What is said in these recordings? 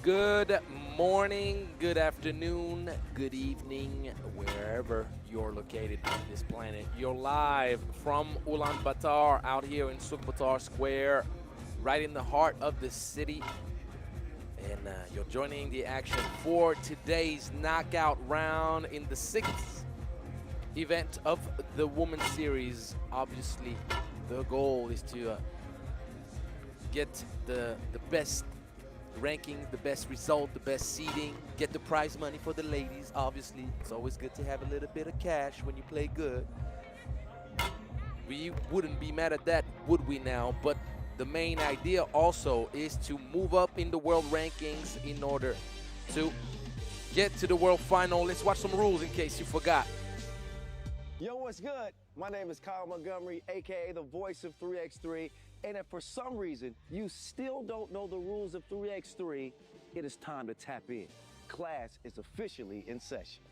Good morning, good afternoon, good evening, wherever you're located on this planet. You're live from Ulaanbaatar out here in Sultanbaatar Square, right in the heart of the city. And you're joining the action for today's knockout round in the sixth event of the Women's Series. Obviously, the goal is to get the best ranking, the best result, the best seeding, get the prize money for the ladies. Obviously, it's always good to have a little bit of cash when you play good. We wouldn't be mad at that, would we now? But the main idea also is to move up in the world rankings in order to get to the world final. Let's watch some rules in case you forgot. Yo, what's good? My name is Kyle Montgomery, aka the voice of 3x3. And if for some reason you still don't know the rules of 3x3, it is time to tap in. Class is officially in session.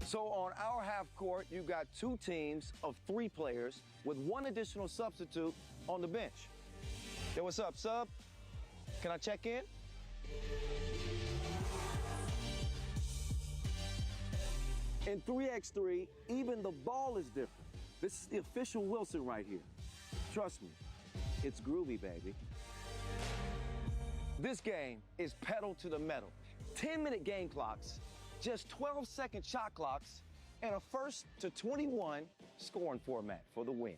So on our half court, you've got two teams of 3 players with 1 additional substitute on the bench. Yo, what's up, sub? Can I check in? In 3x3, even the ball is different. This is the official Wilson right here. Trust me, it's groovy, baby. This game is pedal to the metal. 10-minute game clocks, just 12-second shot clocks, and a 1st to 21 scoring format for the win.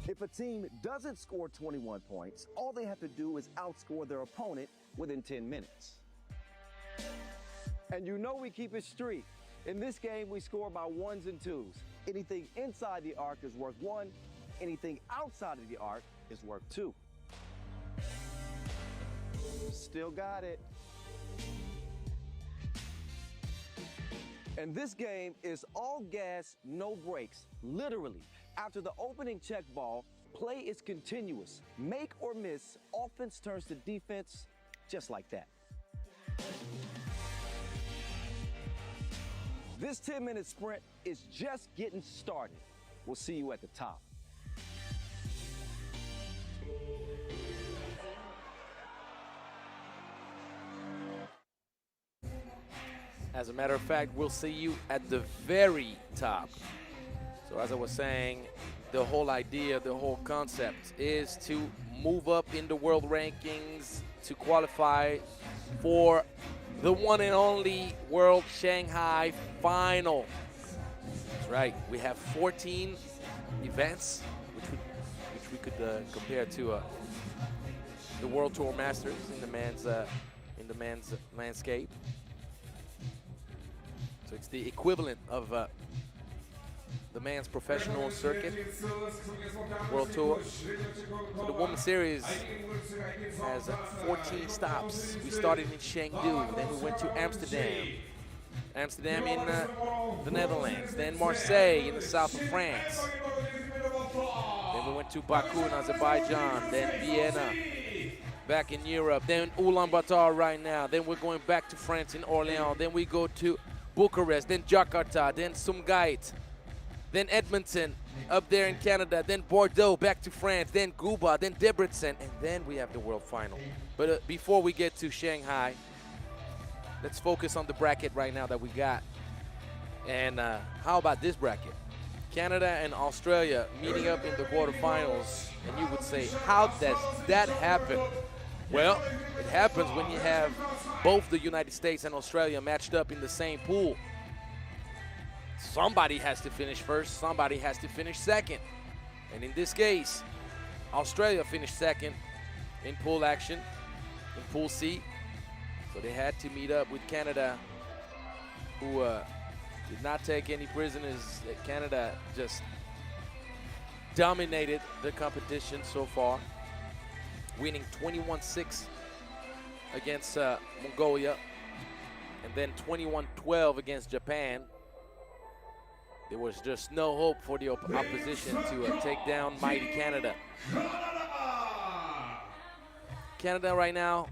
If a team doesn't score 21 points, all they have to do is outscore their opponent within 10 minutes. And you know we keep it street. In this game, we score by 1s and 2s. Anything inside the arc is worth 1. Anything outside of the arc is worth 2. Still got it. And this game is all gas, no brakes. Literally, after the opening check ball, play is continuous. Make or miss, offense turns to defense, just like that. This 10-minute sprint is just getting started. We'll see you at the top. As a matter of fact, we'll see you at the very top. So as I was saying, the whole idea, the whole concept is to move up in the world rankings to qualify for the one and only World Shanghai Final. That's right, we have 14 events, which we could compare to the World Tour Masters in the men's landscape. So it's the equivalent of the men's professional circuit, World Tour. So the Women's Series has 14 stops. We started in Chengdu, then we went to Amsterdam in the Netherlands, then Marseille in the south of France. Then we went to Baku in Azerbaijan, then Vienna, back in Europe, then Ulaanbaatar right now, then we're going back to France in Orléans, then we go to Bucharest, then Jakarta, then Sumgait, then Edmonton up there in Canada, then Bordeaux, back to France, then Guba, then Debrecen, and then we have the world final. But before we get to Shanghai, let's focus on the bracket right now that we got. And how about this bracket? Canada and Australia meeting up in the quarterfinals, and you would say, how does that happen? Well, it happens when you have both the United States and Australia matched up in the same pool. Somebody has to finish first, somebody has to finish second. And in this case, Australia finished second in pool action, in Pool C. So they had to meet up with Canada, who did not take any prisoners. Canada just dominated the competition so far, winning 21-6 against Mongolia, and then 21-12 against Japan. There was just no hope for the opposition to take down mighty Canada. Canada right now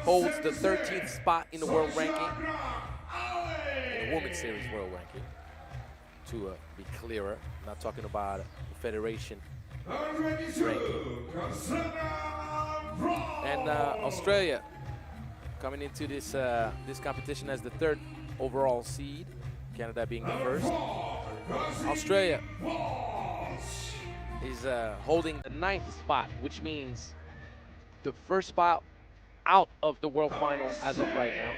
holds the 13th spot in the world ranking, in the Women's Series world ranking. To be clearer, I'm not talking about the Federation ranking. And Australia coming into this this competition as the third overall seed, Canada being the first. Australia is holding the 9th spot, which means the first spot out of the World Final as of right now.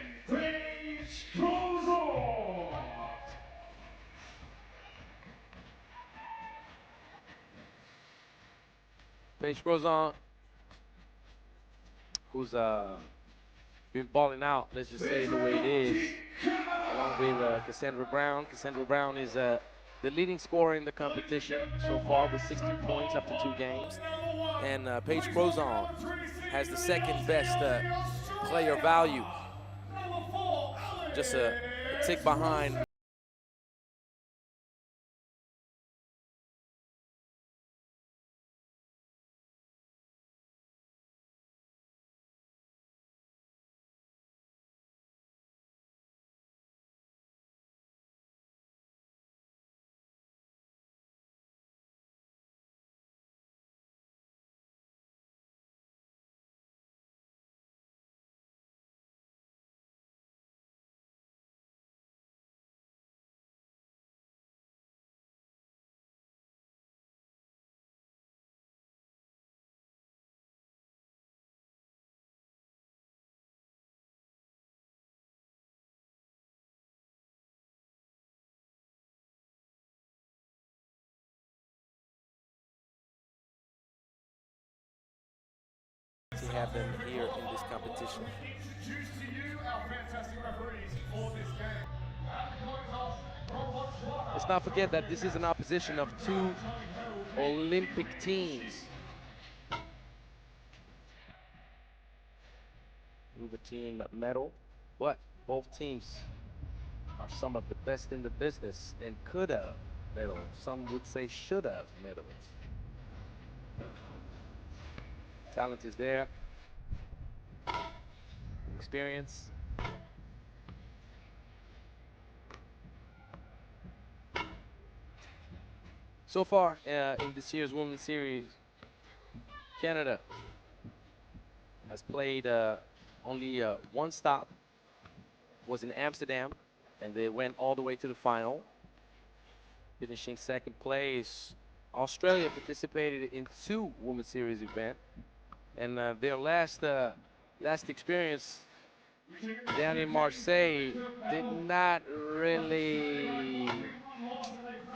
Paige Brozon, who's been balling out, let's just say it the way it is, along with Cassandra Brown. Cassandra Brown is the leading scorer in the competition so far with 60 points after 2 games. And Paige Brozon has the second best player value, just a tick behind. To have them here in this competition. Let's not forget that this is an opposition of 2 Olympic teams. Neither team medal, but both teams are some of the best in the business and could have medal. Some would say should have medals. Talent is there. Experience. So far in this year's Women's Series, Canada has played only 1 stop. Was in Amsterdam, and they went all the way to the final, finishing 2nd place. Australia participated in 2 Women's Series events, and their last experience down in Marseille did not really,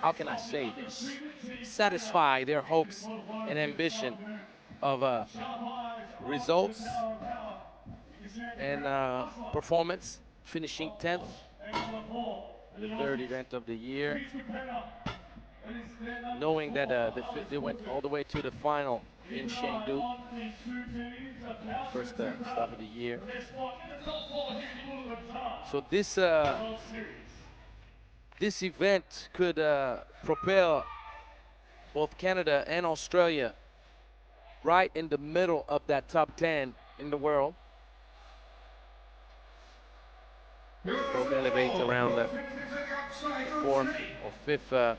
how can I say this, satisfy their hopes and ambition of results and performance, finishing 10th in the 3rd event of the year, knowing that they went all the way to the final in Chengdu, first stop of the year. So this event could propel both Canada and Australia right in the middle of that top 10 in the world. Both elevate around the 4th or 5th,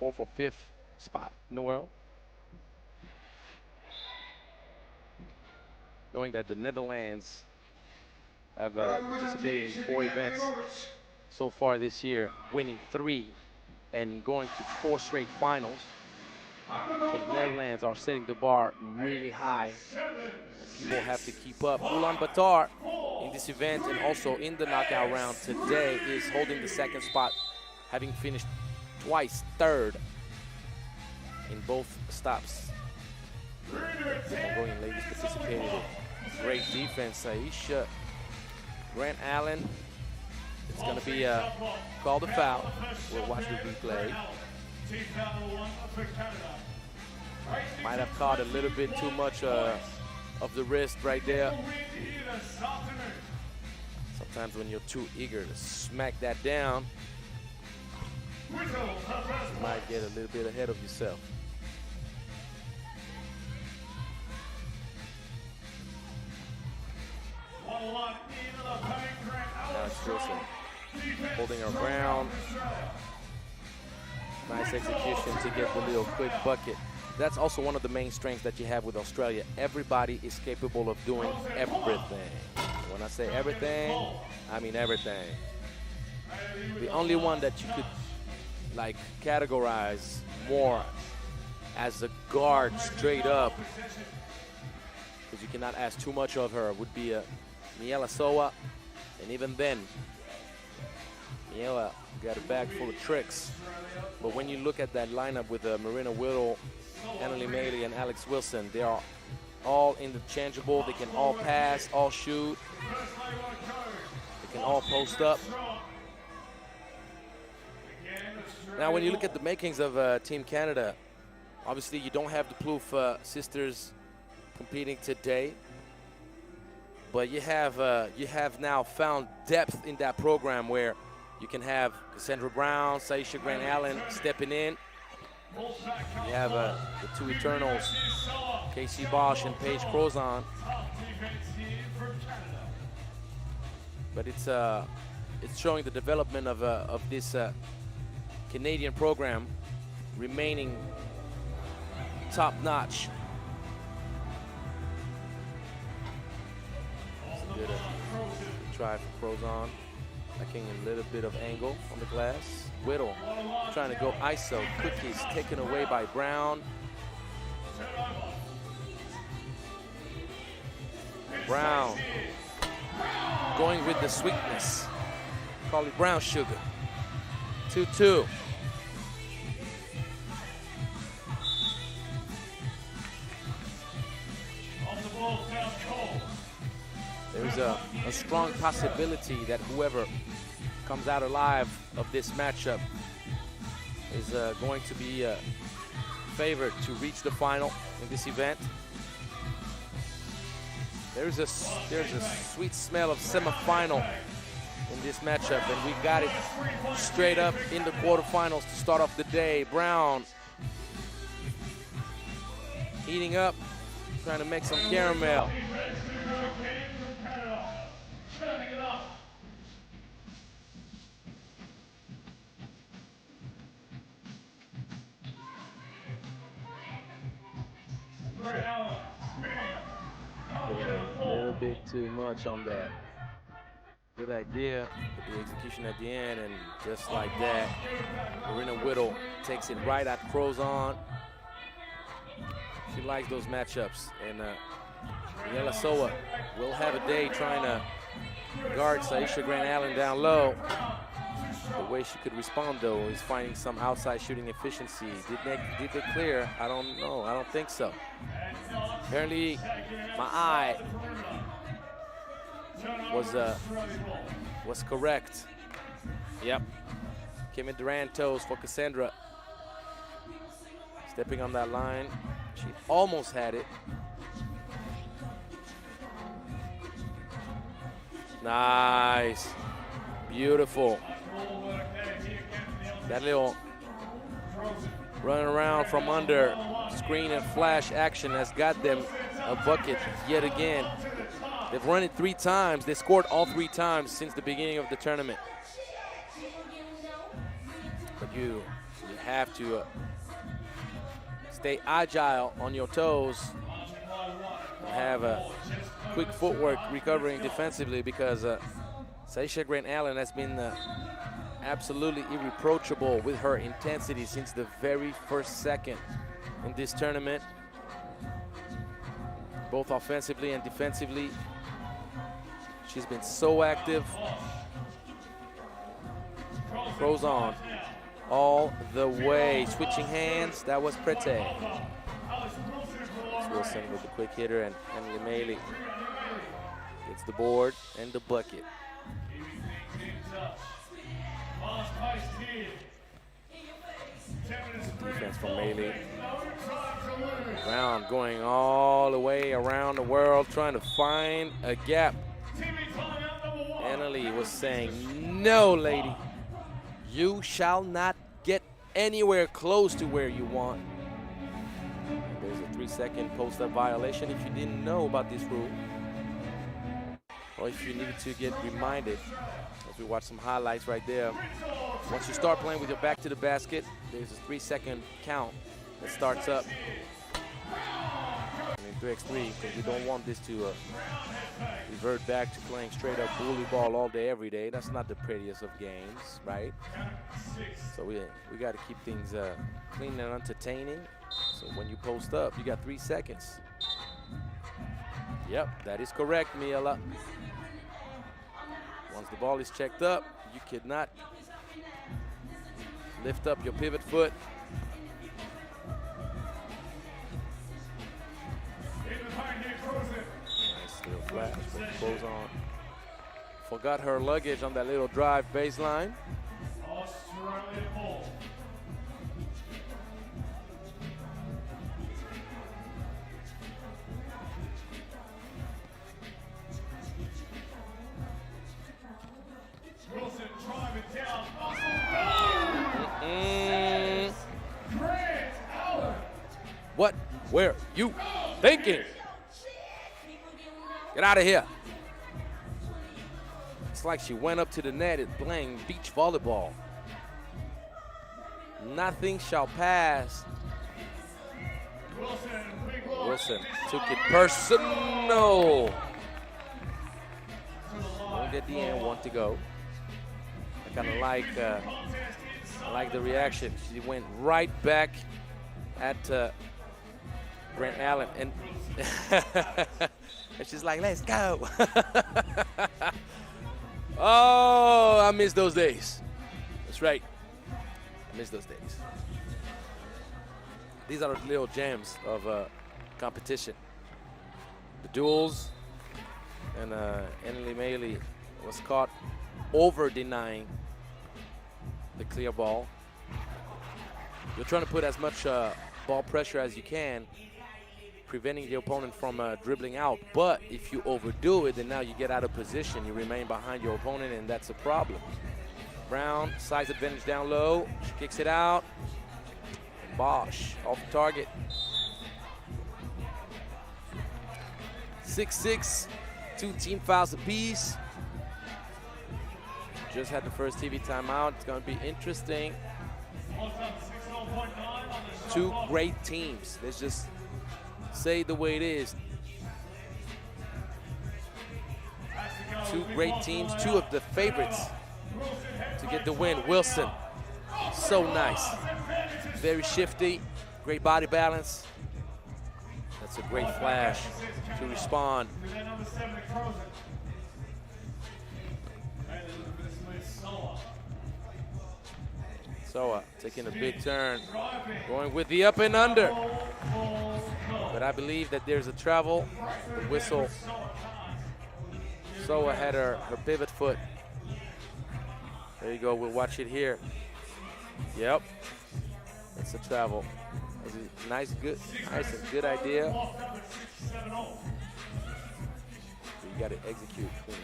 4th or 5th spot in the world. Knowing that the Netherlands have participated in 4 events so far this year, winning 3 and going to 4 straight finals. So the Netherlands are setting the bar really high. People have to keep up. Ulaanbaatar in this event and also in the knockout round today is holding the 2nd spot, having finished twice 3rd in both stops. The Mongolian ladies participated in great defense. Aisha, Grant Allen, it's going to be called a foul. We'll watch the replay. Might have caught a little bit too much of the wrist right there. Sometimes when you're too eager to smack that down, you might get a little bit ahead of yourself. Alex Wilson holding her ground. Nice execution to get the little quick bucket that's also one of the main strengths that you have with Australia. Everybody is capable of doing everything. When I say everything, I mean everything. The only one that you could like categorize more as a guard straight up, because you cannot ask too much of her, would be Miela Soa. And even then, Miela got a bag full of tricks. But when you look at that lineup with Marina Whittle, Annalie Maley, and Alex Wilson, they are all interchangeable. They can all pass, all shoot. They can all post up. Now, when you look at the makings of Team Canada, obviously you don't have the Plouffe sisters competing today, but you have now found depth in that program where you can have Cassandra Brown, Saisha Grant Allen stepping in. You have the two Eternals, Casey Bosch and Paige Crozon. But it's showing the development of this Canadian program remaining top-notch. Good try for Crozon. Lacking a little bit of angle on the glass. Whittle trying to go ISO. Cookies taken away by Brown. Brown going with the sweetness. Call it brown sugar. 2-2. There's a strong possibility that whoever comes out alive of this matchup is going to be favored to reach the final in this event. There's a sweet smell of semifinal in this matchup, and we got it straight up in the quarterfinals to start off the day. Brown heating up, trying to make some caramel. A little bit too much on that. Good idea, but the execution at the end, and just like that, Marina Whittle takes it right at Crozon. She likes those matchups, and Miela Soa will have a day trying to guard Saisha Grant Allen down low. The way she could respond, though, is finding some outside shooting efficiency. Did they clear? I don't know. I don't think so. Apparently, my eye was correct. Yep. Kimmy Durant toes for Cassandra. Stepping on that line. She almost had it. Nice. Beautiful. That little running around from under screen and flash action has got them a bucket yet again. They've run it 3 times. They scored all 3 times since the beginning of the tournament. But you have to stay agile on your toes and have a quick footwork recovering defensively, because Saisha Grant Allen has been absolutely irreproachable with her intensity since the very first second in this tournament, both offensively and defensively. She's been so active. Crozon all the way, switching hands. That was pretty. Wilson with the quick hitter, and Annalie Maley gets the board and the bucket. Defense from Maley. Brown going all the way around the world, trying to find a gap. Annalie was saying, no, lady, you shall not get anywhere close to where you want. There's a 3-second post-up violation if you didn't know about this rule, or if you needed to get reminded. As we watch some highlights right there. Once you start playing with your back to the basket, there's a 3-second count It starts up. I mean, 3x3, because we don't want this to revert back to playing straight up bully ball all day, every day. That's not the prettiest of games, right? So we got to keep things clean and entertaining. So when you post up, you got 3 seconds. Yep, that is correct, Miela. Once the ball is checked up, you cannot lift up your pivot foot. Nice little flash, but it goes on. Forgot her luggage on that little drive baseline. Australia ball. Wilson driving it down. What were you thinking? Get out of here. It's like she went up to the net and playing beach volleyball. Nothing shall pass. Wilson took it personal. Won't get the end, 1 to go. I kind of like the reaction. She went right back at Grant Allen, and and she's like, let's go. Oh, I miss those days. That's right. I miss those days. These are the little gems of competition. The duels, and Emily Maley was caught over denying the clear ball. You're trying to put as much ball pressure as you can, preventing the opponent from dribbling out. But if you overdo it, then now you get out of position. You remain behind your opponent, and that's a problem. Brown, size advantage down low. She kicks it out. Bosch off target. 6-6, 2 team fouls apiece. Just had the first TV timeout. It's going to be interesting. 2 great teams. Let's just say the way it is. 2 great teams, 2 of the favorites to get the win. Wilson, so nice. Very shifty, great body balance. That's a great flash to respond. Soa taking a big turn, going with the up and under. But I believe that there's a travel, the whistle. Soa had her pivot foot. There you go, we'll watch it here. Yep, that's a travel. That's a nice and good idea. You got to execute clean.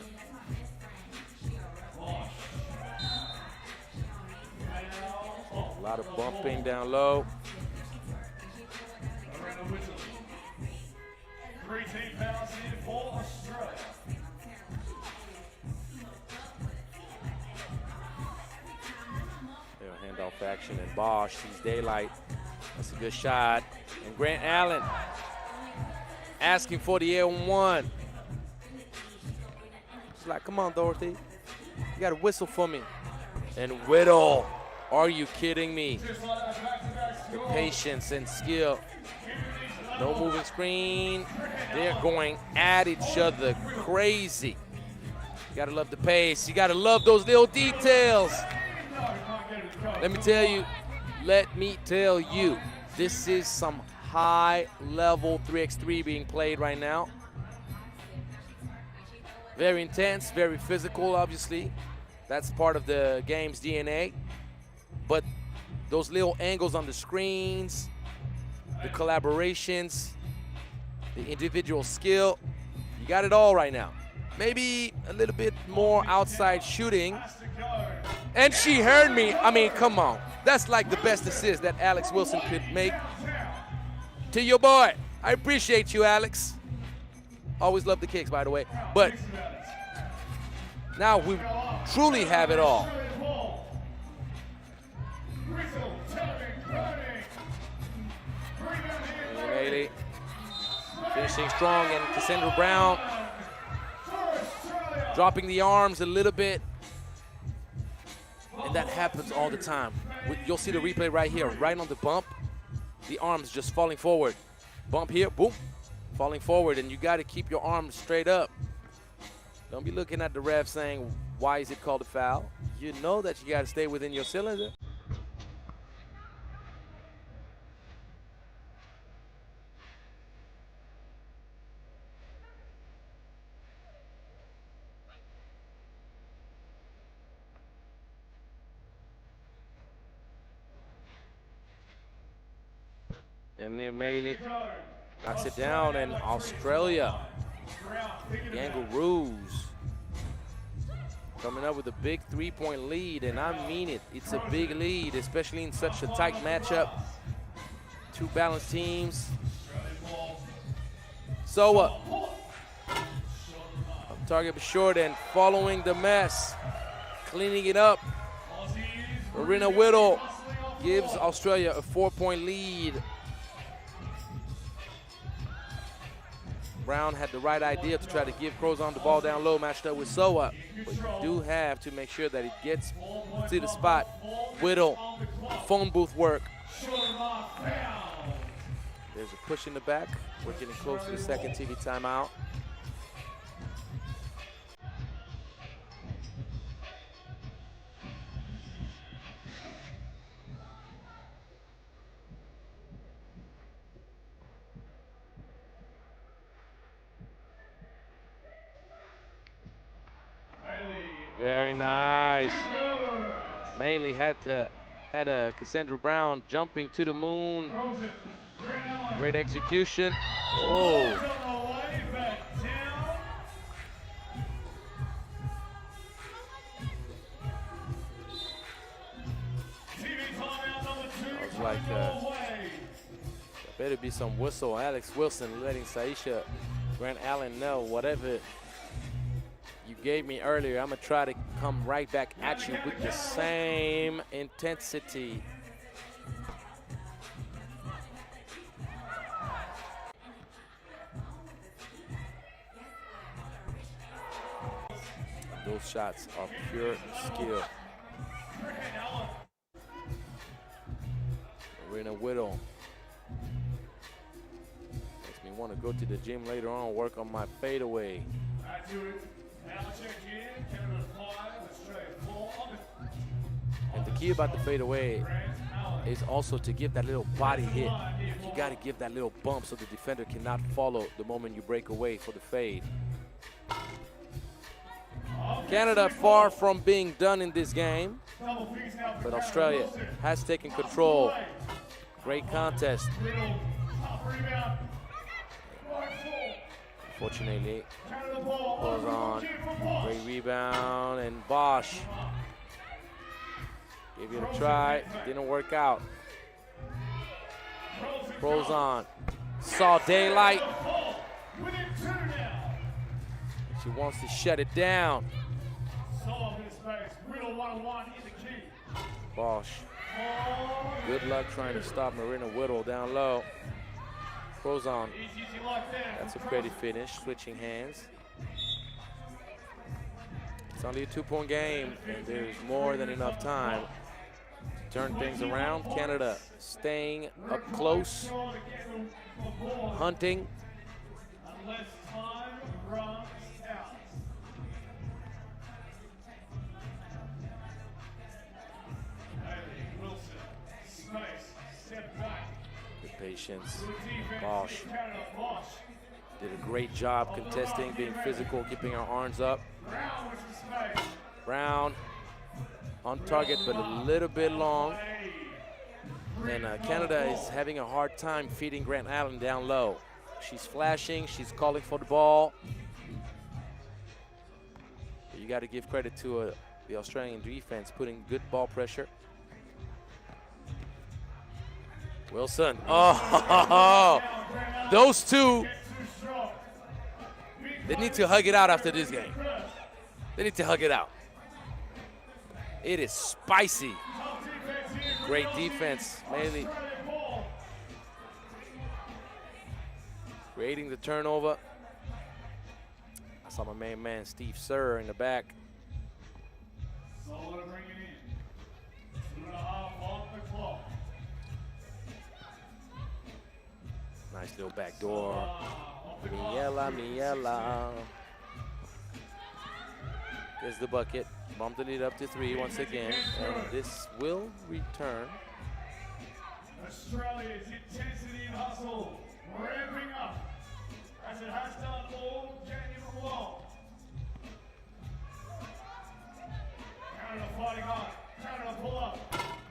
A lot of bumping down low. 3 team fouls here for Australia. Handoff action, and Bosch sees daylight. That's a good shot. And Grant Allen asking for the air 1. She's like, come on, Dorothy. You got to whistle for me. And Whittle, are you kidding me? The patience and skill. No moving screen. They're going at each other crazy. You got to love the pace. You got to love those little details. Let me tell you, this is some high-level 3x3 being played right now. Very intense, very physical, obviously. That's part of the game's DNA. But those little angles on the screens, the collaborations, the individual skill, you got it all right now. Maybe a little bit more outside shooting. And she heard me. I mean, come on. That's like the best assist that Alex Wilson could make to your boy. I appreciate you, Alex. Always love the kicks, by the way. But now we truly have it all. finishing strong, and Cassandra Brown dropping the arms a little bit. And that happens all the time. You'll see the replay right here, right on the bump. The arms just falling forward. Bump here, boom, falling forward, and you got to keep your arms straight up. Don't be looking at the ref saying, why is it called a foul? You know that you got to stay within your cylinder. And then Maley knocks it down, and Australia, Kangaroos, coming up with a big 3-point lead, and I mean it. It's a big lead, especially in such a tight matchup. Two balanced teams. So up target but short, and following the mess, cleaning it up. Marina Whittle gives Australia a 4-point lead. Brown had the right idea to try to give Crozon the ball down low, matched up with Soa. But you do have to make sure that it gets to the spot. Whittle, phone booth work. There's a push in the back. We're getting close to the second TV timeout. Very nice. Mainly had a Cassandra Brown jumping to the moon. Great execution. Whoa. I was like, there better be some whistle. Alex Wilson letting Saisha Grant Allen know whatever you gave me earlier, I'm gonna try to come right back at you with the same intensity. Those shots are pure skill. Marina Whittle makes me want to go to the gym later on, work on my fadeaway. And the key about the fadeaway is also to give that little body hit. You got to give that little bump so the defender cannot follow the moment you break away for the fade. Canada far from being done in this game, but Australia has taken control. Great contest. Unfortunately, goes on. Great rebound, and Bosch gave it a try. Didn't work out. Rolls on. Saw daylight. She wants to shut it down. Bosch. Good luck trying to stop Marina Whittle down low. Crozon. That's a pretty finish, switching hands. It's only a 2-point game, and there's more than enough time to turn things around. Canada staying up close, hunting. Patience. Bosch did a great job contesting, being physical, keeping our arms up. Brown on target, but a little bit long. And Canada is having a hard time feeding Grant Allen down low. She's flashing, she's calling for the ball. But you got to give credit to the Australian defense, putting good ball pressure. Wilson. Oh, those two, they need to hug it out after this game. They need to hug it out. It is spicy. Great defense, mainly. creating the turnover. I saw my main man Steve Sir in the back. Sola to bring it in. 2.5 on the clock. Nice little back door. Miela. There's the bucket. Bumped it up to 3 once again. And this will return. Australia's intensity and hustle ramping up as it has done all game long. Canada fighting hard. Canada pull up.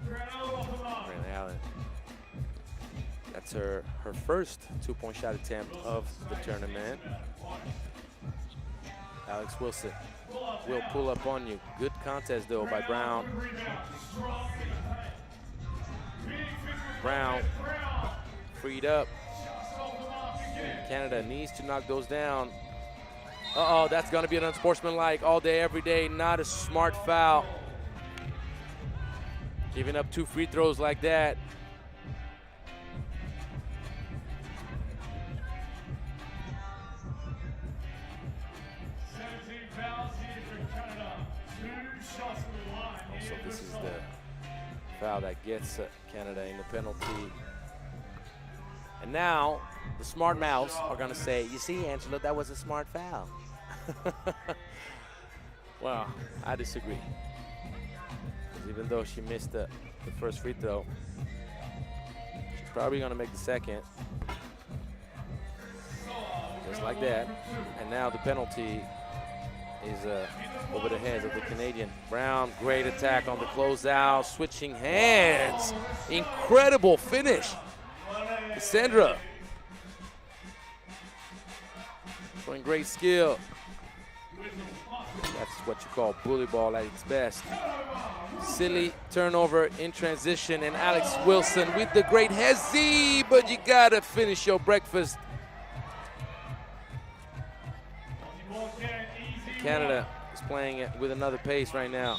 Granella off the mark. Grant Allen. That's her first 2-point shot attempt of the tournament. Alex Wilson will pull up on you. Good contest though by Brown. Brown freed up. Canada needs to knock those down. Uh-oh, that's gonna be an unsportsmanlike all day, every day. Not a smart foul. Giving up 2 free throws like that. So this is the foul that gets Canada in the penalty. And now the smart mouths are going to say, you see, Angelo, that was a smart foul. Well, I disagree. Even though she missed the first free throw, she's probably going to make the second. Just like that. And now the penalty is over the heads of the Canadian. Brown, great attack on the closeout, switching hands. Incredible finish. Cassandra showing great skill. That's what you call bully ball at its best. Silly turnover in transition, and Alex Wilson with the great hezzy, but you gotta finish your breakfast. Canada is playing it with another pace right now.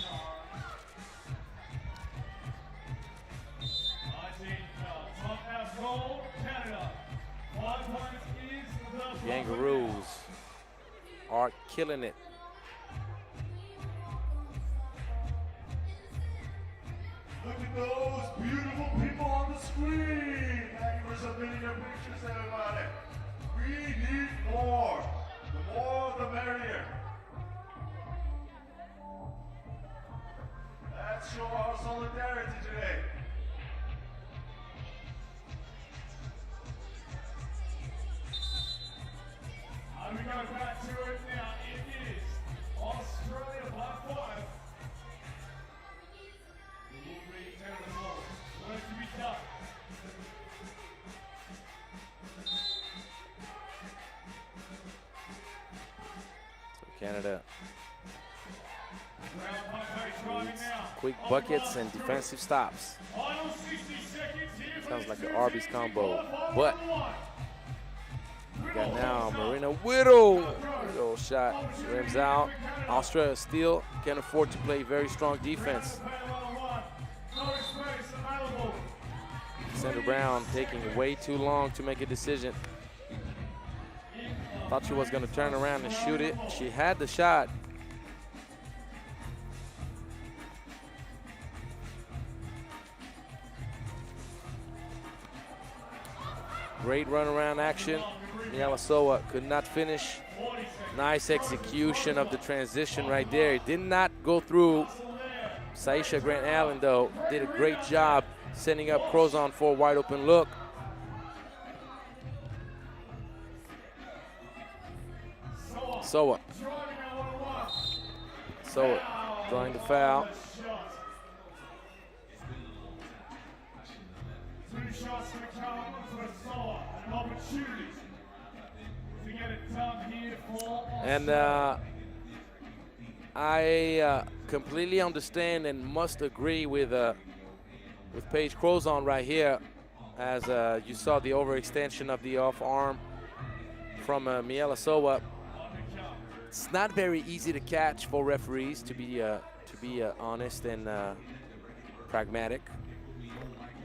The Kangaroos are killing it. Look at those beautiful people on the screen. Thank you for submitting your pictures, everybody. We need more. The more, the merrier. Let's show our solidarity today. And we go back to it now. It is Australia by 5. Canada needs quick buckets and defensive stops. Sounds like an Arby's combo, but we got now Marina Whittle. Little shot rims out. Australia still can afford to play very strong defense. Sandra Brown taking way too long to make a decision. Thought she was going to turn around and shoot it. She had the shot. Great runaround action. Mialasoa could not finish. Nice execution of the transition right there. It did not go through. Saisha Grant Allen, though, did a great job setting up Crozon for a wide open look. Soa drawing the foul. 2 shots to come for Soa. An opportunity to get it done here for Australia. And I completely understand and must agree with Paige Crozon right here, as you saw the overextension of the off arm from Mialasoa. It's not very easy to catch for referees, to be honest and pragmatic.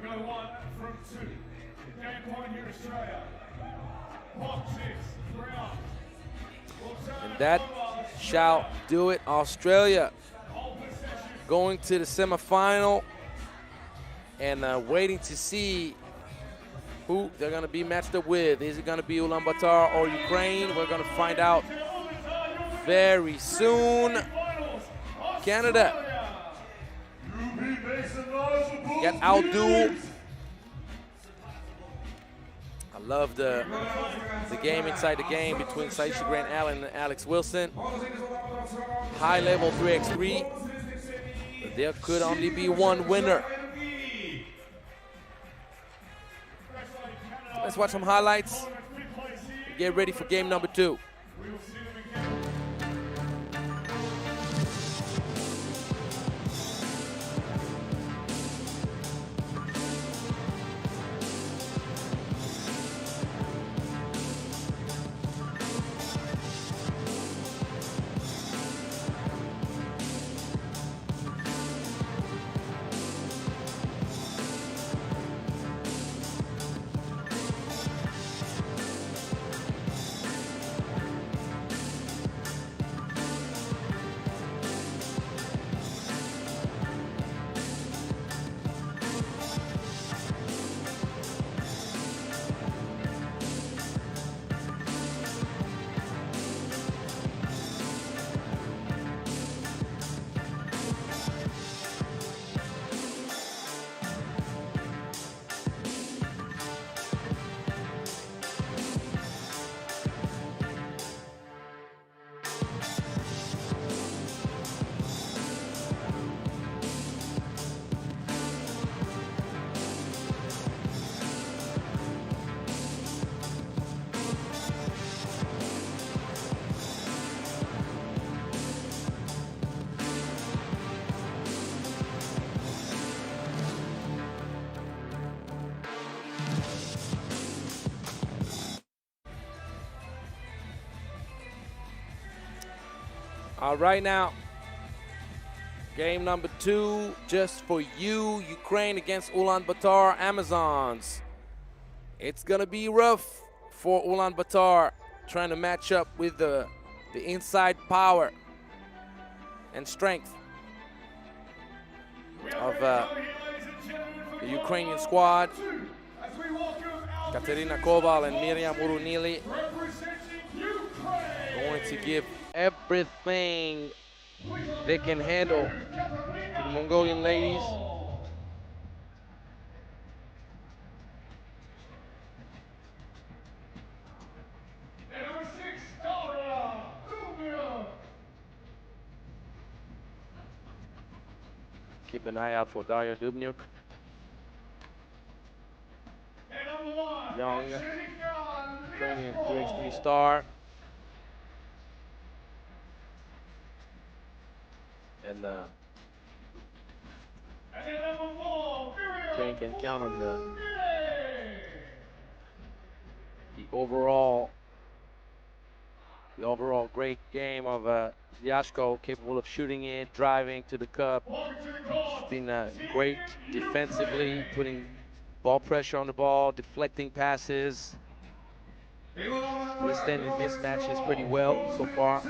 Go 1 from 2. Game point here, Australia. And that shall do it. Australia going to the semifinal and waiting to see who they're going to be matched up with. Is it going to be Ulaanbaatar or Ukraine? We're going to find out very soon. Canada get outdueled. I love the game inside the game between Saisha Grant Allen and Alex Wilson. High level 3x3. But there could only be one winner. Let's watch some highlights. Get ready for game number 2. All right, now, game number 2, just for you, Ukraine against Ulaanbaatar Amazons. It's gonna be rough for Ulaanbaatar trying to match up with the inside power and strength of the Ukrainian squad. Katerina Koval and Miriam Urunili going to give everything they can handle to the Mongolian ladies. Keep an eye out for Daria Dubnyuk. Young Ukrainian 3x3 star. And Ukraine can count on the overall great game of Yashko, capable of shooting it, driving to the cup. She's been great defensively, putting ball pressure on the ball, deflecting passes, withstanding mismatches pretty well so far.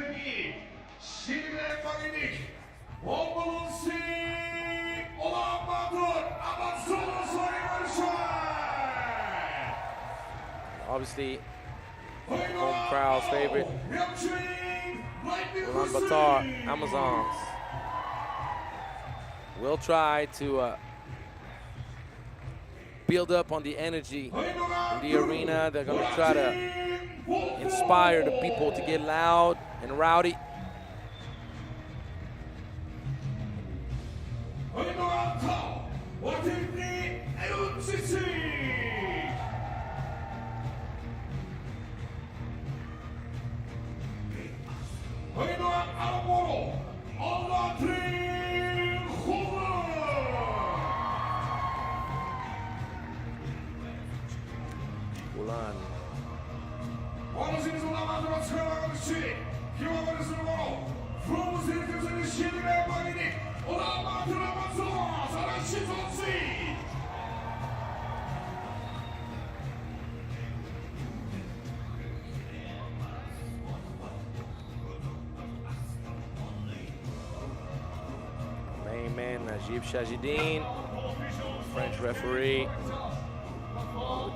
Obviously, home crowd's favorite, Ulaanbaatar Amazons will try to build up on the energy in the arena. They're going to try to inspire the people to get loud and rowdy. Ulan. Najib Shajidin, French referee.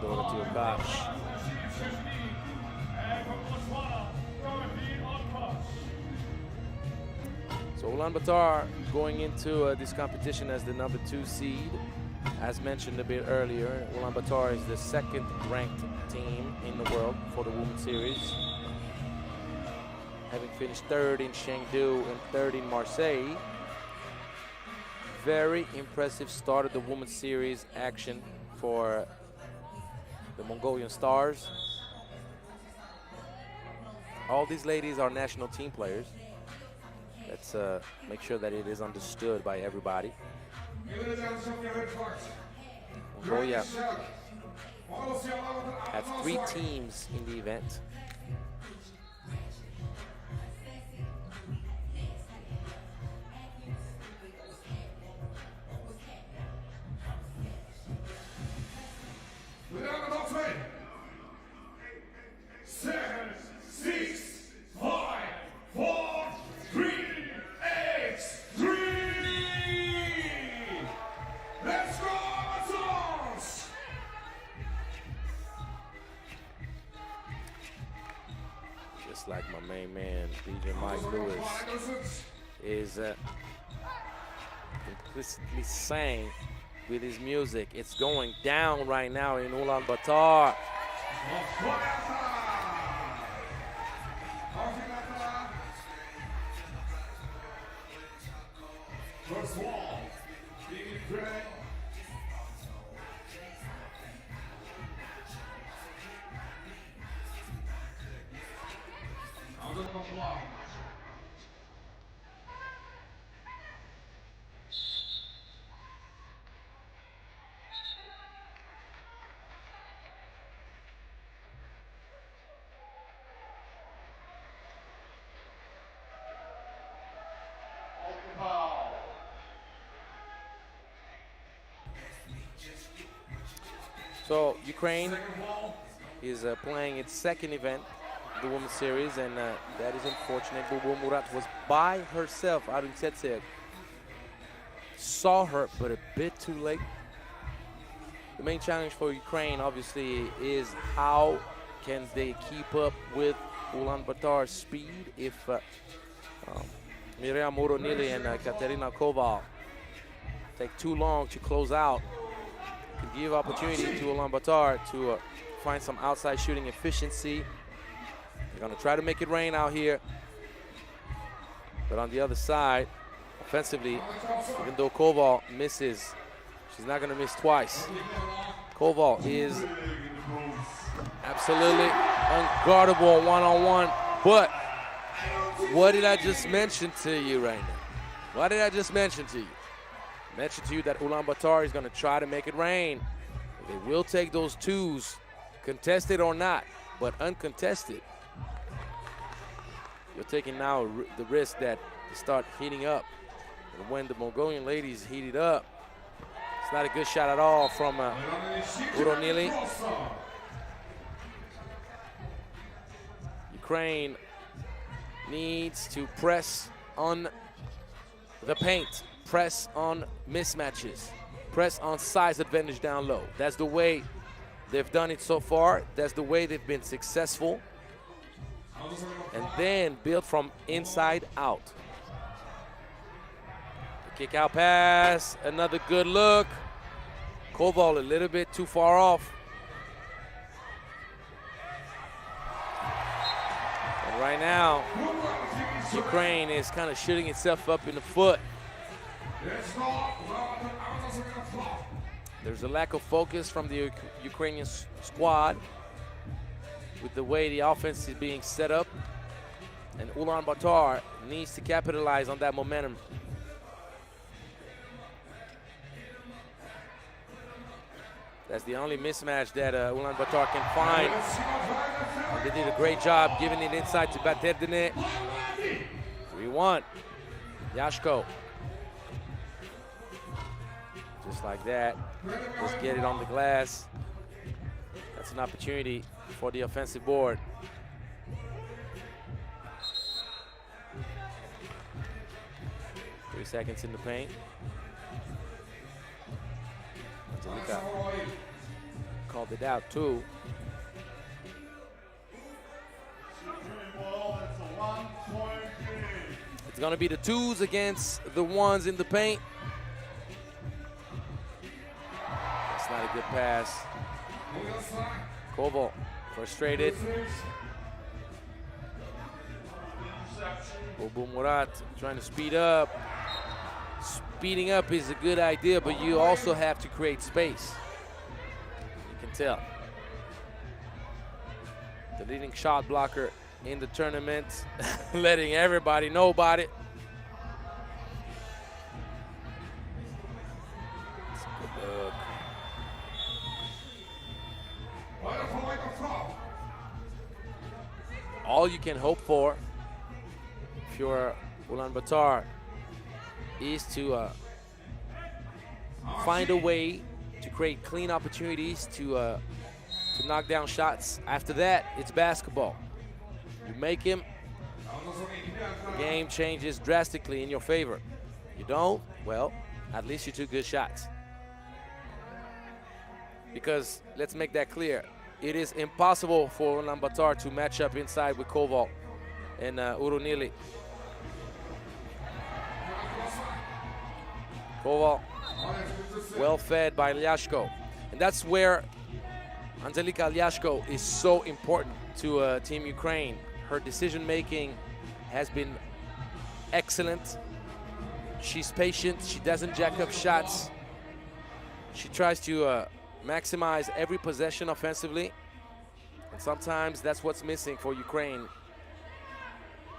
Dora Tiokash. So Ulaanbaatar going into this competition as the number 2 seed. As mentioned a bit earlier, Ulaanbaatar is the 2nd ranked team in the world for the Women's Series, having finished 3rd in Chengdu and 3rd in Marseille. Very impressive start of the Women's Series action for the Mongolian Stars. All these ladies are national team players. Let's make sure that it is understood by everybody. Mongolia had 3 teams in the event. Just like my main man, DJ Mike Lewis, is implicitly saying with his music, it's going down right now in Ulaanbaatar. First wall, So Ukraine is playing its 2nd event, the Women's Series, and that is unfortunate. Bubu Murat was by herself out in Tsetsek. Saw her, but a bit too late. The main challenge for Ukraine, obviously, is how can they keep up with Ulaanbaatar's speed if Miriam Moronili and Katerina Koval take too long to close out. Could give opportunity to Ulaanbaatar to find some outside shooting efficiency. They're going to try to make it rain out here. But on the other side, offensively, even though Koval misses, she's not going to miss twice. Koval is absolutely unguardable one-on-one. But what did I just mention to you right now? What did I just mention to you? I mentioned to you that Ulaanbaatar is going to try to make it rain. They will take those 2s, contested or not, but uncontested. You're taking now the risk that they start heating up. And when the Mongolian ladies heat it up, it's not a good shot at all from Uronili. Ukraine needs to press on the paint, press on mismatches, press on size advantage down low. That's the way they've done it so far. That's the way they've been successful. And then build from inside out. The kick out pass, another good look. Koval a little bit too far off. And right now, Ukraine is kind of shooting itself up in the foot. There's a lack of focus from the Ukrainian squad with the way the offense is being set up, and Ulaanbaatar needs to capitalize on that momentum. That's the only mismatch that Ulaanbaatar can find. And they did a great job giving it inside to Baterdine. 3-1, Yashko. Just like that, just get it on the glass. That's an opportunity for the offensive board. Three seconds in the paint. Angelica called it out too. It's gonna be the 2s against the 1s in the paint. That's not a good pass. Koval frustrated. Bobo Murat trying to speed up. Speeding up is a good idea, but you also have to create space. You can tell. The leading shot blocker in the tournament, letting everybody know about it. Good look. All you can hope for if you're Ulaanbaatar is to find a way to create clean opportunities to knock down shots. After that, it's basketball. You make him, the game changes drastically in your favor. You don't, well, at least you took good shots. Because let's make that clear, it is impossible for Ulaanbaatar to match up inside with Koval and Urunili. Koval, well fed by Lyashko. And that's where Angelika Lyashko is so important to Team Ukraine. Her decision-making has been excellent. She's patient, she doesn't jack up shots. She tries to maximize every possession offensively. And sometimes that's what's missing for Ukraine.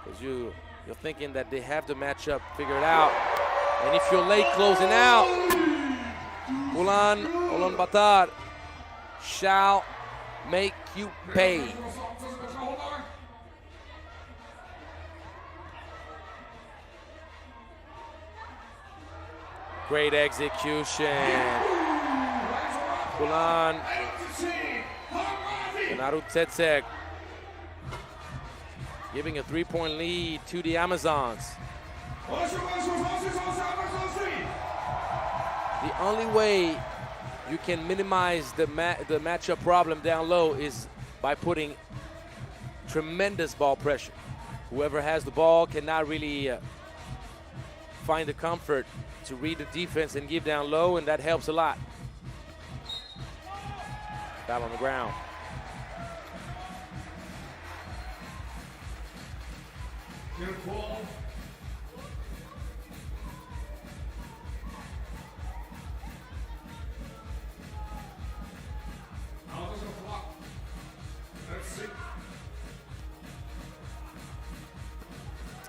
Because you're thinking that they have the matchup figured out. And if you're late closing out, Ulaanbaatar shall make you pay. Great execution. Ulan and Arutsetsek giving a 3-point lead to the Amazons. The only way you can minimize the matchup problem down low is by putting tremendous ball pressure. Whoever has the ball cannot really find the comfort to read the defense and give down low, and that helps a lot. Foul on the ground.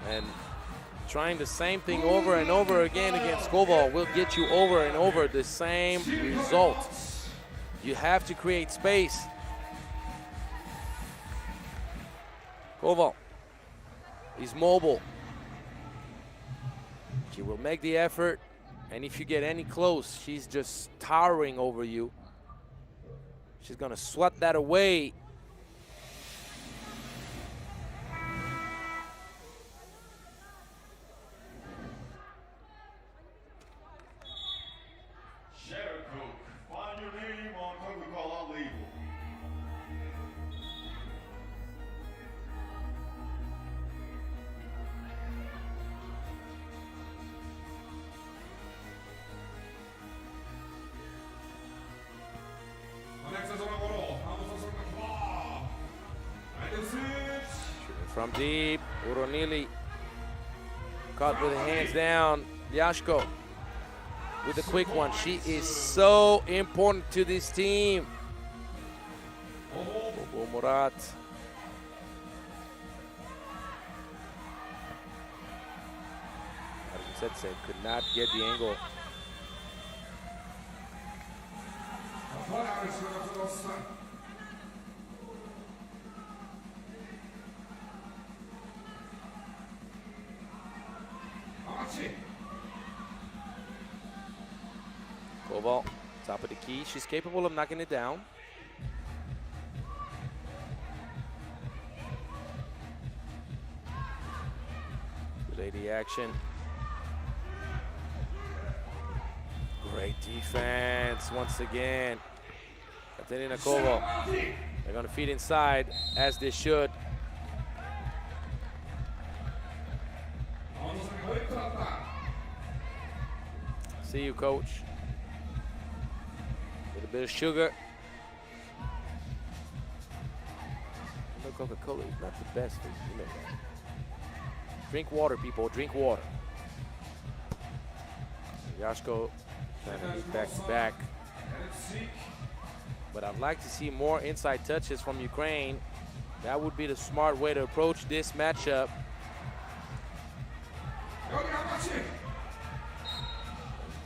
And trying the same thing over and over again against Koval will get you over and over the same result. You have to create space. Koval is mobile. She will make the effort, and if you get any close, she's just towering over you. She's gonna swat that away. From deep, Urunili caught with the hands down. Lyashko with a quick one. She is so important to this team. Bobo Murat. Setse could not get the angle. Koval, top of the key. She's capable of knocking it down. Lady action. Great defense once again. Katerina Koval. They're going to feed inside, as they should. See you, coach. With a bit of sugar. No Coca-Cola is not the best for you, you know that. Drink water, people, drink water. Yashko trying to hit back to back. But I'd like to see more inside touches from Ukraine. That would be the smart way to approach this matchup.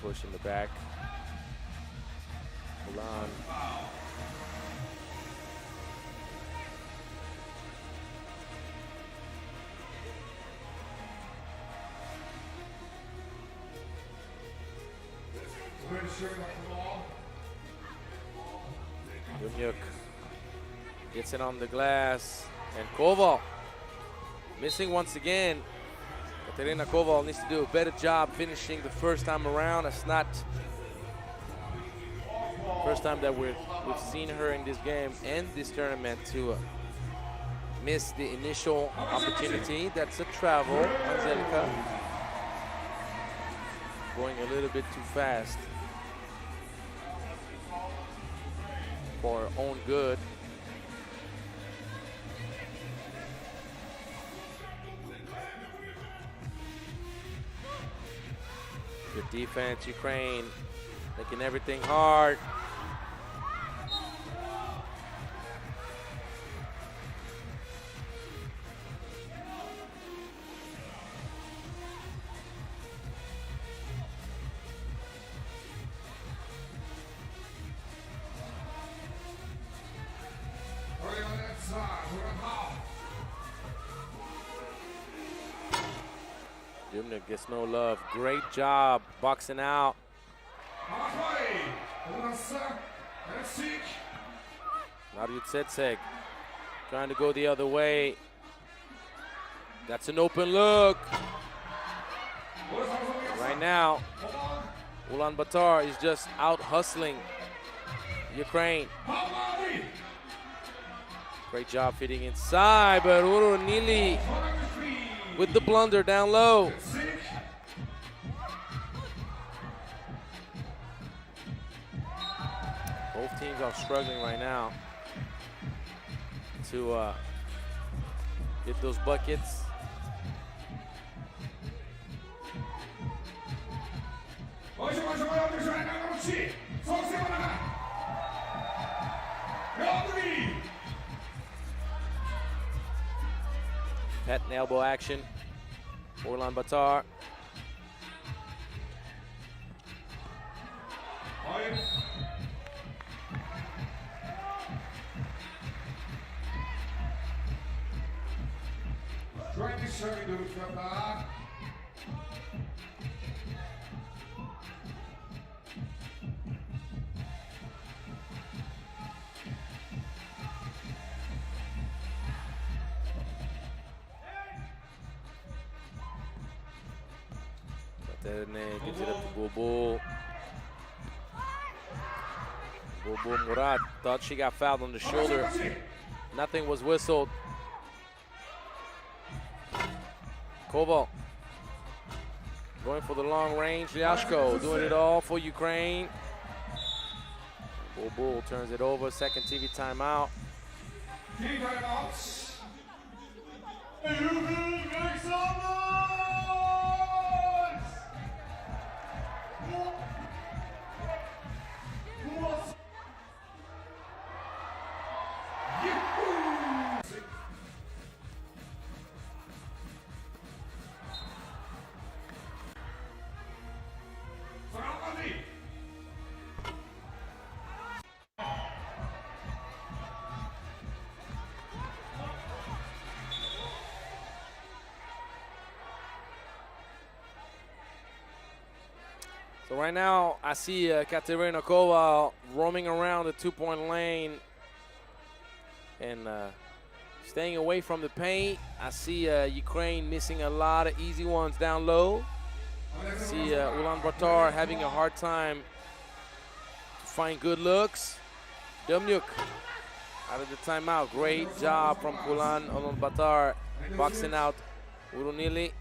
Push in the back. Ulan. Dumyuk gets it on the glass, and Koval missing once again. Katerina Koval needs to do a better job finishing the first time around. It's not the first time that we've seen her in this game and this tournament to miss the initial opportunity. That's a travel, Angelica. Going a little bit too fast for her own good. Good defense, Ukraine, making everything hard. Dumyuk gets no love. Great job boxing out. Naryutsetsek trying to go the other way. That's an open look. Right now, Ulaanbaatar is just out hustling Ukraine. Great job fitting inside, but Urunili with the blunder down low. Both teams are struggling right now to get those buckets. Patent elbow action for Ulaanbaatar. Gives it up to Bulbul. Bulbul Murad thought she got fouled on the shoulder. Nothing was whistled. Koval going for the long range. Lyashko doing it all for Ukraine. Bulbul turns it over. Second TV timeout. TV timeouts. Make some noise! So right now, I see Katerina Koval roaming around the two-point lane and staying away from the paint. I see Ukraine missing a lot of easy ones down low. I see Ulaanbaatar having a hard time find good looks. Dumnyuk out of the timeout. Great job from Ulaanbaatar boxing out Urunili.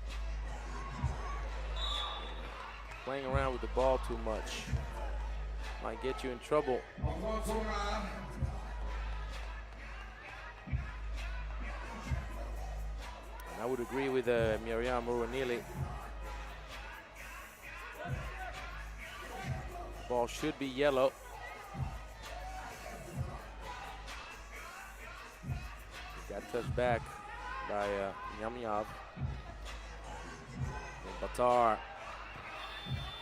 Playing around with the ball too much might get you in trouble. And I would agree with Miriam Urunili. Ball should be yellow. Got touched back by Yamyav. Baatar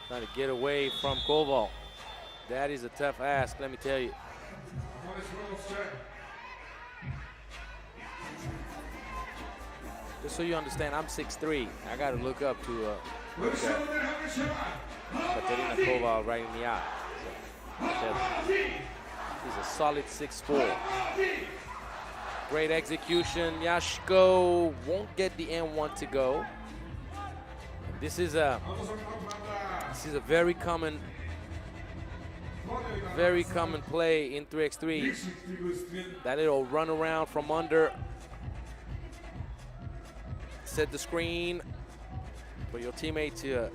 trying to get away from Koval. That is a tough ask, let me tell you. Just so you understand, I'm 6'3". I got to look up to Katerina Koval right in the eye. So, he's a solid 6'4". Great execution. Yashko won't get the N1 to go. This is a very common play in 3x3. That little run around from under, set the screen for your teammate to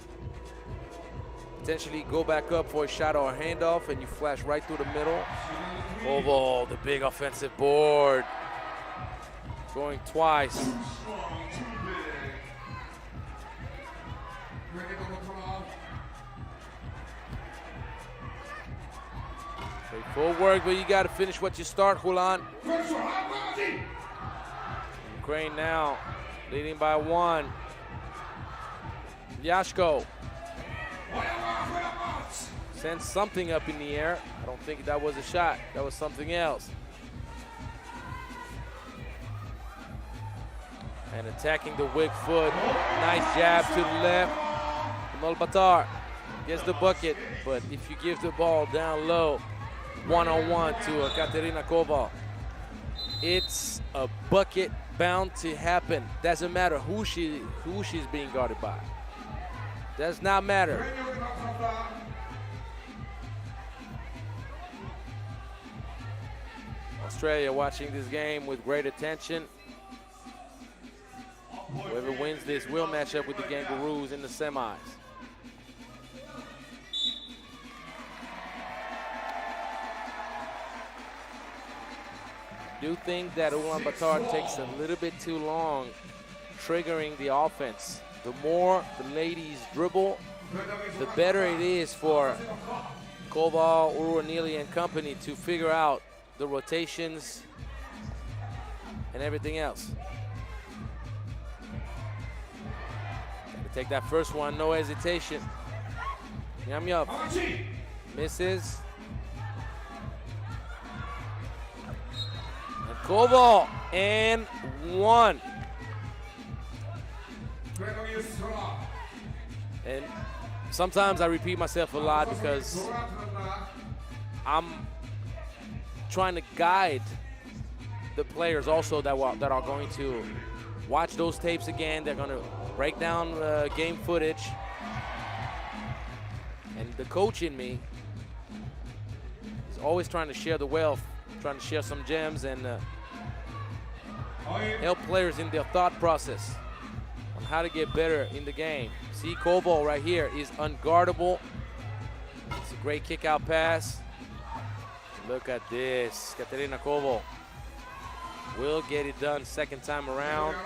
potentially go back up for a shot or a handoff, and you flash right through the middle. Koval, the big offensive board, going twice. Full work, but you got to finish what you start, Hulan. Ukraine now leading by 1. Yashko sends something up in the air. I don't think that was a shot. That was something else. And attacking the weak foot. Nice jab to the left. Ulaanbaatar gets the bucket, but if you give the ball down low, one-on-one to Katerina Koval, it's a bucket bound to happen. Doesn't matter who she's being guarded by. Does not matter. Australia watching this game with great attention. Whoever wins this will match up with the Kangaroos in the semis. I do think that Ulaanbaatar takes a little bit too long triggering the offense. The more the ladies dribble, the better it is for Koval, Urunili, and company to figure out the rotations and everything else. Take that first one, no hesitation. Yamyav misses. And Koval, and 1. And sometimes I repeat myself a lot because I'm trying to guide the players also that are going to watch those tapes again. They're going to break down game footage. And the coach in me is always trying to share the wealth, trying to share some gems and help players in their thought process on how to get better in the game. See, Koval right here is unguardable. It's a great kick-out pass. Look at this. Katerina Koval will get it done second time around.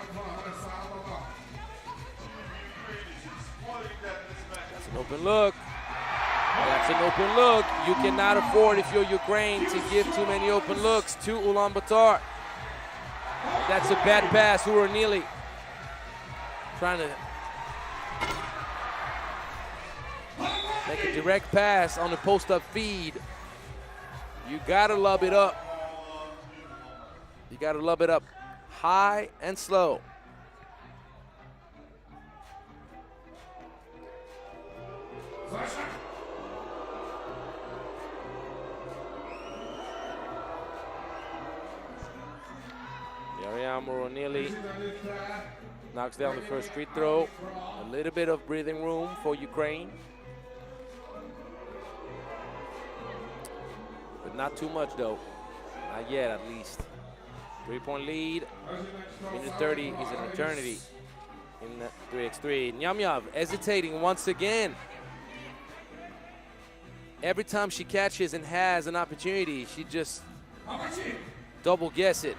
That's an open look. That's an open look. You cannot afford, if you're Ukraine, to give too many open looks to Ulaanbaatar. That's a bad pass. Urunili trying to make a direct pass on the post-up feed. You gotta love it up. You gotta love it up high and slow. Miriam Urunili knocks down the first free throw. A little bit of breathing room for Ukraine. Not too much, though. Not yet, at least. 3-point lead. Minute 30 is an eternity in the 3x3. Nyamyev hesitating once again. Every time she catches and has an opportunity, she just double guess it.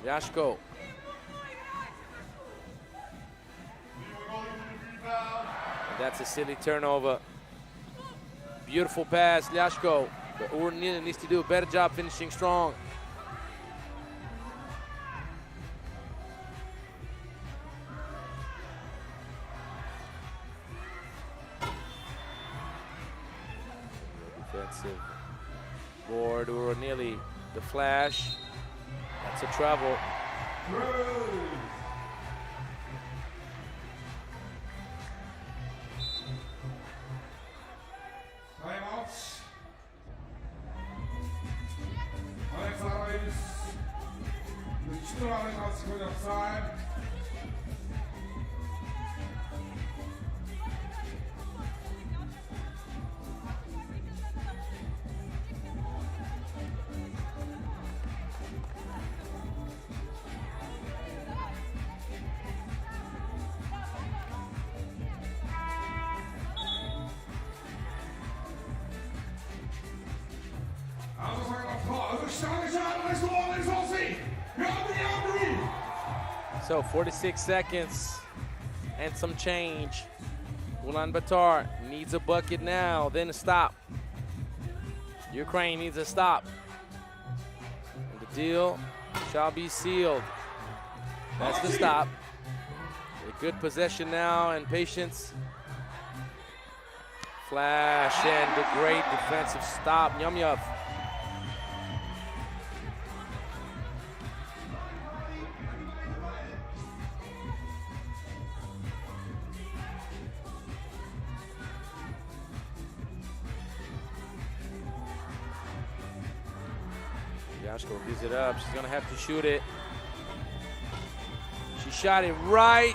Yashko. And that's a silly turnover. Beautiful pass, Lyashko. But Ulaanbaatar needs to do a better job finishing strong. Defensive board, Ulaanbaatar, the flash. That's a travel. Timeouts. Alex Arraes. The 2 seconds of time. So 46 seconds and some change. Ulaanbaatar needs a bucket now, then a stop. Ukraine needs a stop. And the deal shall be sealed. That's the stop. A good possession now and patience. Flash and the great defensive stop. Nyamyev. Yashko gives it up. She's gonna have to shoot it. She shot it right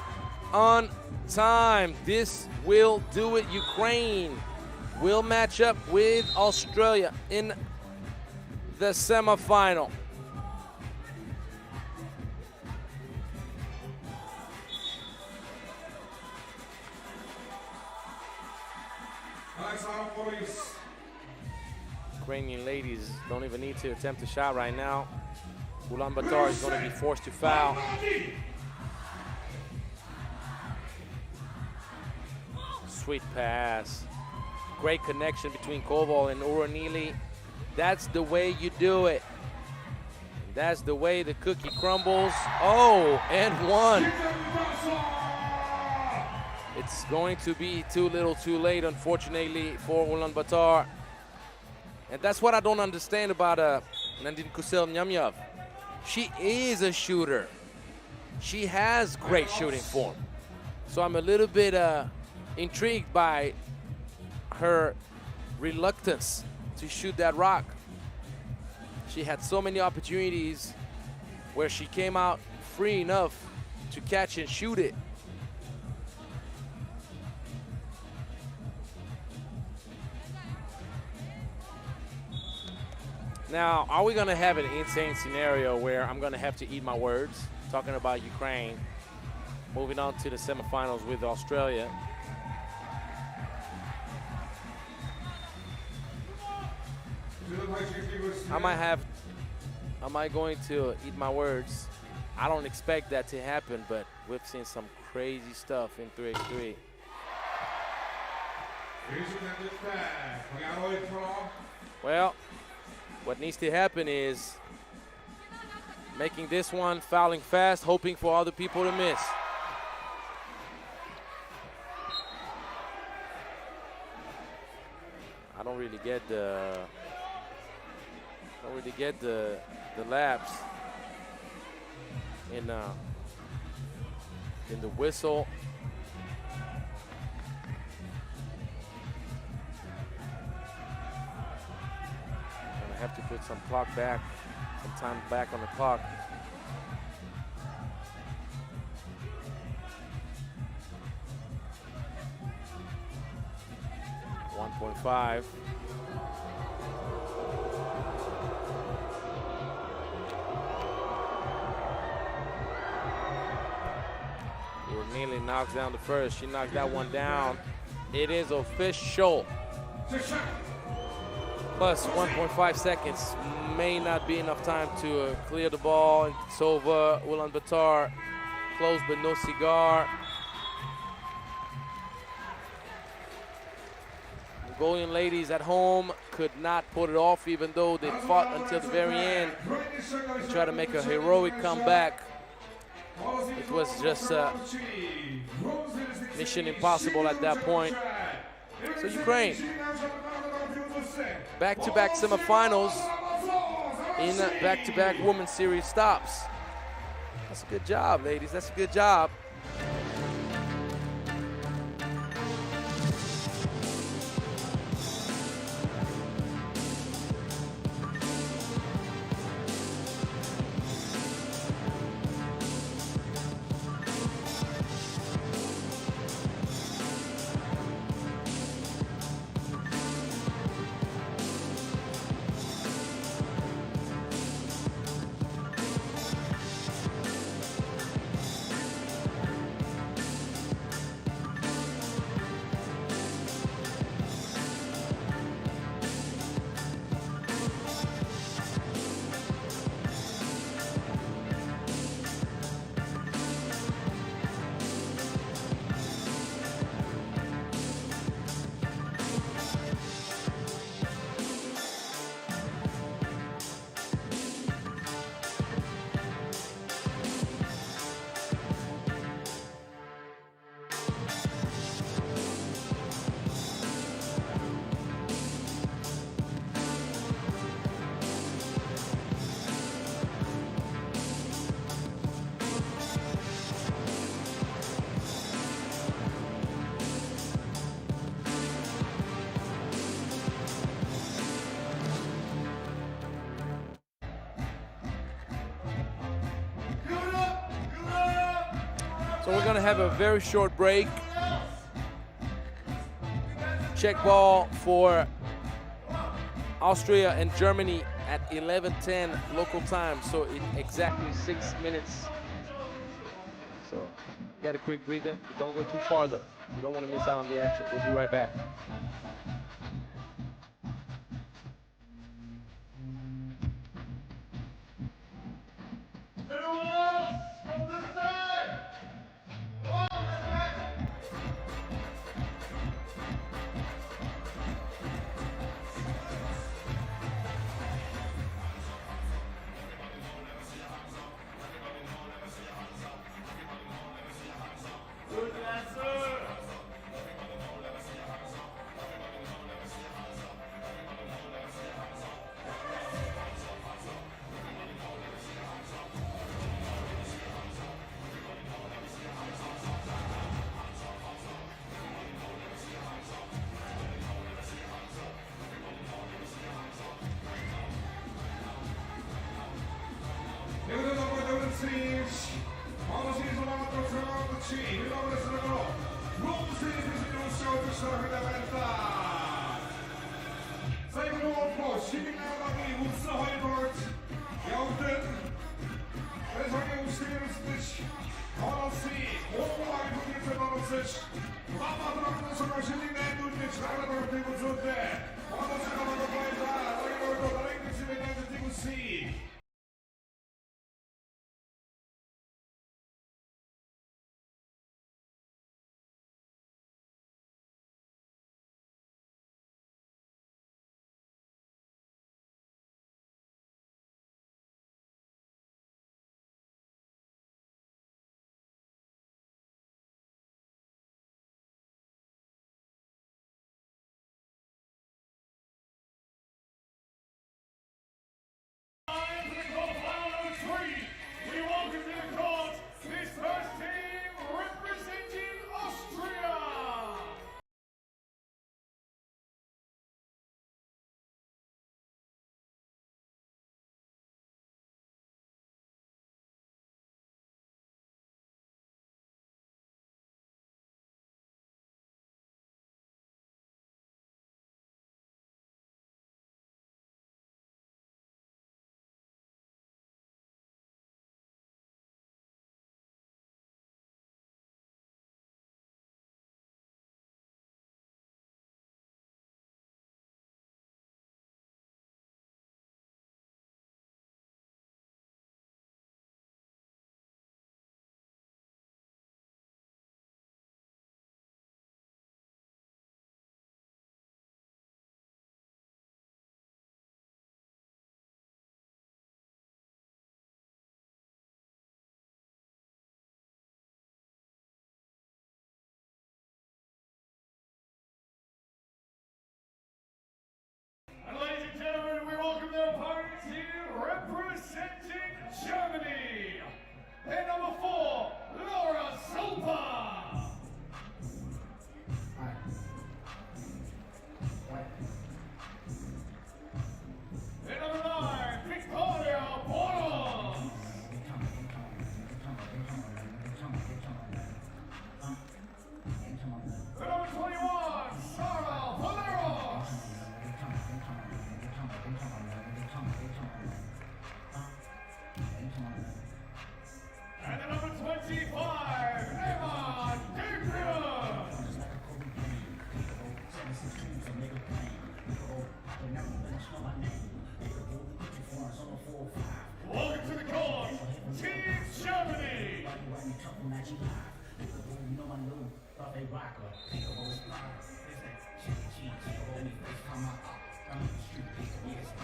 on time. This will do it. Ukraine will match up with Australia in the semifinal. Ukrainian ladies don't even need to attempt a shot right now. Ulaanbaatar is going to be forced to foul. Sweet pass. Great connection between Koval and Ulaanbaatar. That's the way you do it. That's the way the cookie crumbles. Oh, and one. It's going to be too little too late, unfortunately, for Ulaanbaatar. And that's what I don't understand about Nandine Kusel-Nyamyev. She is a shooter. She has great shooting form. So I'm a little bit intrigued by her reluctance to shoot that rock. She had so many opportunities where she came out free enough to catch and shoot it. Now, are we gonna have an insane scenario where I'm gonna have to eat my words, talking about Ukraine, moving on to the semifinals with Australia? Am I going to eat my words? I don't expect that to happen, but we've seen some crazy stuff in 3x3. Well, what needs to happen is making this one, fouling fast, hoping for other people to miss. I don't really get the lapse in the whistle. I have to put some time back on the clock. .5. Nearly knocks down the first. She knocks that one down. It is official. Plus 1.5 seconds. May not be enough time to clear the ball. And it's over. Ulaanbaatar close but no cigar. Mongolian ladies at home could not put it off, even though they fought until the very end to try to make a heroic comeback. It was just mission impossible at that point. So Ukraine, back-to-back semifinals in back-to-back Women's Series stops. That's a good job, ladies. That's a good job. So we're gonna have a very short break. Check ball for Austria and Germany at 11:10 local time. So in exactly 6 minutes. So get a quick breather. Don't go too far though. You don't want to miss out on the action. We'll be right back.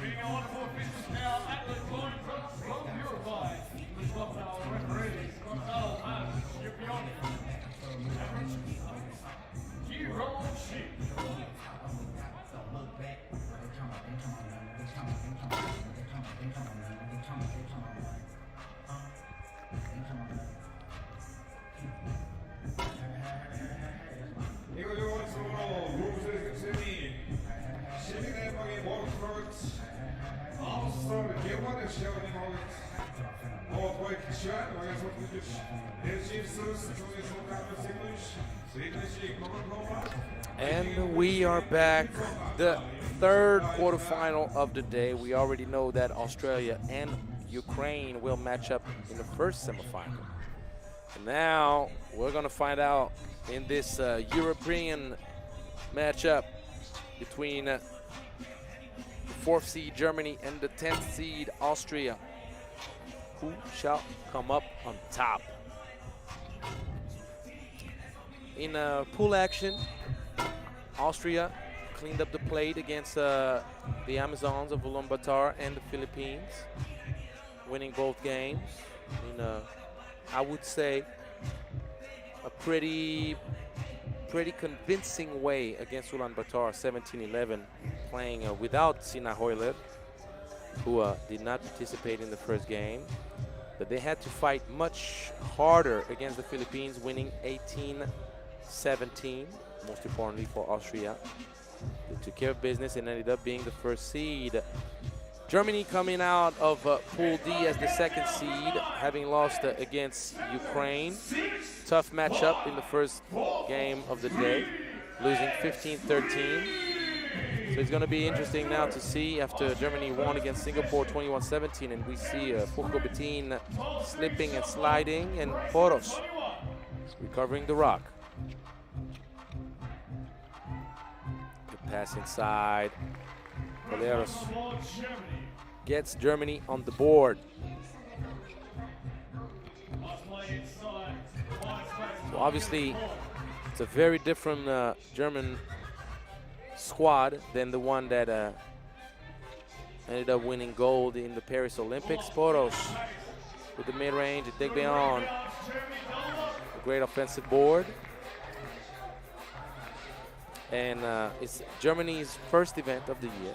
Being on for business now at the joint from Uruguay. We've got our referees, Gonzalo and Scipione. And we are back. The third quarterfinal of the day. We already know that Australia and Ukraine will match up in the first semifinal. And now we're going to find out in this European matchup between the 4th seed Germany and the 10th seed Austria, who shall come up on top. In pool action, Austria cleaned up the plate against the Amazons of Ulaanbaatar and the Philippines, winning both games in I would say a pretty convincing way against Ulaanbaatar, 17-11, playing without Sina Hoyler, who did not participate in the first game. But they had to fight much harder against the Philippines, winning 18-17, most importantly for Austria. They took care of business and ended up being the first seed. Germany coming out of Pool D as the second seed, having lost against Ukraine. Tough matchup in the first game of the day, losing 15-13. So it's going to be interesting now to see after Germany won against Singapore 21-17, and we see Foucault Betin slipping and sliding, and Poros recovering the rock. Good pass inside. Poleros gets Germany on the board. So obviously, it's a very different German squad than the one that ended up winning gold in the Paris Olympics. Poros with the mid-range, Degbeon, a great offensive board. And it's Germany's first event of the year.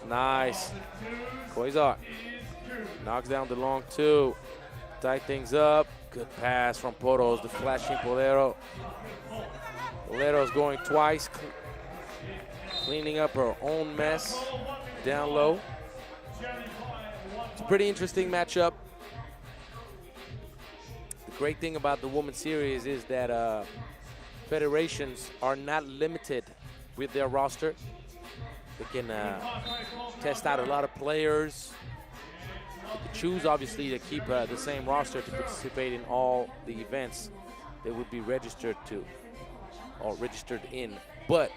Nice. Koizar knocks down the long two. Tie things up. Good pass from Poros, the flashing Polero. Polero's going twice, cleaning up her own mess down low. It's a pretty interesting matchup. The great thing about the Women's Series is that federations are not limited with their roster. They can test out a lot of players. They could choose, obviously, to keep the same roster to participate in all the events they would be registered to or registered in. But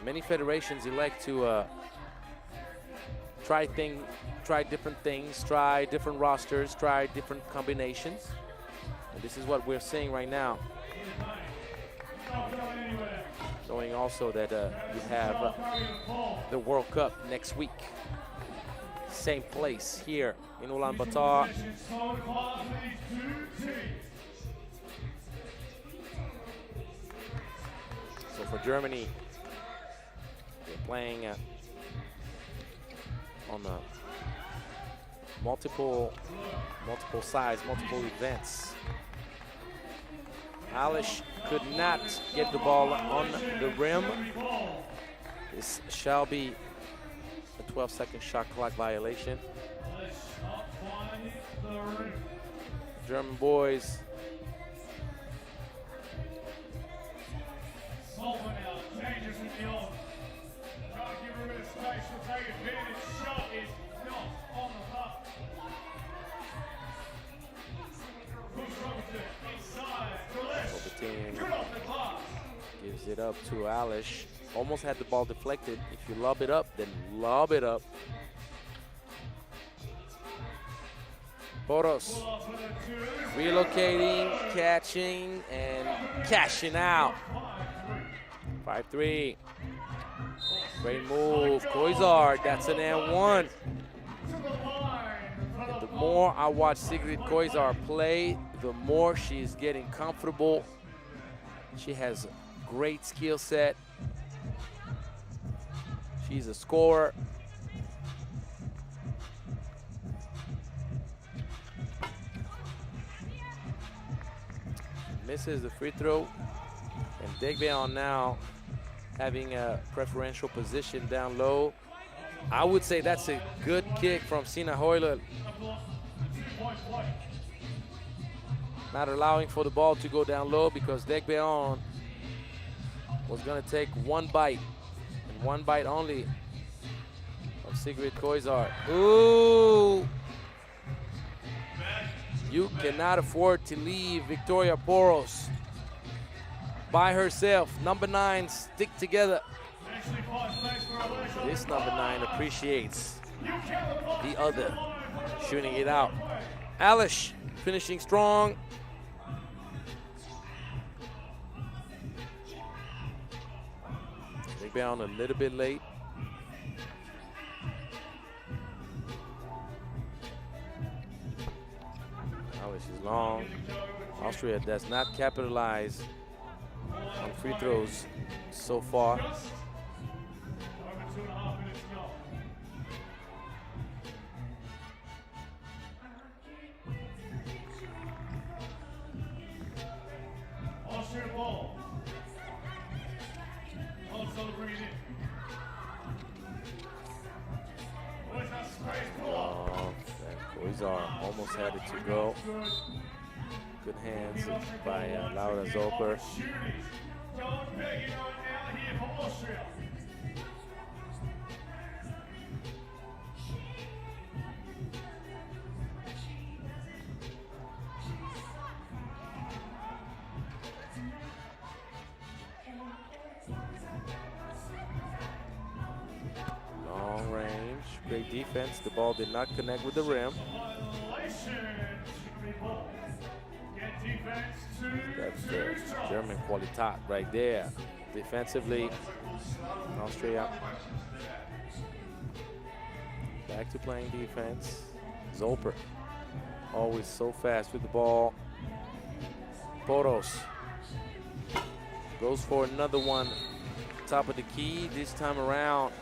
many federations elect to try different things, try different rosters, try different combinations. And this is what we're seeing right now. Knowing also that you have the World Cup next week. Same place here in Ulaanbaatar. So for Germany, they're playing on multiple sides, multiple events. Alish could not get the ball on the rim. This shall be a 12-second shot clock violation. German boys gives it up to Alish. Almost had the ball deflected. If you lob it up, then lob it up. Poros relocating, catching, and cashing out. 5-3. Great move. Koizard, that's an and-one. And the more I watch Sigrid Koizard play, the more she's getting comfortable. She has a great skill set. She's a scorer. Misses the free throw. And Degbeon now having a preferential position down low. I would say that's a good kick from Sina Hoyle. Not allowing for the ball to go down low because Degbeon was going to take one bite, and one bite only, of Sigrid Koizard. Ooh! You cannot afford to leave Victoria Poros by herself. Number 9, stick together. This number 9 appreciates the other shooting it out. Alish finishing strong. Rebound a little bit late. Alish is long. Austria does not capitalize on free throws so far. Austria ball. Also bring it in. Oh, Koizar almost had it to go. Good hands by Laura Zoper. Don't beg it on out here for Austria. Long range, great defense. The ball did not connect with the rim. That's the German Qualitat right there. Defensively, Austria back to playing defense. Zoper, always so fast with the ball. Poros goes for another one. Top of the key this time around.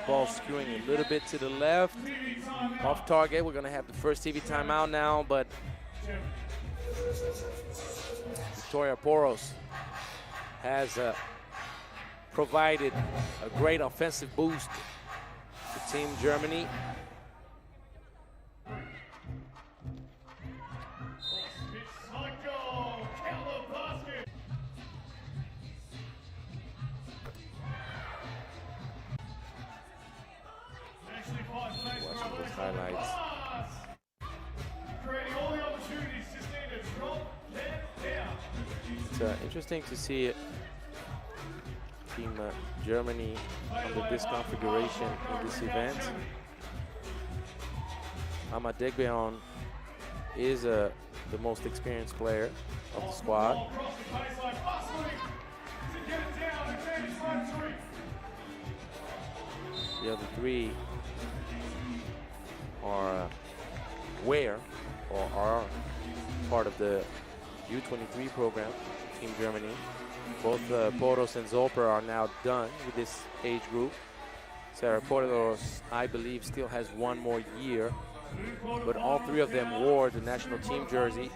Ball skewing a little bit to the left. Off target. We're going to have the first TV timeout now, but Victoria Poros has provided a great offensive boost to Team Germany. Watching those highlights. It's interesting to see Team Germany under this configuration in this event. Ama Degbeon is the most experienced player of the squad. The other three are are part of the U23 program, Team Germany. Both Poros and Zoper are now done with this age group. Sarah Poros, I believe, still has one more year, but all three of them wore the national team jersey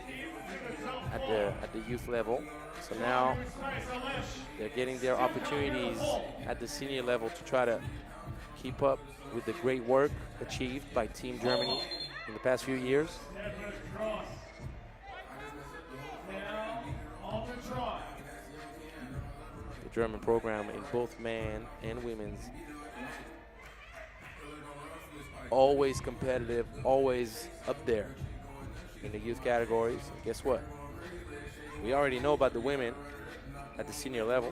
at the youth level. So now they're getting their opportunities at the senior level to try to keep up with the great work achieved by Team Germany in the past few years. The German program in both man and women's, always competitive, always up there in the youth categories. And guess what? We already know about the women at the senior level,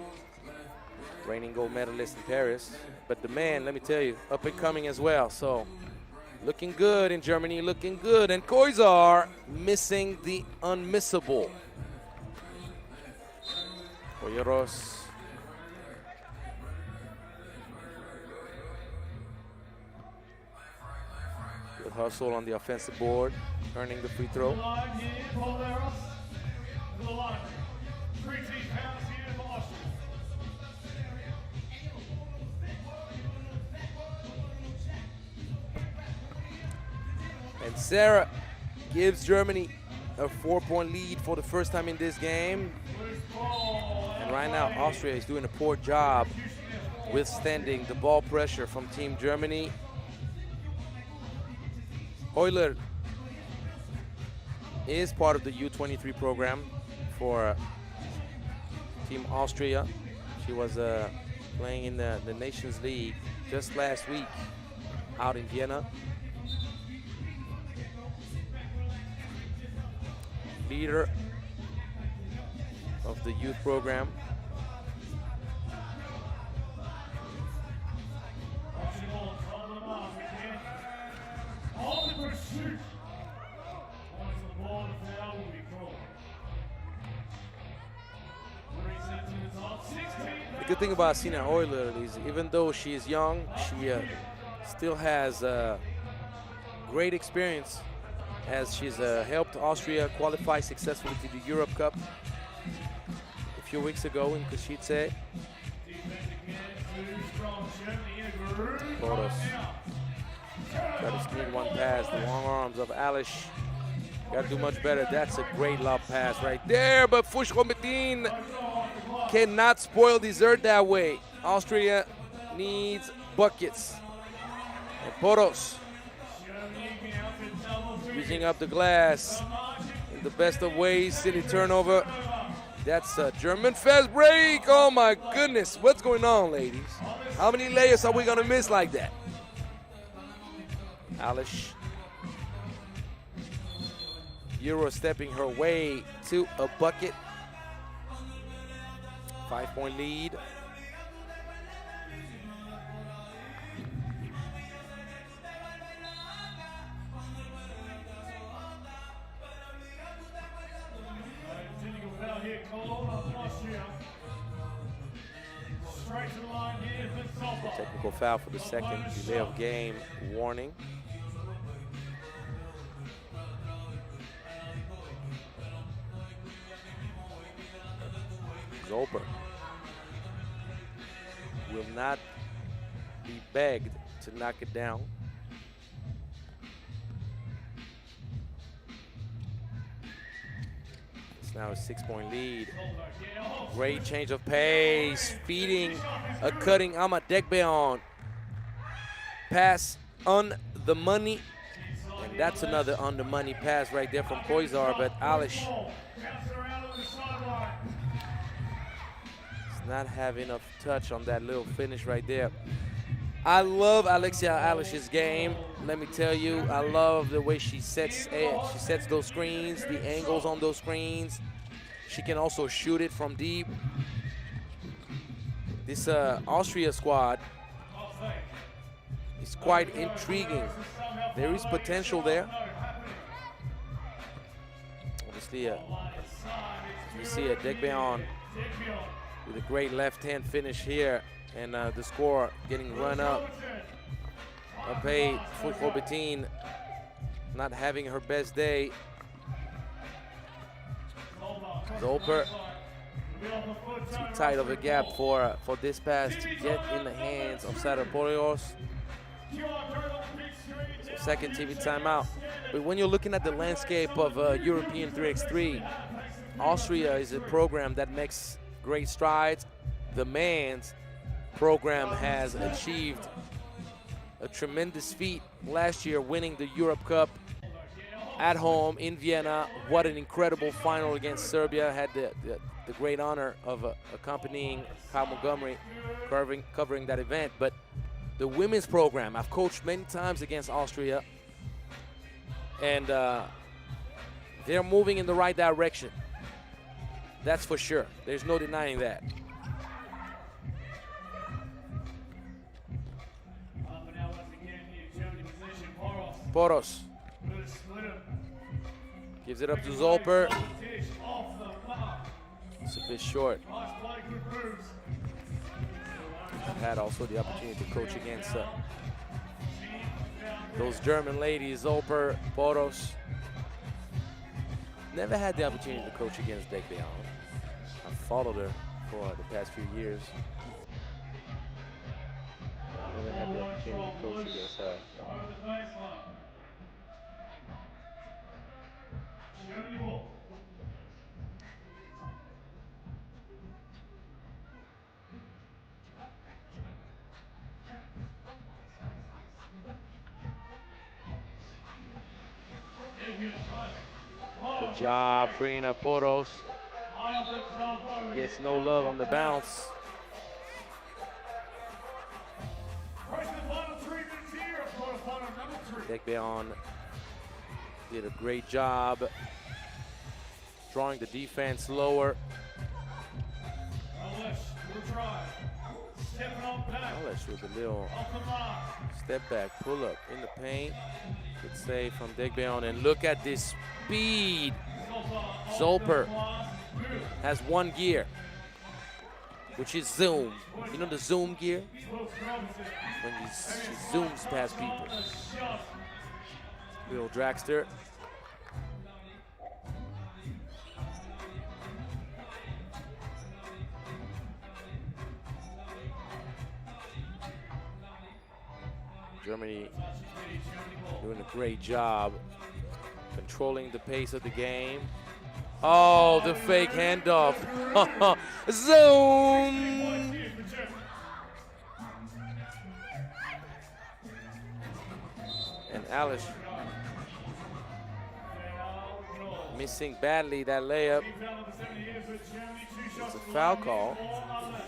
reigning gold medalist in Paris. But the man, let me tell you, up and coming as well. So Looking good in Germany, looking good. And Koizar missing the unmissable. Koyeros. Good hustle on the offensive board, earning the free throw. Line here for Leros. To the line. 3 pounds here for Austria. And Sarah gives Germany a 4-point lead for the first time in this game. And right now, Austria is doing a poor job withstanding the ball pressure from Team Germany. Euler is part of the U23 program for Team Austria. She was playing in the Nations League just last week out in Vienna. Leader of the youth program. On the pursuit. Once the ball, the foul will be called. 3 sets in the top, 16. The good thing about Sina Euler is even though she is young, she still has great experience as she's helped Austria qualify successfully to the Europe Cup a few weeks ago in Košice. Boros try to sneak one past the long arms of Alish. Got to do much better. That's a great lob pass right there, but Fushrometin cannot spoil dessert that way. Austria needs buckets. And Boros using up the glass in the best of ways, city turnover. That's a German fast break. Oh my goodness, what's going on, ladies? How many layers are we gonna miss like that? Alish. Euro stepping her way to a bucket. 5-point lead. Technical foul for the second, delay of game warning. Zolper will not be begged to knock it down. It's now a 6-point lead. Great change of pace, feeding a cutting Amadekbeon. Pass on the money, and that's another on the money pass right there from Koizar, but Alish does not have enough touch on that little finish right there. I love Alexia Alish's game. Let me tell you, I love the way she sets those screens, the angles on those screens. She can also shoot it from deep. This Austria squad is quite intriguing. There is potential there. Obviously, you see a Dekbeon with a great left-hand finish here, and the score getting run up. Opay Fushrometin not having her best day. Zolper, too tight of a gap for this pass to get in the hands of Saraporios. So second TV timeout. But when you're looking at the landscape of European 3x3, Austria is a program that makes great strides. The men's program has achieved a tremendous feat last year, winning the Europe Cup at home in Vienna. What an incredible final against Serbia. Had the great honor of accompanying Kyle Montgomery covering that event. But the women's program, I've coached many times against Austria, and they're moving in the right direction. That's for sure. There's no denying that. Poros gives it up to Zolper. It's a bit short. I've had also the opportunity to coach against those German ladies, Zolper, Poros. Never had the opportunity to coach against Degbeon. I've followed her for the past few years. Never had the opportunity to coach against her. Good job, freeing up Poros. Gets no love on the bounce. Degbeon did a great job drawing the defense lower. Alish with a little step back, pull up in the paint. Good save from Degbeon, and look at this speed. Zolper has one gear, which is zoom. You know the zoom gear? When she zooms past people. Little dragster. Germany doing a great job controlling the pace of the game. Oh, the fake handoff. Zoom! And Alish missing badly that layup. It's a foul call.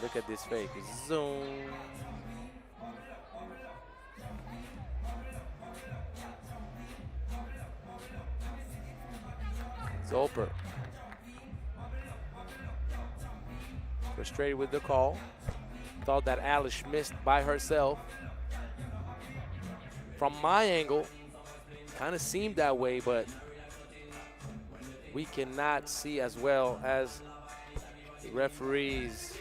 Look at this fake. Zoom. Zolper. Frustrated with the call. Thought that Alish missed by herself. From my angle, kind of seemed that way, but we cannot see as well as the referees.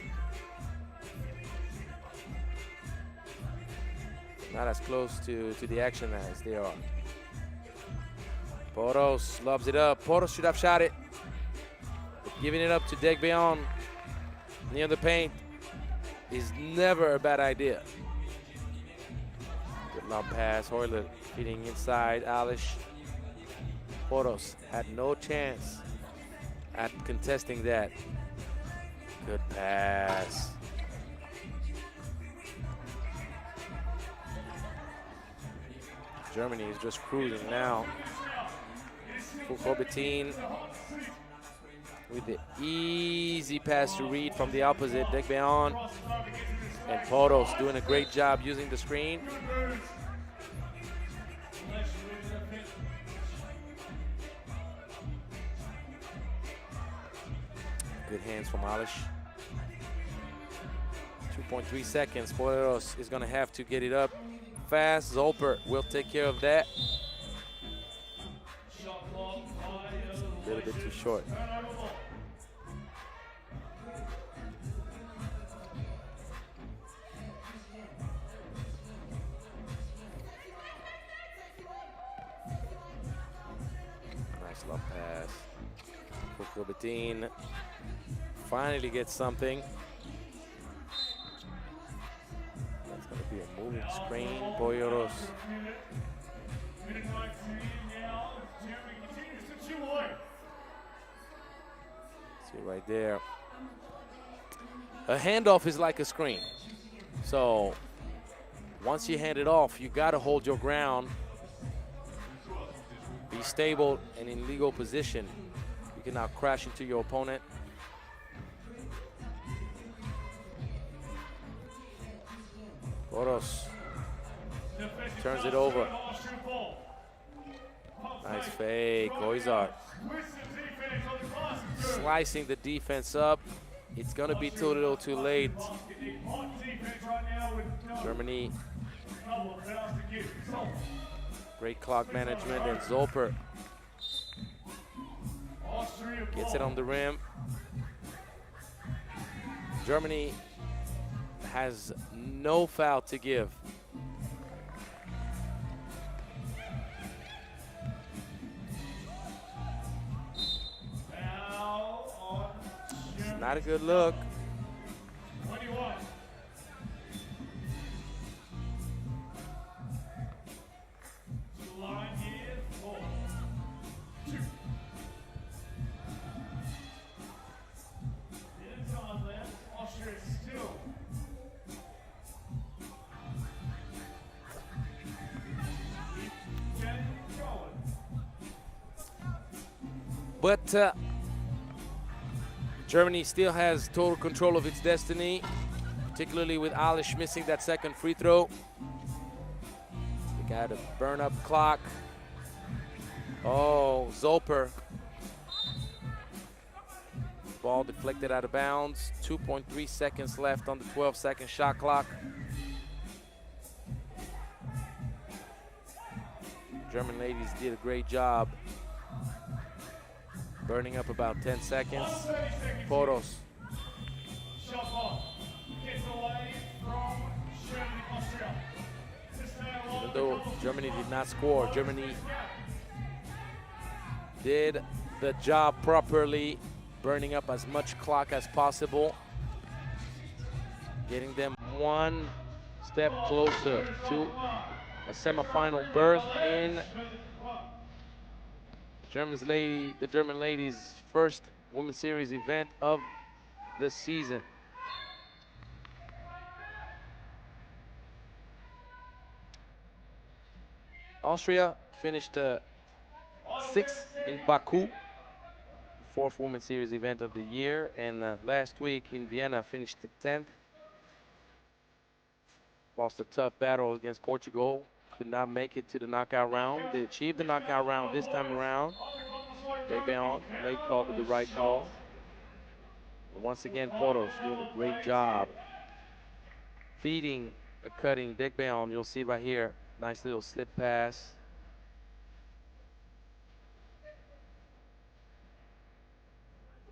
Not as close to the action as they are. Poros lobs it up. Poros should have shot it. But giving it up to Degbeon near the paint is never a bad idea. Good lob pass. Hoyler feeding inside. Alish. Poros had no chance at contesting that. Good pass. Germany is just cruising now. Foucault-Betin with the easy pass to read from the opposite. Degbeon and Poros doing a great job using the screen. Good hands from Alish. 2.3 seconds. Poros is going to have to get it up fast. Zolper will take care of that. A little bit too short. Nice lob pass. Foucault-Betin finally gets something. That's going to be a moving screen. Poros. See right there. A handoff is like a screen. So once you hand it off, you got to hold your ground. Be stable and in legal position. You cannot crash into your opponent. Poros turns it over. Nice fake. Goizart slicing the defense up. It's going to be too little too late. Germany Great clock management, and Zolper Austria gets it on the rim. Germany has no foul to give. foul on It's not a good look. 21. To the line here for 2. In time left, Austria still. Getting going. But Germany still has total control of its destiny, particularly with Alish missing that second free throw. They got a burn-up clock. Oh, Zolper. Ball deflected out of bounds. 2.3 seconds left on the 12-second shot clock. German ladies did a great job burning up about 10 seconds. Photos. Shot clock gets away from Germany, Austria. To stay alive. Even though Germany did not score, Germany did the job properly, burning up as much clock as possible, getting them one step closer to a semifinal berth in the German ladies' first Women's Series event of the season. Austria finished sixth in Baku, fourth Women's Series event of the year, and last week in Vienna finished 10th. Lost a tough battle against Portugal, could not make it to the knockout round. They achieved the knockout round this time around. They called it the right call. But once again, Porto's doing a great job feeding a cutting Degbeon. You'll see right here, nice little slip pass.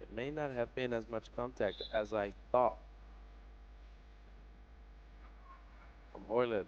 It may not have been as much contact as I thought from Hoyland.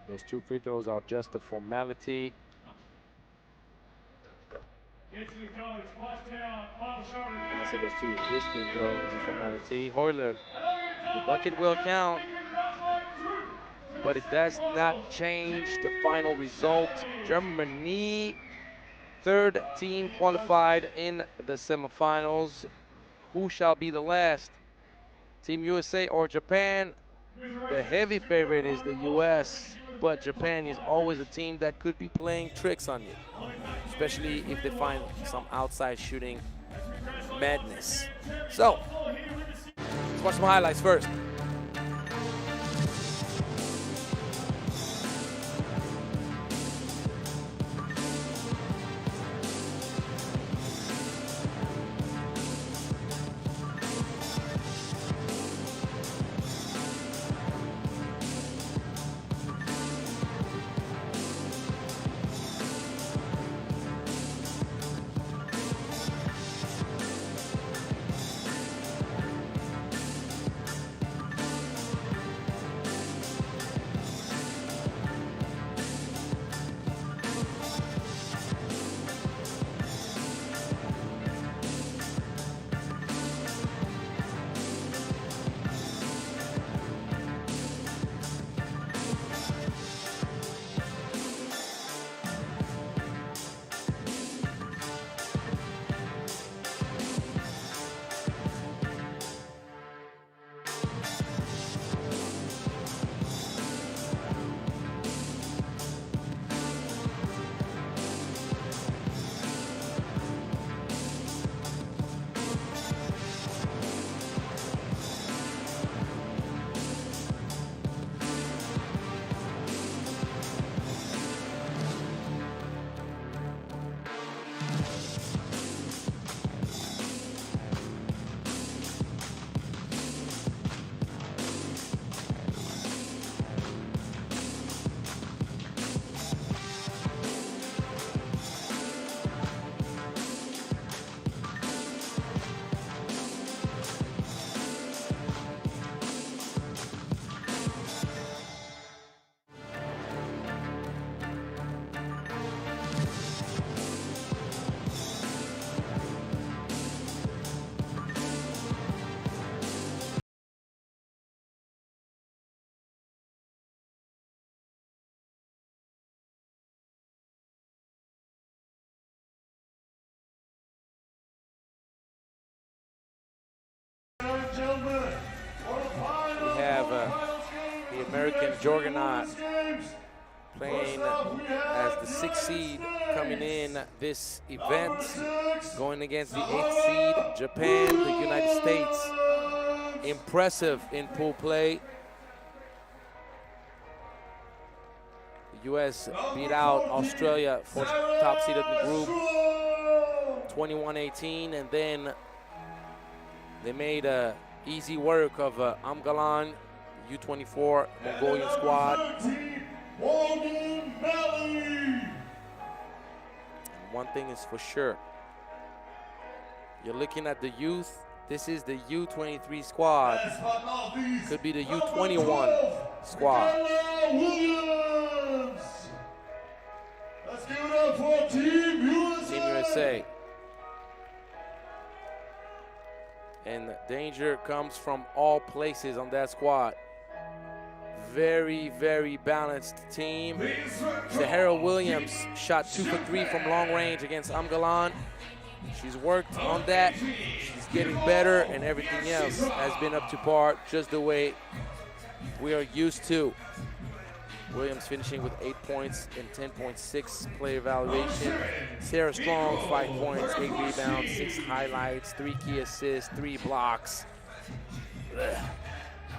Those two free throws are just a formality. Gets to the coach, watch down, final shot. I said those two free throws are a formality. Hoyler, the bucket will count, but it does not change the final result. Germany, third team qualified in the semifinals. Who shall be the last? Team USA or Japan? The heavy favorite is the US, but Japan is always a team that could be playing tricks on you, especially if they find some outside shooting madness. So, let's watch some highlights first. American juggernaut, playing as the 6th seed coming in this event, going against the 8th seed, Japan, the United States. Impressive in pool play. The US beat out Australia for top seed of the group, 21-18, and then they made easy work of Amgalan, U24 Mongolian squad. One thing is for sure, you're looking at the youth. This is the U23 squad. Could be the U21 squad. Let's give it up for Team USA. Team USA. And danger comes from all places on that squad. Very, very balanced team. Sahara Williams shot 2 for 3 from long range against Amgalan. She's worked on that. She's getting better, and everything else has been up to par, just the way we are used to. Williams finishing with 8 points and 10.6 player evaluation. Sarah Strong, 5 points, 8 rebounds, 6 highlights, 3 key assists, 3 blocks. Ugh.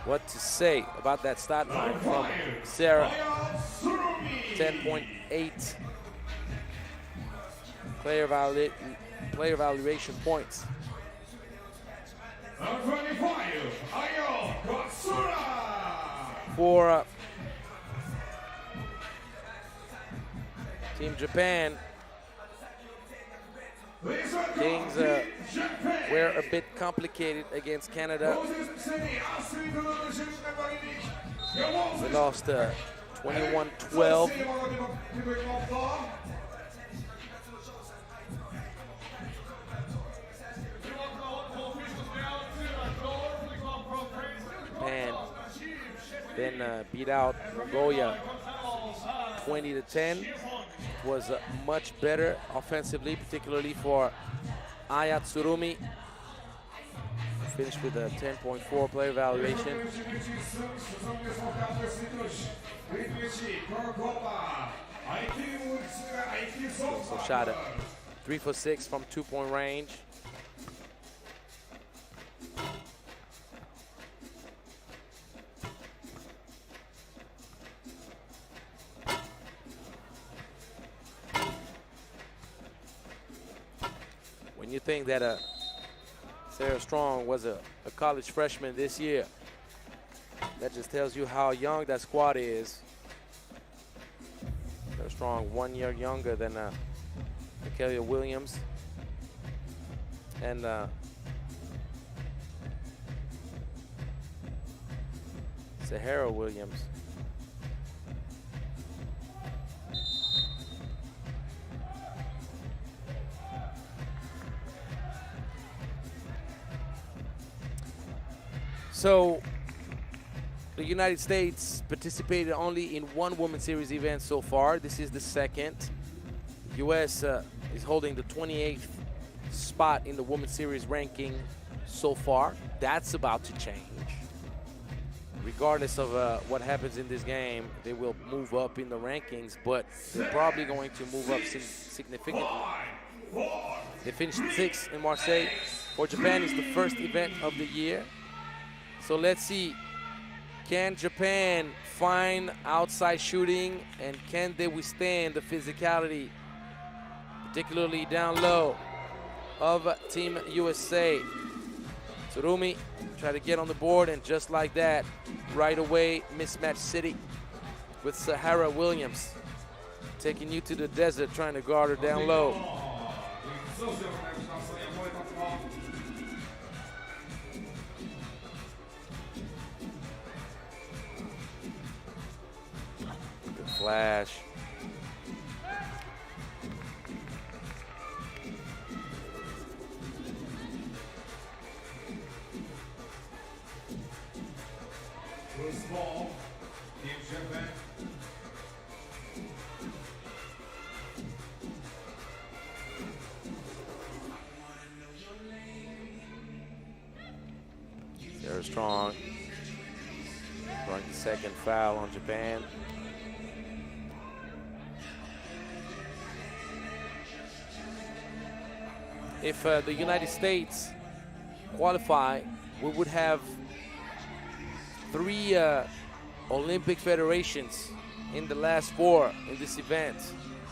What to say about that stat line from Sarah? 10.8 player evaluation points. For Team Japan, things were a bit complicated against Canada. We lost 21-12. Japan then beat out Mongolia 20-10. Was much better offensively, particularly for Ayat Surumi. Finished with a 10.4 player evaluation. So shot at 3 for 6 from 2-point range. When you think that Sarah Strong was a college freshman this year, that just tells you how young that squad is. Sarah Strong, 1 year younger than Mikaela Williams. And Sahara Williams. So the United States participated only in 1 Women's Series event so far. This is the second. The US is holding the 28th spot in the Women's Series ranking so far. That's about to change. Regardless of what happens in this game, they will move up in the rankings, but they're probably going to move up significantly. They finished 6th in Marseille. For Japan, it's the first event of the year. So let's see, can Japan find outside shooting, and can they withstand the physicality, particularly down low, of Team USA? Surumi try to get on the board, and just like that, right away, mismatch city with Sahara Williams taking you to the desert, trying to guard her down low. Flash. First ball, Team Japan. Sarah Strong Drawing the second foul on Japan. If the United States qualify, we would have 3 Olympic federations in the last 4 in this event.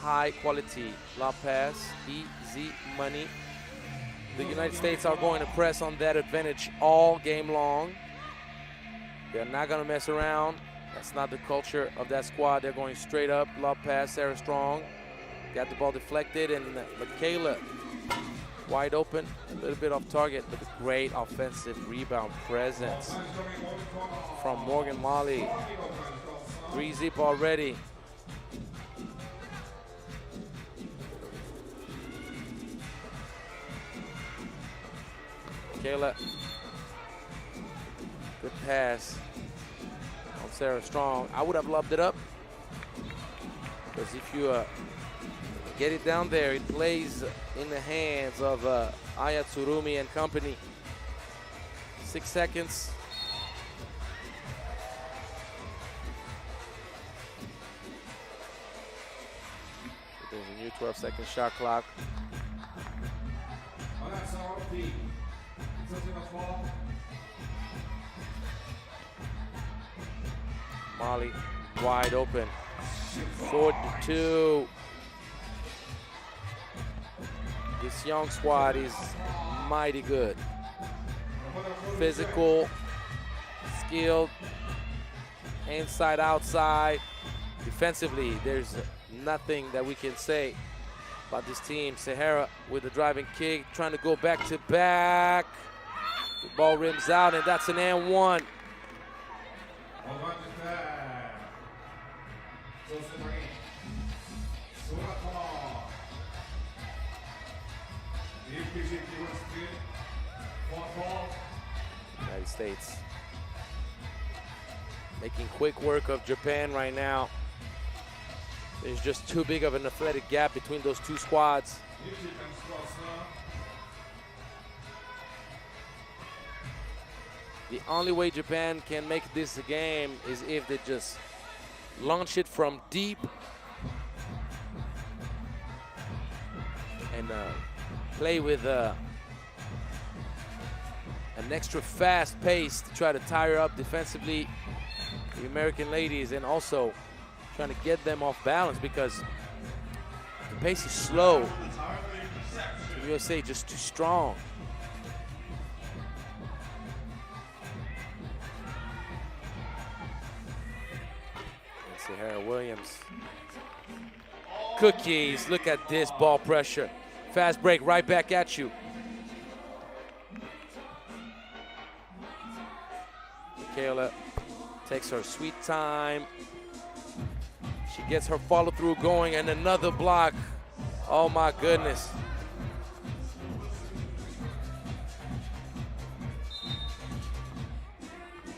High quality, lob pass, easy money. The United States are going to press on that advantage all game long. They're not going to mess around. That's not the culture of that squad. They're going straight up, lob pass, Sarah Strong. Got the ball deflected, and Michaela wide open, a little bit off target, but a great offensive rebound presence from Morgan Molly. 3-zip already. Kayla, good pass on Sarah Strong. I would have lobbed it up, because if you get it down there, it plays in the hands of Aya Tsurumi and company. 6 seconds. There's a new 12-second shot clock. Molly wide open. 4-2. This young squad is mighty good. Physical, skilled, inside, outside. Defensively, there's nothing that we can say about this team. Sahara with the driving kick, trying to go back to back. The ball rims out, and that's an and one. United States making quick work of Japan right now. There's just too big of an athletic gap between those two squads. The only way Japan can make this a game is if they just launch it from deep and play with an extra fast pace to try to tire up defensively the American ladies, and also trying to get them off balance, because the pace is slow. The USA just too strong. And Sahara Williams. Cookies, look at this ball pressure. Fast break right back at you. Michaela takes her sweet time. She gets her follow through going, and another block. Oh my goodness.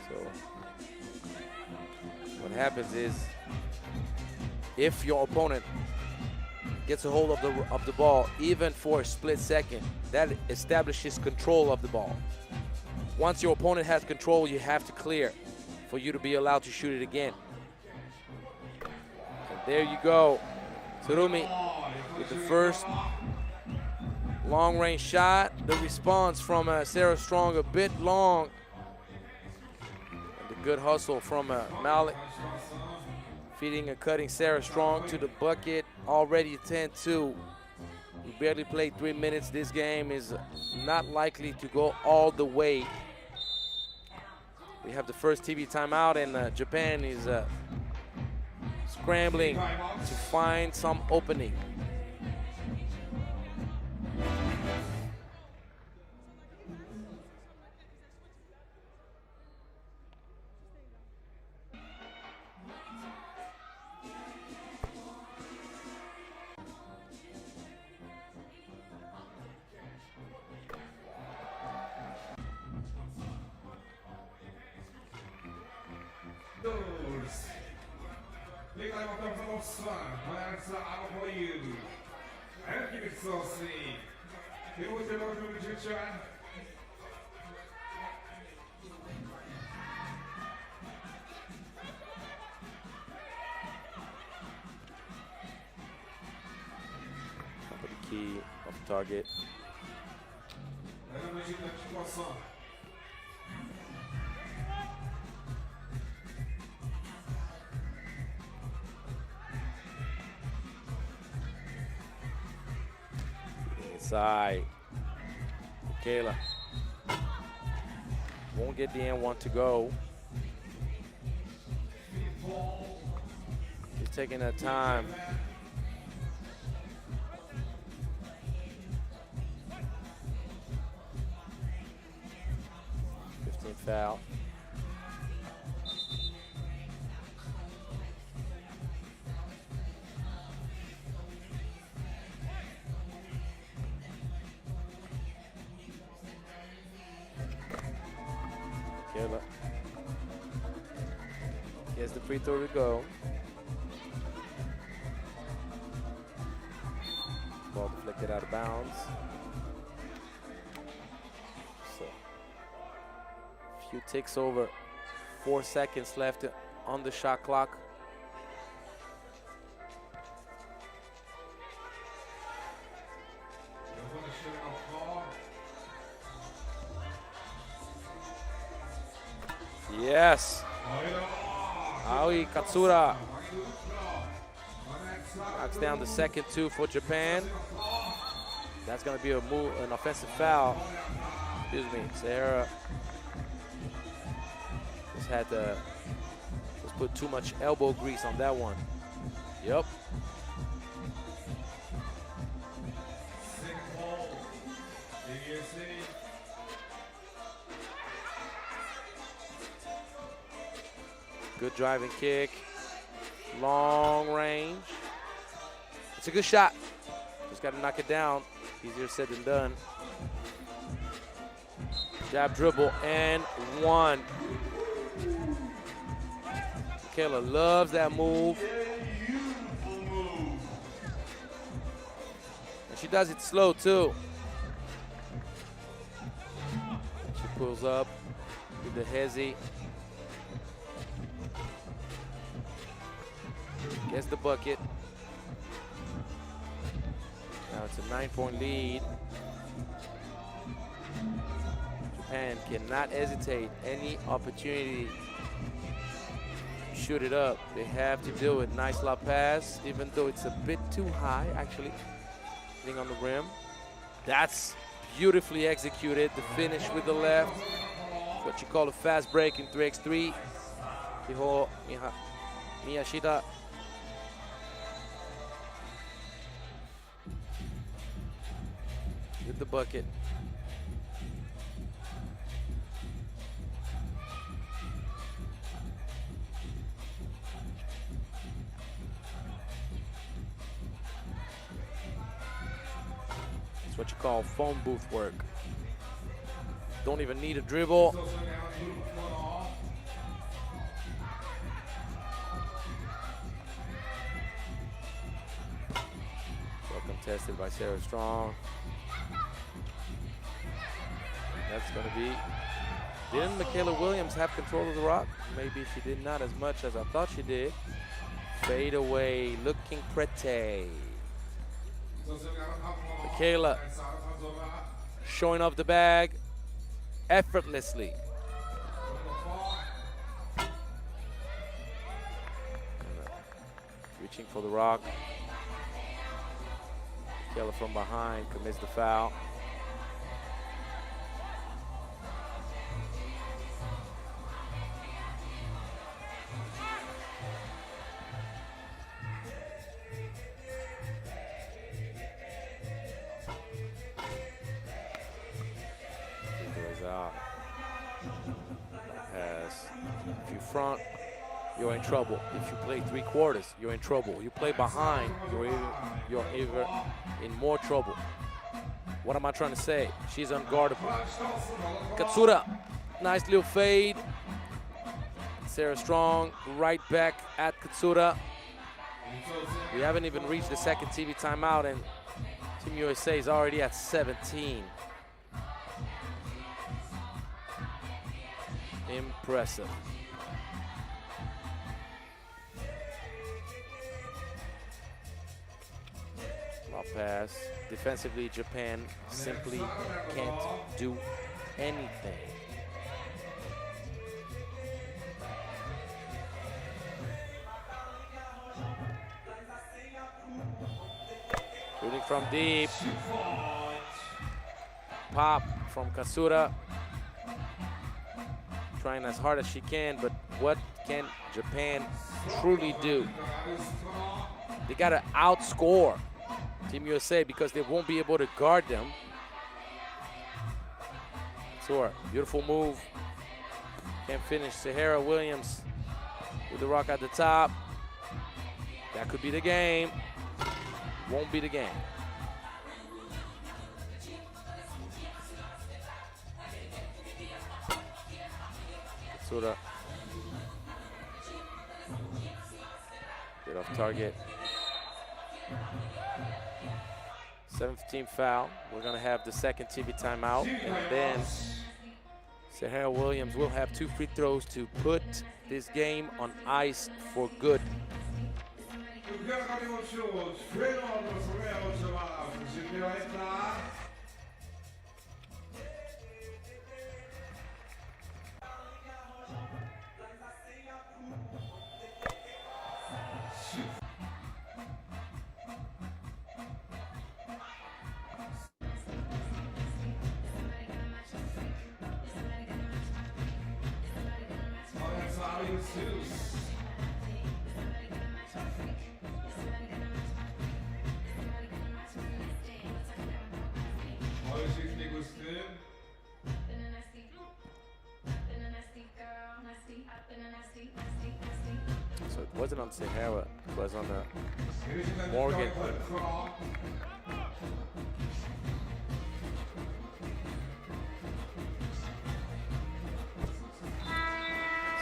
So what happens is, if your opponent gets a hold of the ball, even for a split second, that establishes control of the ball. Once your opponent has control, you have to clear for you to be allowed to shoot it again. And there you go. Tsurumi with the first long-range shot. The response from Sarah Strong a bit long. And the good hustle from Malik. Feeding and cutting Sarah Strong to the bucket. Already 10-2. We barely played 3 minutes. This game is not likely to go all the way. We have the first TV timeout, and Japan is scrambling to find some opening. Liga voltamos a nossa, mas a apoio. É que isso sim. Eu vou ter uma coisa de já. target. Inside. Michaela won't get the N1 to go. She's taking her time. Foul. Kayla gets the free throw to go. Ball deflected out of bounds. Few ticks over, 4 seconds left on the shot clock. Yes. Aoi Katsura knocks down the second two for Japan. That's going to be an offensive foul. Excuse me, Sarah. Had to just put too much elbow grease on that one. Yep. Good driving kick. Long range. It's a good shot. Just got to knock it down. Easier said than done. Jab dribble and one. Kayla loves that move. And she does it slow too. She pulls up with the hezzy. Gets the bucket. Now it's a 9-point lead. Japan cannot hesitate any opportunity. Shoot it up. They have to do it. Nice lob pass, even though it's a bit too high, actually, hitting on the rim. That's beautifully executed. The finish with the left. What you call a fast break in 3x3. Hiho Miyashita. With the bucket. What you call phone booth work. Don't even need a dribble. Well contested by Sarah Strong. That's going to be. Didn't Michaela Williams have control of the rock? Maybe she did not as much as I thought she did. Fade away, looking pretty. Michaela showing off the bag effortlessly. Reaching for the rock. Michaela from behind commits the foul. If you front, you're in trouble. If you play 3/4, you're in trouble. You play behind, you're even in more trouble. What am I trying to say? She's unguardable. Katsura, nice little fade. Sarah Strong right back at Katsura. We haven't even reached the second TV timeout, and Team USA is already at 17. Impressive. pass. Defensively, Japan simply can't do anything. Shooting from deep. Pop from Kasura. Trying as hard as she can, but what can Japan truly do? They gotta outscore Team USA because they won't be able to guard them. So beautiful move. Can't finish. Sahara Williams with the rock at the top. That could be the game. Won't be the game. Katsura. Get off target. 7th foul. We're gonna have the second TV timeout, and then Sahara Williams will have 2 free throws to put this game on ice for good. So it wasn't on Sahara, it was on Morgan.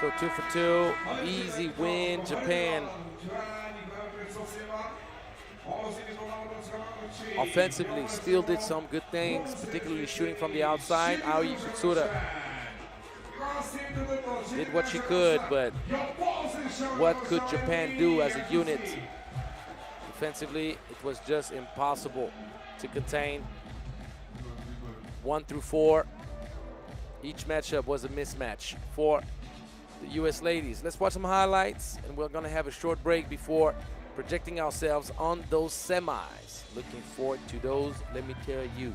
So 2 for 2, easy win, Japan. Offensively, still did some good things, particularly shooting from the outside. Aoi Katsura did what she could, but what could Japan do as a unit? Defensively, it was just impossible to contain. 1 through 4, each matchup was a mismatch for the U.S. ladies. Let's watch some highlights, and we're gonna have a short break before projecting ourselves on those semis. Looking forward to those, let me tell you.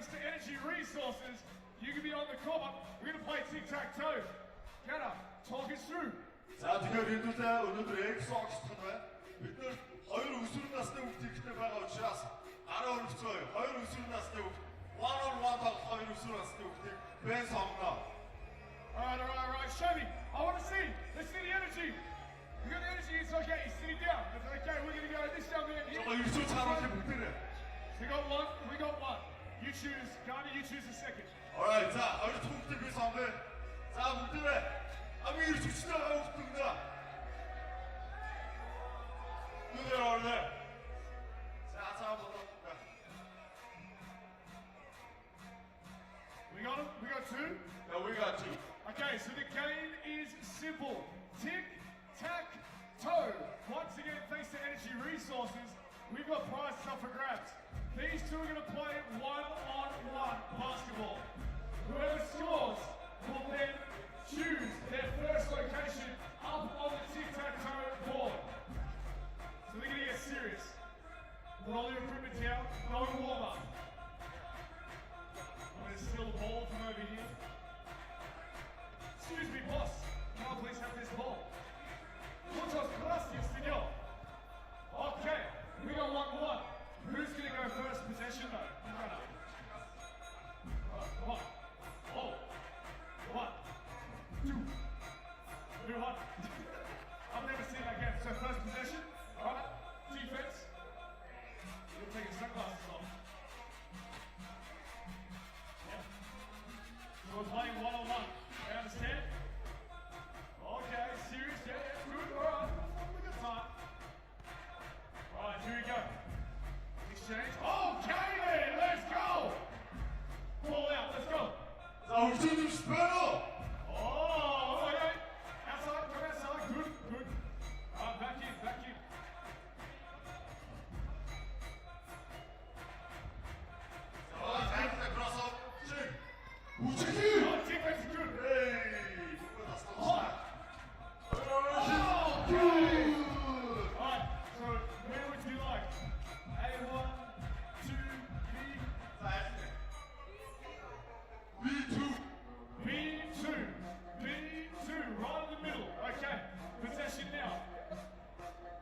thanks to energy resources, you can be on the court. We're going to play tic-tac-toe. Kenna, talk us through. За тэгэхээр хэдүүлээ өнөөдөр X-Box гэх нь байна. Бид нэр хоёр өсвөр насны хүүхдтэй байгаа учраас гараа өргөцөө. Хоёр өсвөр насны хүүхд one on one тоглох хоёр өсвөр насны хүүхдийг бэн сонгоно. All right. Show me. I want to see. Let's see the energy. You got the energy. It's okay. He's sitting down. It's okay. We're going to go this young man here. Жоо ерөөсөө цааруулах бүгдээрээ. We got one. You choose. Ghana, you choose the second. Alright, за хоёр дахь хүүхдийг би сонгоё. За бүгдээрээ хамгийн их хүчтэй хүүхдүүд нэ. Нүдэр орно. За болоо. We got him. We got two. Yeah, we got two. Okay, so the game is simple. Tic-tac-toe. Once again, thanks to Energy Resources, we've got prizes up for grabs. These two are going to play one-on-one basketball. Whoever scores will then choose their first location up on the tic-tac-toe board. So they're going to get serious. Put all your equipment down, no warm-up. I'm going to steal the ball from over here. Excuse me, boss. Can I please have this ball? Muchas gracias, senor. Okay, we got 1-1. Who's going to go first possession, though? Come on. Oh. 1, 2. 1. I've never seen that game. So first possession. All right. Defense. You'll take your sunglasses off. Yeah. So we're playing one-on-one. You understand? Okay, serious, yeah, good, all right, we got time. All right, here we go. Exchange, okay then, let's go! Ball out, let's go. 자, 우주님 스페어. Oh, okay. Outside, come outside, good. All right, back in. 자, 잘 들어서. 우주님. Oh, defense is good. 에이, 누가 다 Oh, став시다. okay. All right, so where would you like? A1, 2, B2. B2, right in the middle. Okay, possession now.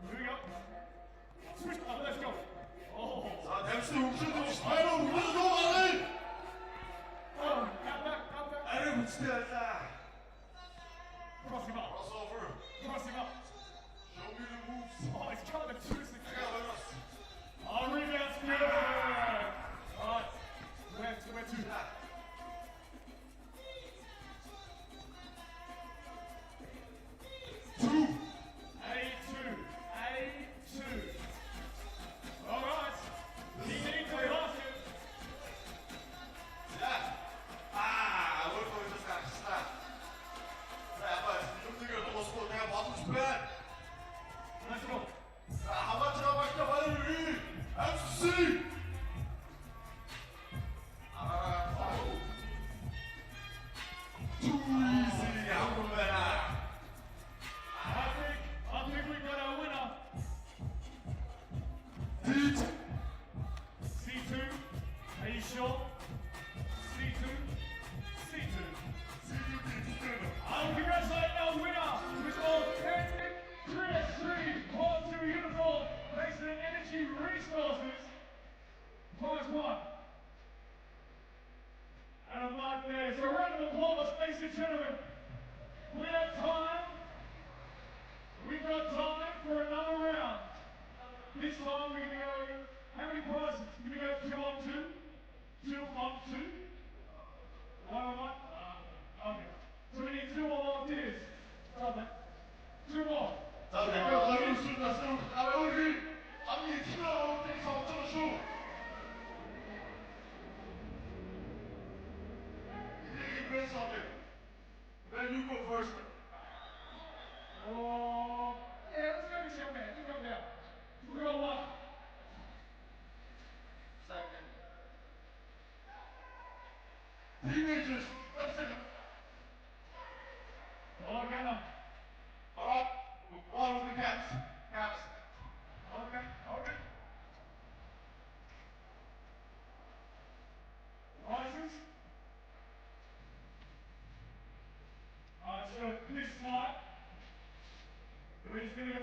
Here we go. Switch up, let's go. Oh, 자, 댐스 우주님 스페어 우주님 너무 out back. 아래 붙이지 않자. Cross him up. Crossover. Cross him up. Show me the moves. Oh, he's kind of too secure. 내가 걸렸어. Oh, rebound's good. All right, where to? Two. A2. All right. He needs a basket. 자, 아, 오늘 또 이제 갑시다. 자, 한번 이놈들을 넘어서고 내가 봐도 싶어. Let's go. 자, 한번 들어가시다 봐요, 우리 MC. Too easy, 한번 해라. I think we got our winner. D2. C2. Are you sure? C2. I will congratulate our winner, who's all 3x3 Part 2 uniform, thanks to Energy Resources. +1. And a mark there. So a round of applause, ladies and gentlemen. We have time. We've got time for another round. This time we're going to go, how many prizes? We're going to go 2 on 2, 2 on 2, 1 on 1. Okay. So we need 2 more volunteers. Stop it. 2 more. 자, 내가 걸릴 수 있는 우리 아미 팀하고 땡서 어쩌죠? 이게 something. Then you go first. Oh, yeah, let's go this young man. You come down. We got 1. Second. Teenagers. Let's take it. Oh, get him. All right. One of the caps. Caps. Okay.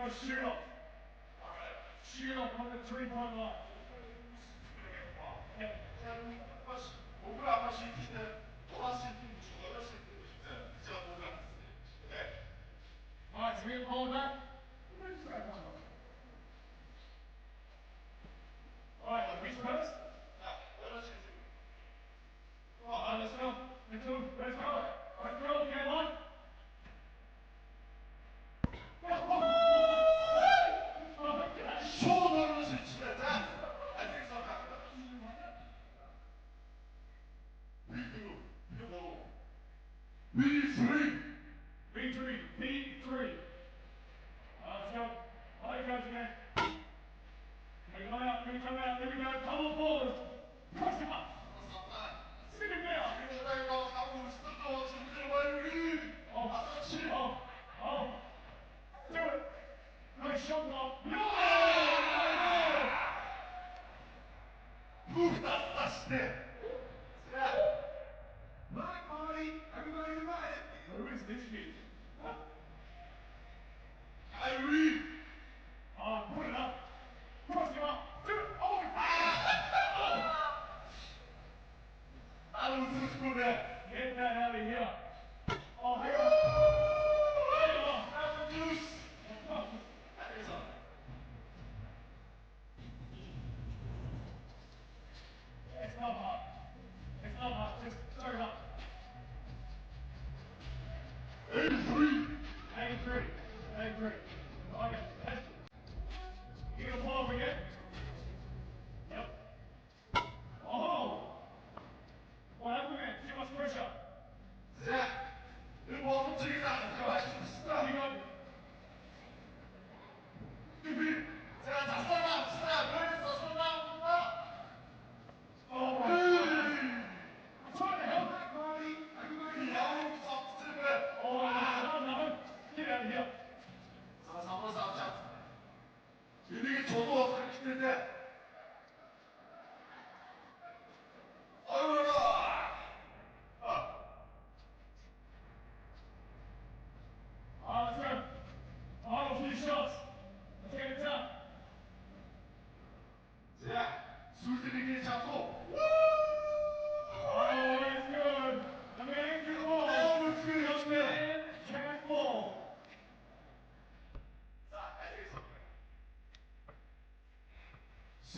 to shoot off. Shoot off on the 3-point line. Yeah. 몸을 한 번씩 뛰는 원하시는 분, 원하시는 분 있어요. 제가 몸을 안 쓰세요. 네. Alright, so we have ball back. Alright, reach first. 원하시는 분. Alright, let's go. Let's go. Let's go, Caroline. 쇼너를 스위치다. 자, 안녕히 갑니다. B3. B3. Let's go. Alright, guys, again. Come out. Here we go. Come on forward. Press him up. Sit him down. Oh. Do it. Nice shot, Bob. No! Move that last step. My party, everybody invited. Who is this kid? Kyrie. Put it up. Cross him up. Do it. Oh! I don't think it's good there. Get that out of here. Oh, here. Have a juice. It's not hard. It's not hard. Just throw it up. 83. 83. Okay. You gonna pull up again? Yep. Oh! What happened, man? Too much pressure. Zach, it wasn't too much. You got it. Zach, that's not Oh, my God. What the hell? Oh, no. Get out of here. 이게 저도 그렇기 때문에. Let's go. A few shots. Let's get it done. 자, 술들이기 잡고. Oh, that's good. The man can ball. The man can ball.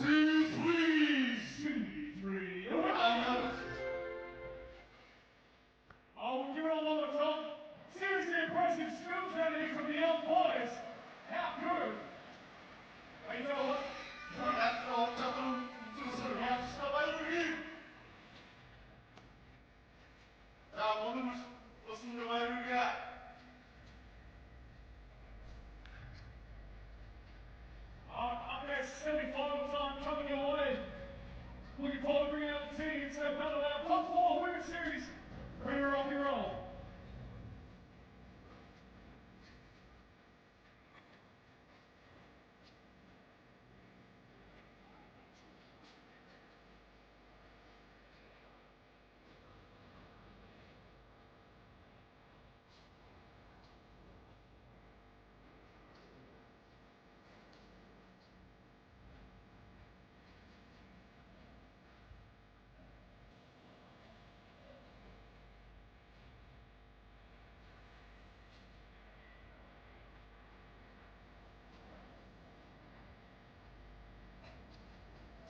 C3. Oh, we'll give it a lot of time. Seriously impressive skills out here from the young boys. How good. Hey, you know what? Up there, semi-final time coming your way. Looking forward to bringing out the teams that have done our top 4 Women's Series. Ready to rock and roll.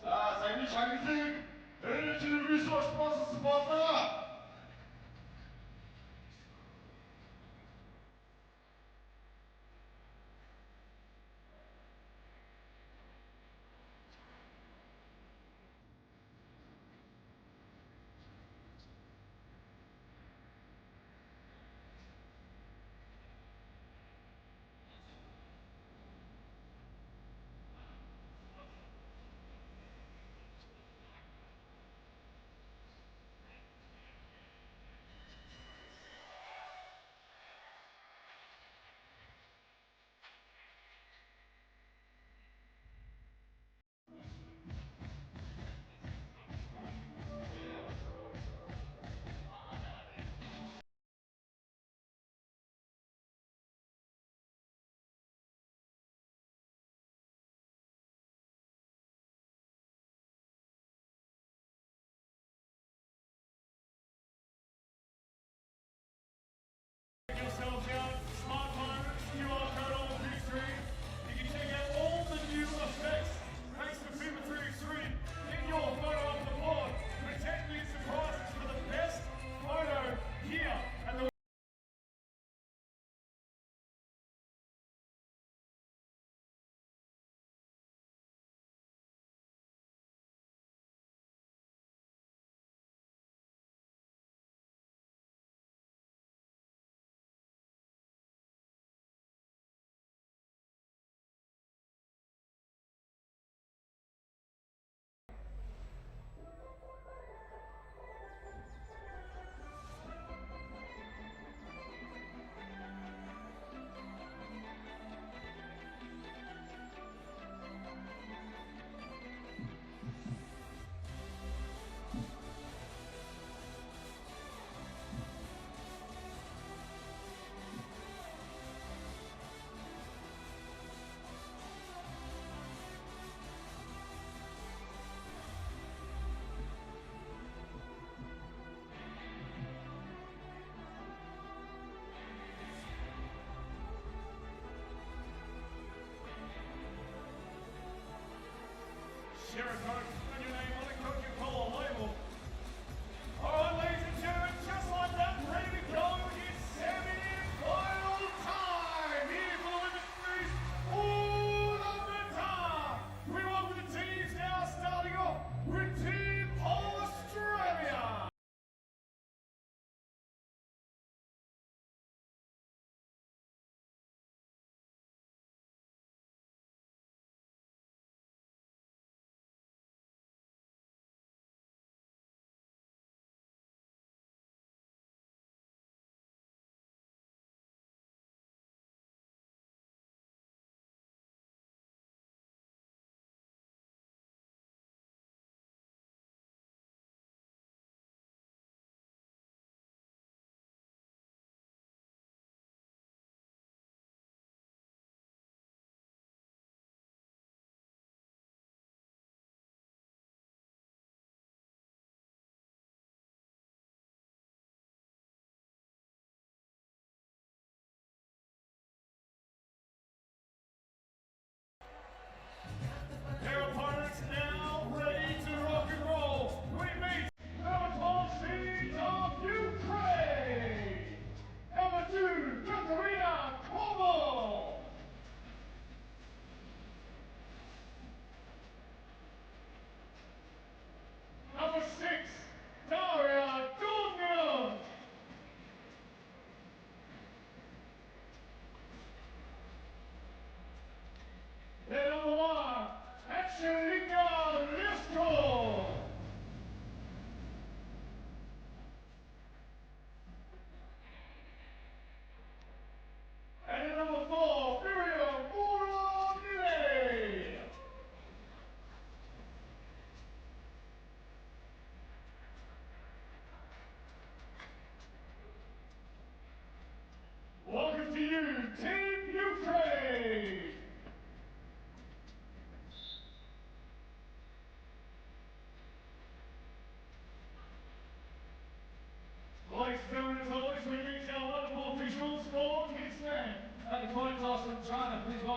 자, 자기 자기생 에너지를 위해서 스포츠.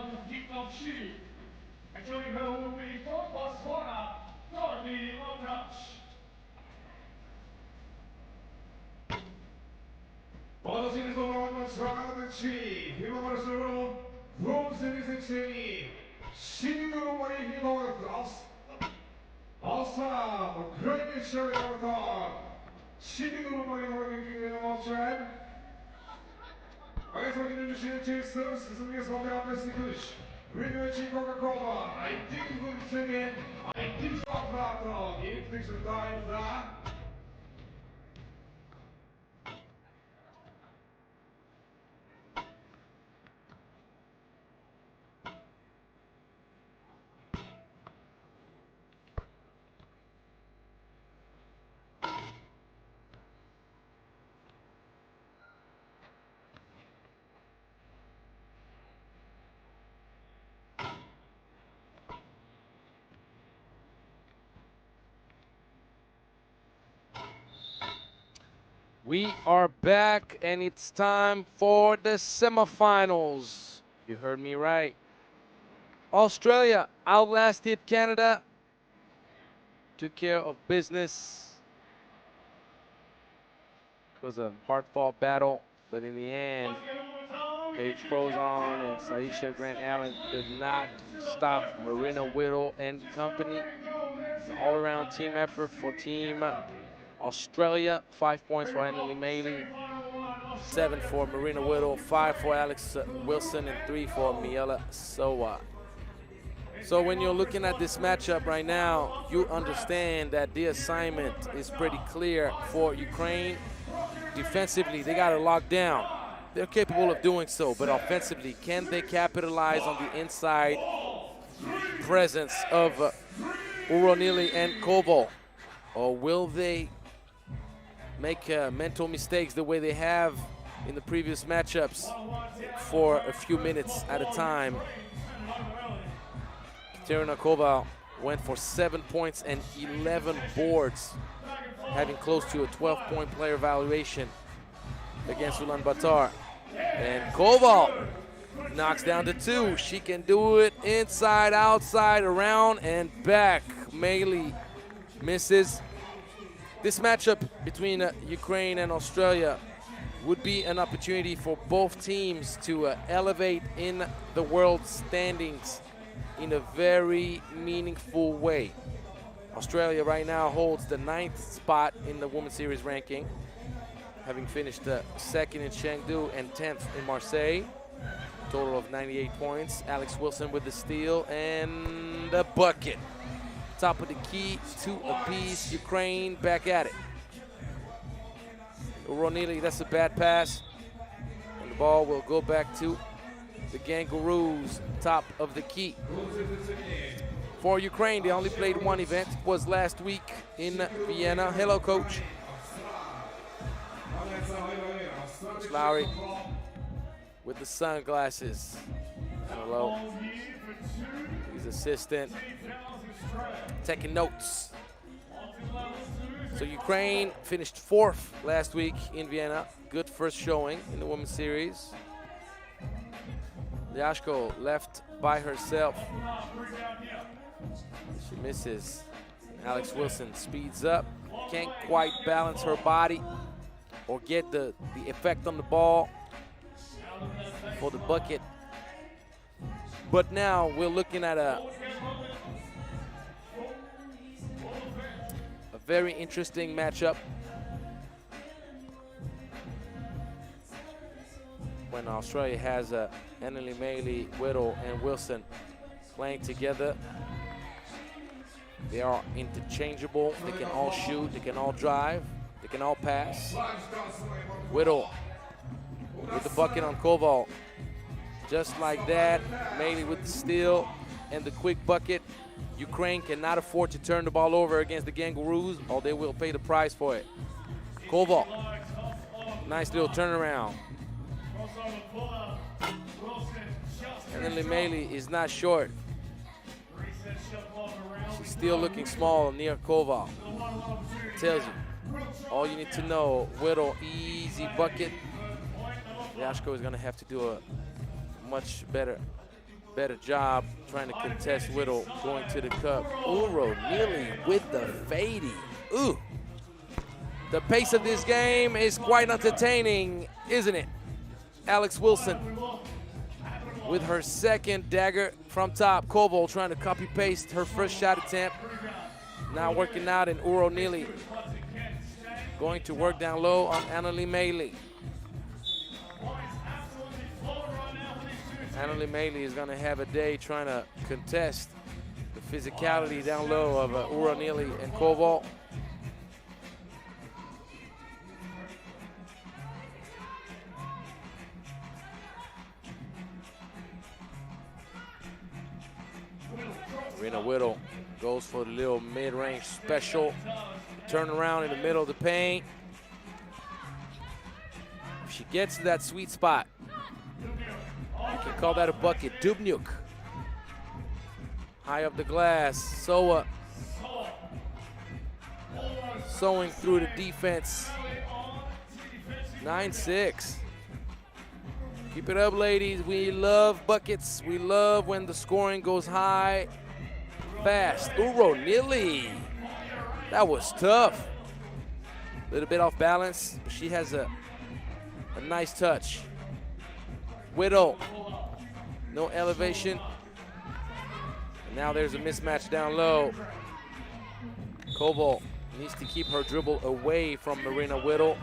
round kick-off shoot. And joining her will be from Botswana, Dorothy Longtouch. Polosines do Botswana de Chi, Himawara Suro, Rome Series Xeni, Shiniguro Mori Himawara Cross, Asa, Ukrainian Sherry Avatar, Shiniguro Mori Himawara Państwo kiedy przyjęcie są jest obrane z Kuś. Wymiecie Coca-Cola, I think we'll sing it, I think Ulaanbaatar, if this is time that. We are back, and it's time for the semifinals. You heard me right. Australia outlasted Canada, took care of business. It was a hard-fought battle, but in the end, Paige Frozon and Saisha Grant Allen could not stop Marina Whittle and company. An all-around team effort for Team Australia. 5 points for Annalie Maley, 7 for Marina Whittle, 5 for Alex Wilson, and 3 for Miela Soa. So when you're looking at this matchup right now, you understand that the assignment is pretty clear for Ukraine. Defensively, they got to lock down. They're capable of doing so, but offensively, can they capitalize on the inside presence of Uronili and Koval? Or will they make mental mistakes the way they have in the previous matchups for a few minutes at a time? Katerina Koval went for 7 points and 11 boards, having close to a 12-point player evaluation against Ulaanbaatar. And Koval knocks down to 2. She can do it inside, outside, around, and back. Maley misses. This matchup between Ukraine and Australia would be an opportunity for both teams to elevate in the world standings in a very meaningful way. Australia right now holds the 9th spot in the Women's Series ranking, having finished 2nd in Chengdu and 10th in Marseille. Total of 98 points. Alex Wilson with the steal and the bucket. Top of the key, 2 apiece. Ukraine back at it. Uronili, that's a bad pass. And the ball will go back to the Kangaroos, top of the key. For Ukraine, they only played one event. It was last week in Vienna. Hello, coach. Coach Lowry with the sunglasses. Hello. His assistant taking notes. So Ukraine finished 4th last week in Vienna. Good first showing in the Women's Series. Lyashko left by herself. She misses. Alex Wilson speeds up. Can't quite balance her body or get the effect on the ball for the bucket. But now we're looking at a very interesting matchup when Australia has Annalie Maley, Whittle, and Wilson playing together. They are interchangeable. They can all shoot. They can all drive. They can all pass. Whittle with the bucket on Koval. Just like that, Maley with the steal and the quick bucket. Ukraine cannot afford to turn the ball over against the Kangaroos, or they will pay the price for it. Koval, nice little turnaround. And then Maley is not short. She's still looking small near Koval. Tells you all you need to know. Whittle, easy bucket. Lyashko is going to have to do a much better better job trying to contest Whittle going to the cup. Uro nearly with the fadey. Ooh. The pace of this game is quite entertaining, isn't it? Alex Wilson with her second dagger from top. Koval trying to copy paste her first shot attempt. Now working out, and Uro nearly going to work down low on Annalie Mailey. Annalie Mailey is going to have a day trying to contest the physicality down low of Uro Neely and Koval. Rena Whittle goes for the little mid-range special. Turn around in the middle of the paint. If she gets to that sweet spot, you can call that a bucket. Dubnyuk. High up the glass. Soa sewing through the defense. 9-6. Keep it up, ladies. We love buckets. We love when the scoring goes high, fast. Uro Neely. That was tough. A little bit off balance, but she has a nice touch. Whittle, no elevation. And now there's a mismatch down low. Koval needs to keep her dribble away from Marina Whittle.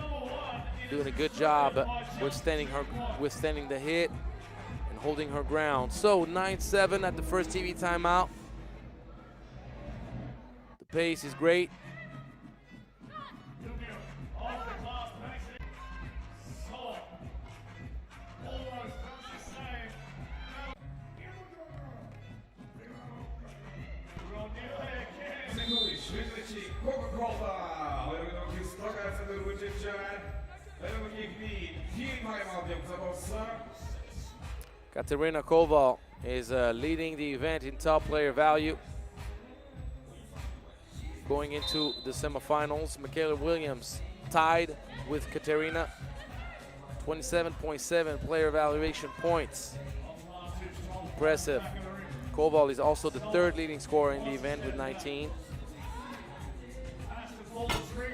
Doing a good job withstanding the hit and holding her ground. So 9-7 at the first TV timeout. The pace is great. Katerina Koval is leading the event in top player value. Going into the semifinals, Michaela Williams tied with Katerina. 27.7 player evaluation points. Impressive. Koval is also the third leading scorer in the event with 19.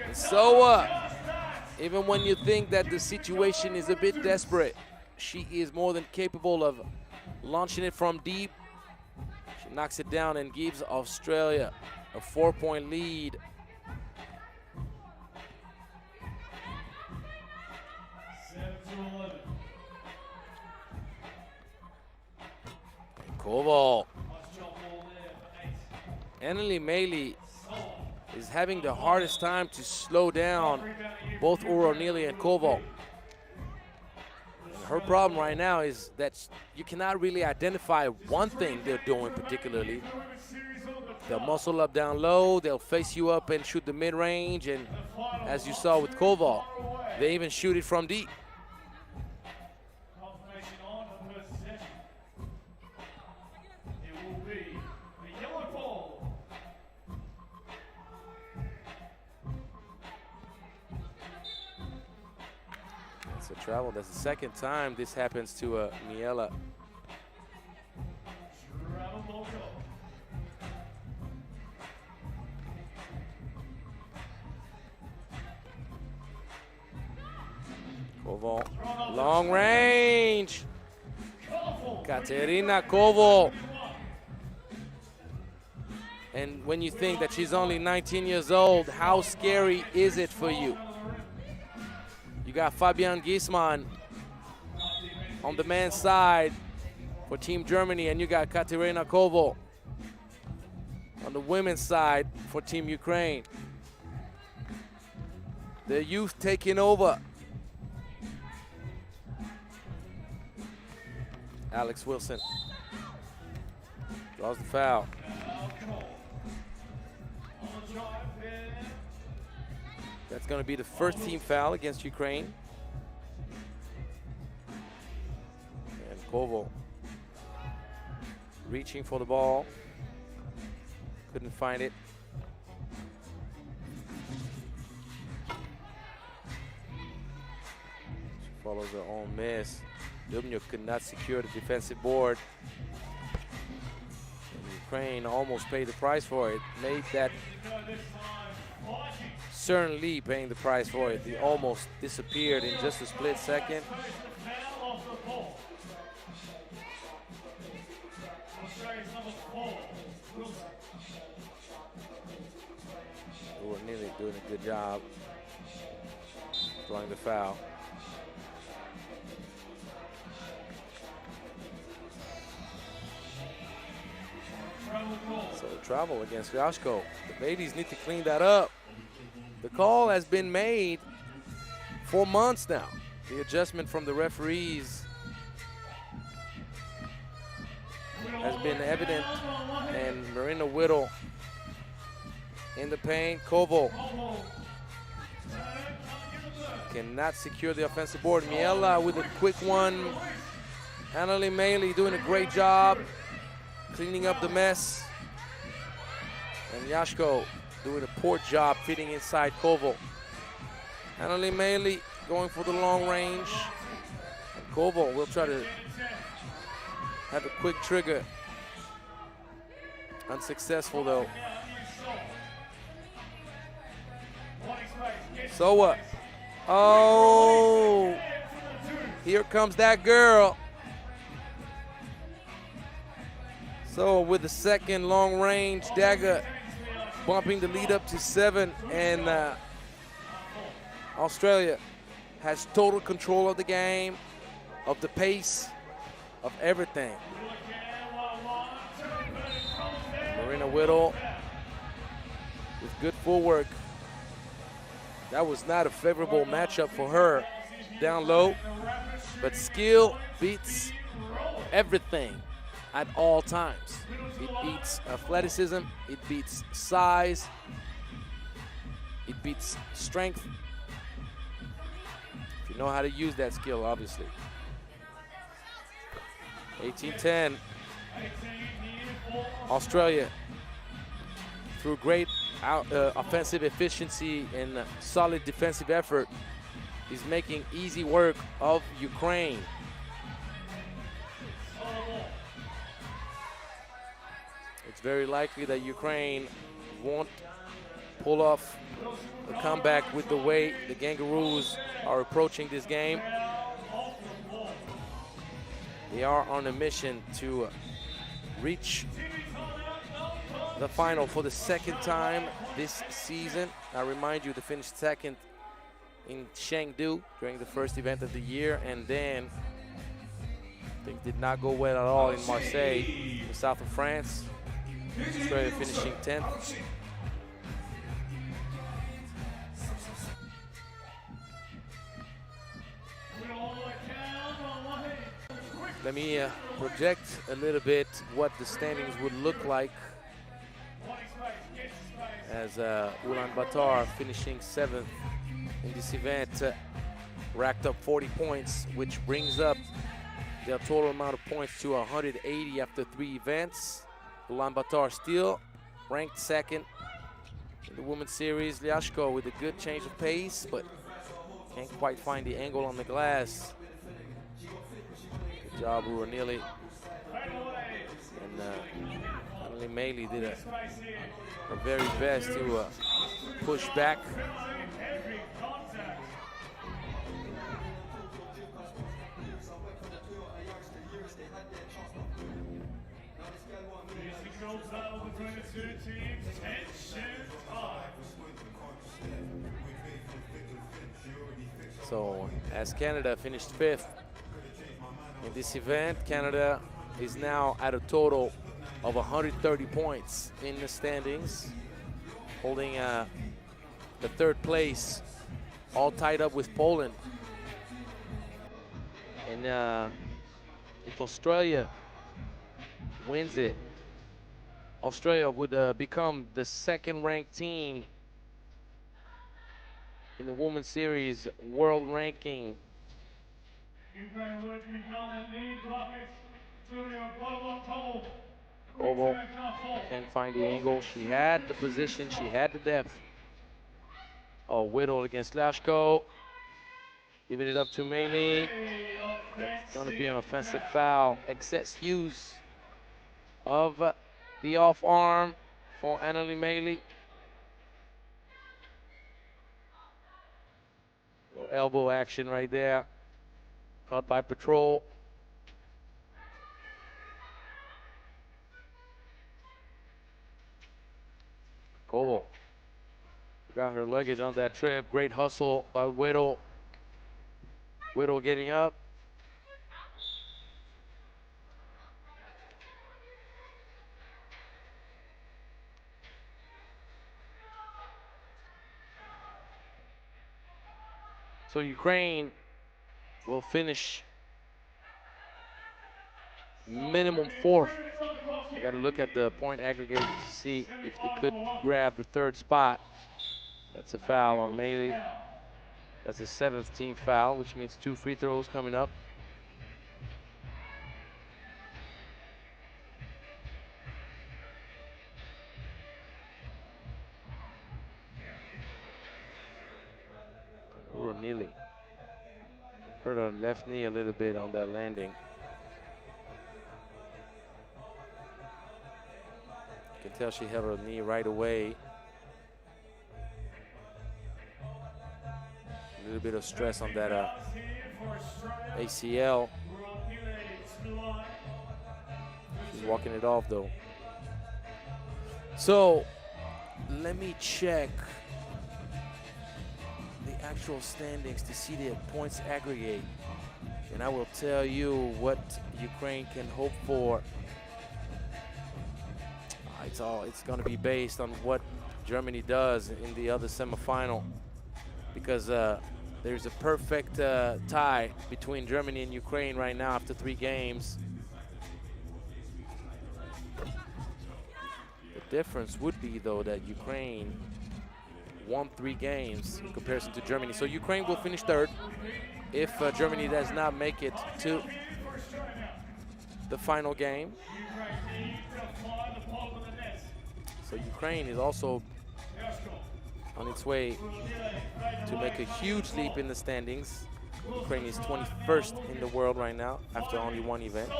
And so, even when you think that the situation is a bit desperate, she is more than capable of launching it from deep. She knocks it down and gives Australia a 4-point lead. Koval. Annalie Mailey is having the hardest time to slow down both Uro Neely and Koval. Her problem right now is that you cannot really identify one thing they're doing particularly. They'll muscle up down low, they'll face you up and shoot the mid-range, and as you saw with Koval, they even shoot it from deep. That's a travel. That's the second time this happens to Miela. Koval, long range. Katerina Koval. And when you think that she's only 19 years old, how scary is it for you? You got Fabian Giesmann on the men's side for Team Germany, and you got Katerina Koval on the women's side for Team Ukraine. The youth taking over. Alex Wilson draws the foul. That's going to be the first team foul against Ukraine. And Koval reaching for the ball. Couldn't find it. She follows her own miss. Dubnyuk could not secure the defensive board. Ukraine almost paid the price for it. Made that certainly paying the price for it. He almost disappeared in just a split second. We were nearly doing a good job throwing the foul. So travel against Yashko. The ladies need to clean that up. The call has been made for months now. The adjustment from the referees has been evident, and Marina Whittle in the paint. Koval cannot secure the offensive board. Miela with a quick one. Annalie Maley doing a great job cleaning up the mess. And Yashko doing a poor job fitting inside Koval. Annalie Maley going for the long range. And Koval will try to have a quick trigger. Unsuccessful though. So what? Oh, here comes that girl. So with the second long range dagger, bumping the lead up to 7, and Australia has total control of the game, of the pace, of everything. Marina Whittle with good footwork. That was not a favorable matchup for her down low, but skill beats everything at all times. It beats athleticism, it beats size, it beats strength. If you know how to use that skill, obviously. 18-10. Australia, through great offensive efficiency and solid defensive effort, is making easy work of Ukraine. It's very likely that Ukraine won't pull off a comeback with the way the Kangaroos are approaching this game. They are on a mission to reach the final for the second time this season. I remind you, they finished second in Chengdu during the first event of the year, and then things did not go well at all in Marseille, in the south of France. Australia finishing 10th. Let me project a little bit what the standings would look like, as Ulaanbaatar finishing 7th in this event, racked up 40 points, which brings up their total amount of points to 180 after 3 events. Ulaanbaatar still ranked 2nd in the women's series. Liashko with a good change of pace, but can't quite find the angle on the glass. Good job, Ruanili. And Annalie Maley did her very best to push back. So as Canada finished 5th in this event, Canada is now at a total of 130 points in the standings, holding the 3rd place, all tied up with Poland. And if Australia wins it, Australia would become the 2nd ranked team in the Women's Series world ranking. Koval can't find the angle. She had the position, she had the depth. Oh, Whittle against Lashko. Giving it up to Maley. It's going to be an offensive foul. Excess use of The off arm for Anneli Maley. Elbow action right there. Caught by Patrol. Koval got her luggage on that trip. Great hustle by Whittle. Whittle getting up. So Ukraine will finish minimum fourth. I got to look at the point aggregate to see if they could grab the third spot. That's a foul on Maley. That's a 7th team foul, which means 2 free throws coming up. Nearly hurt her left knee a little bit on that landing. You can tell she held her knee right away. A little bit of stress on that ACL. She's walking it off though. So let me check the actual standings to see the points aggregate, and I will tell you what Ukraine can hope for. It's going to be based on what Germany does in the other semifinal, because there's a perfect tie between Germany and Ukraine right now after 3 games. The difference would be though that Ukraine won 3 games in comparison to Germany. So Ukraine will finish 3rd if Germany does not make it to the final game. So Ukraine is also on its way to make a huge leap in the standings. Ukraine is 21st in the world right now after only 1 event.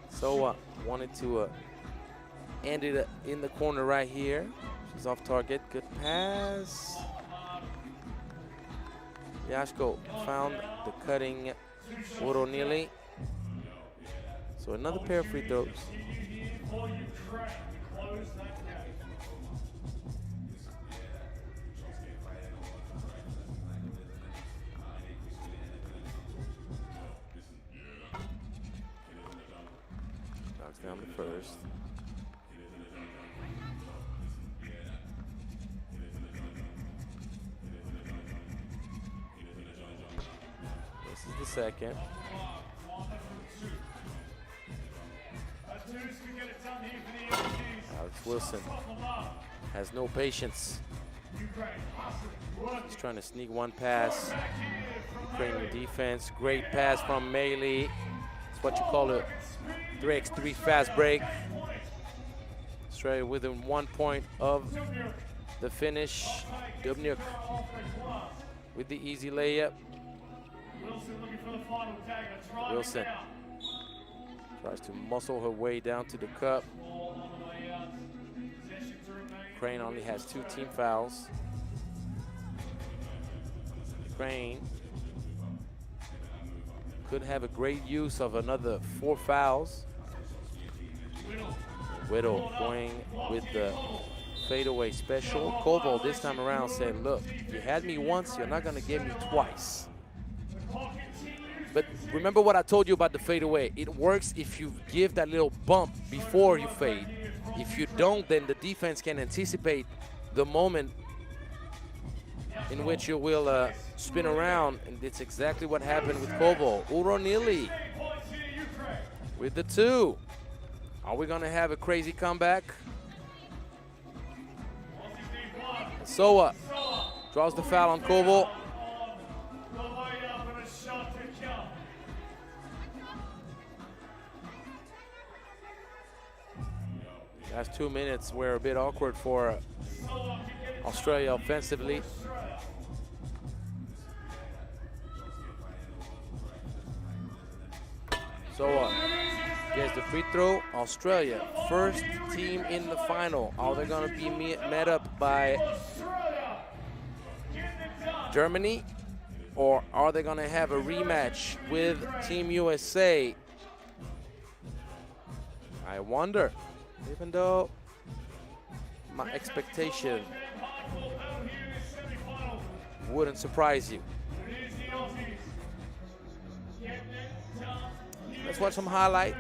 So wanted to end it in the corner right here. She's off target, good pass. Yashko found the cutting Woronili. So another pair of free throws. Knocks down the first. This is the second. Alex Wilson has no patience. He's trying to sneak one pass. Ukrainian defense. Great pass from Maley. It's what you call a 3x3 fast break. Straight within 1 point of the finish. Dubnyk with the easy layup. Wilson tries to muscle her way down to the cup. Ukraine only has 2 team fouls. Ukraine could have a great use of another 4 fouls. Whittle going with the fadeaway special. Koval this time around said, look, you had me once, you're not gonna get me twice. But remember what I told you about the fadeaway. It works if you give that little bump before you fade. If you don't, then the defense can anticipate the moment in which you will spin around, and it's exactly what happened with Koval. Uronili with the 2. Are we gonna have a crazy comeback? Soa draws the foul on Koval. Last 2 minutes were a bit awkward for Australia offensively. So gets the free throw. Australia, first team in the final. Are they going to be met up by Germany, or are they going to have a rematch with Team USA? I wonder, even though my expectation wouldn't surprise you. Let's watch some highlights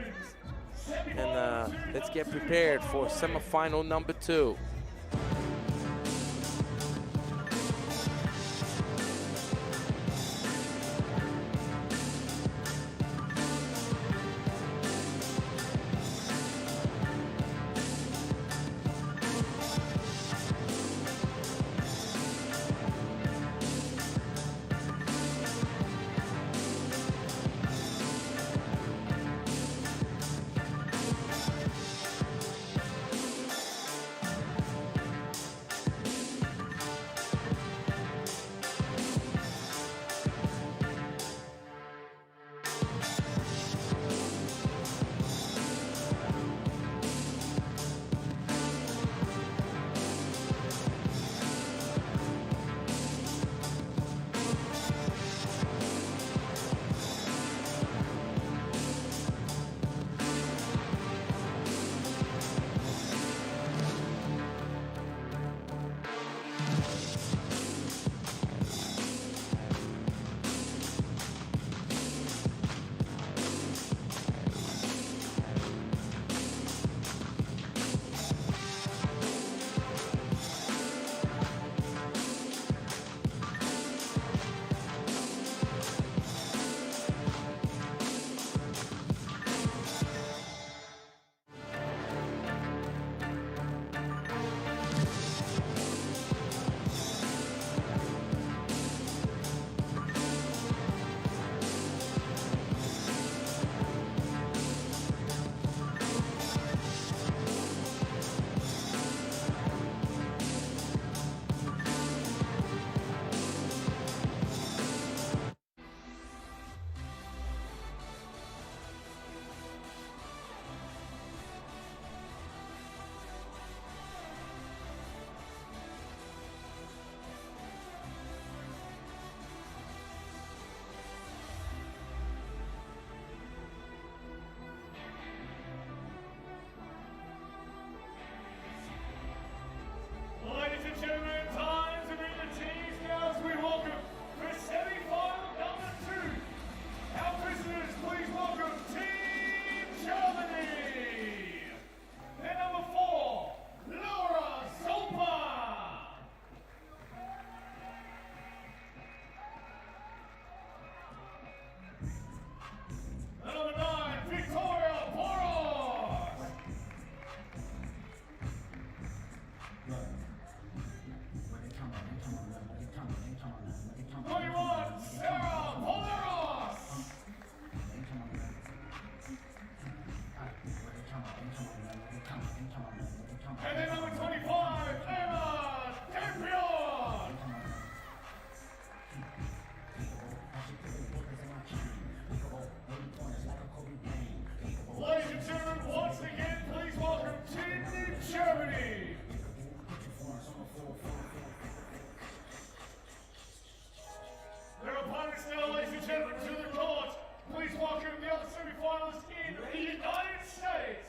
and let's get prepared for semifinal number 2.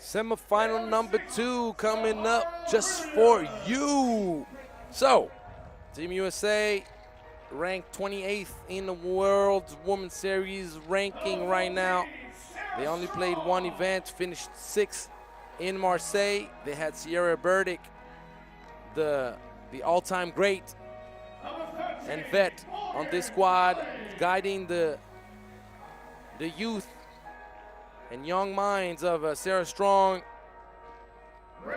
Semifinal number 2 coming up just for you. So, Team USA ranked 28th in the World Women's Series ranking right now. They only played one event, finished 6th in Marseille. They had Sierra Burdick, the all-time great and vet on this squad, guiding the youth and young minds of Sarah Strong,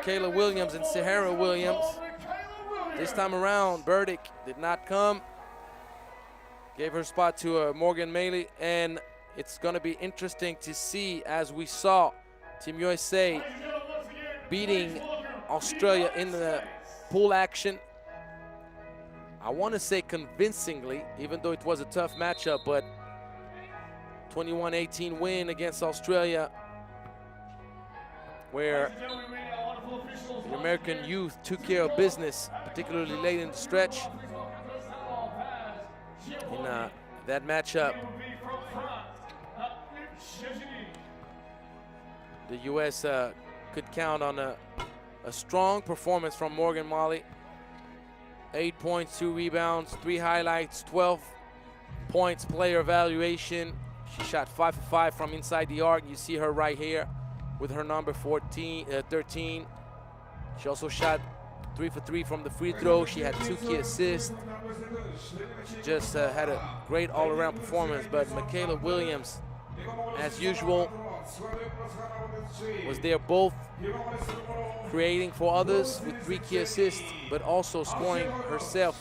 Kayla Williams, and Sahara Williams. This time around, Burdick did not come. Gave her spot to Morgan Maley, and it's going to be interesting to see, as we saw Team USA beating Australia in the pool action. I want to say convincingly, even though it was a tough matchup, but 21-18 win against Australia where the American youth took care of business, particularly late in the stretch. In that matchup, the U.S. Could count on a strong performance from Morgan Molly. 8 points, 2 rebounds, 3 highlights, 12 points player evaluation. She shot 5 for 5 from inside the arc. You see her right here with her number 13. She also shot 3 for 3 from the free throw. She had 2 key assists. She just had a great all-around performance. But Michaela Williams, as usual, was there both creating for others with 3 key assists, but also scoring herself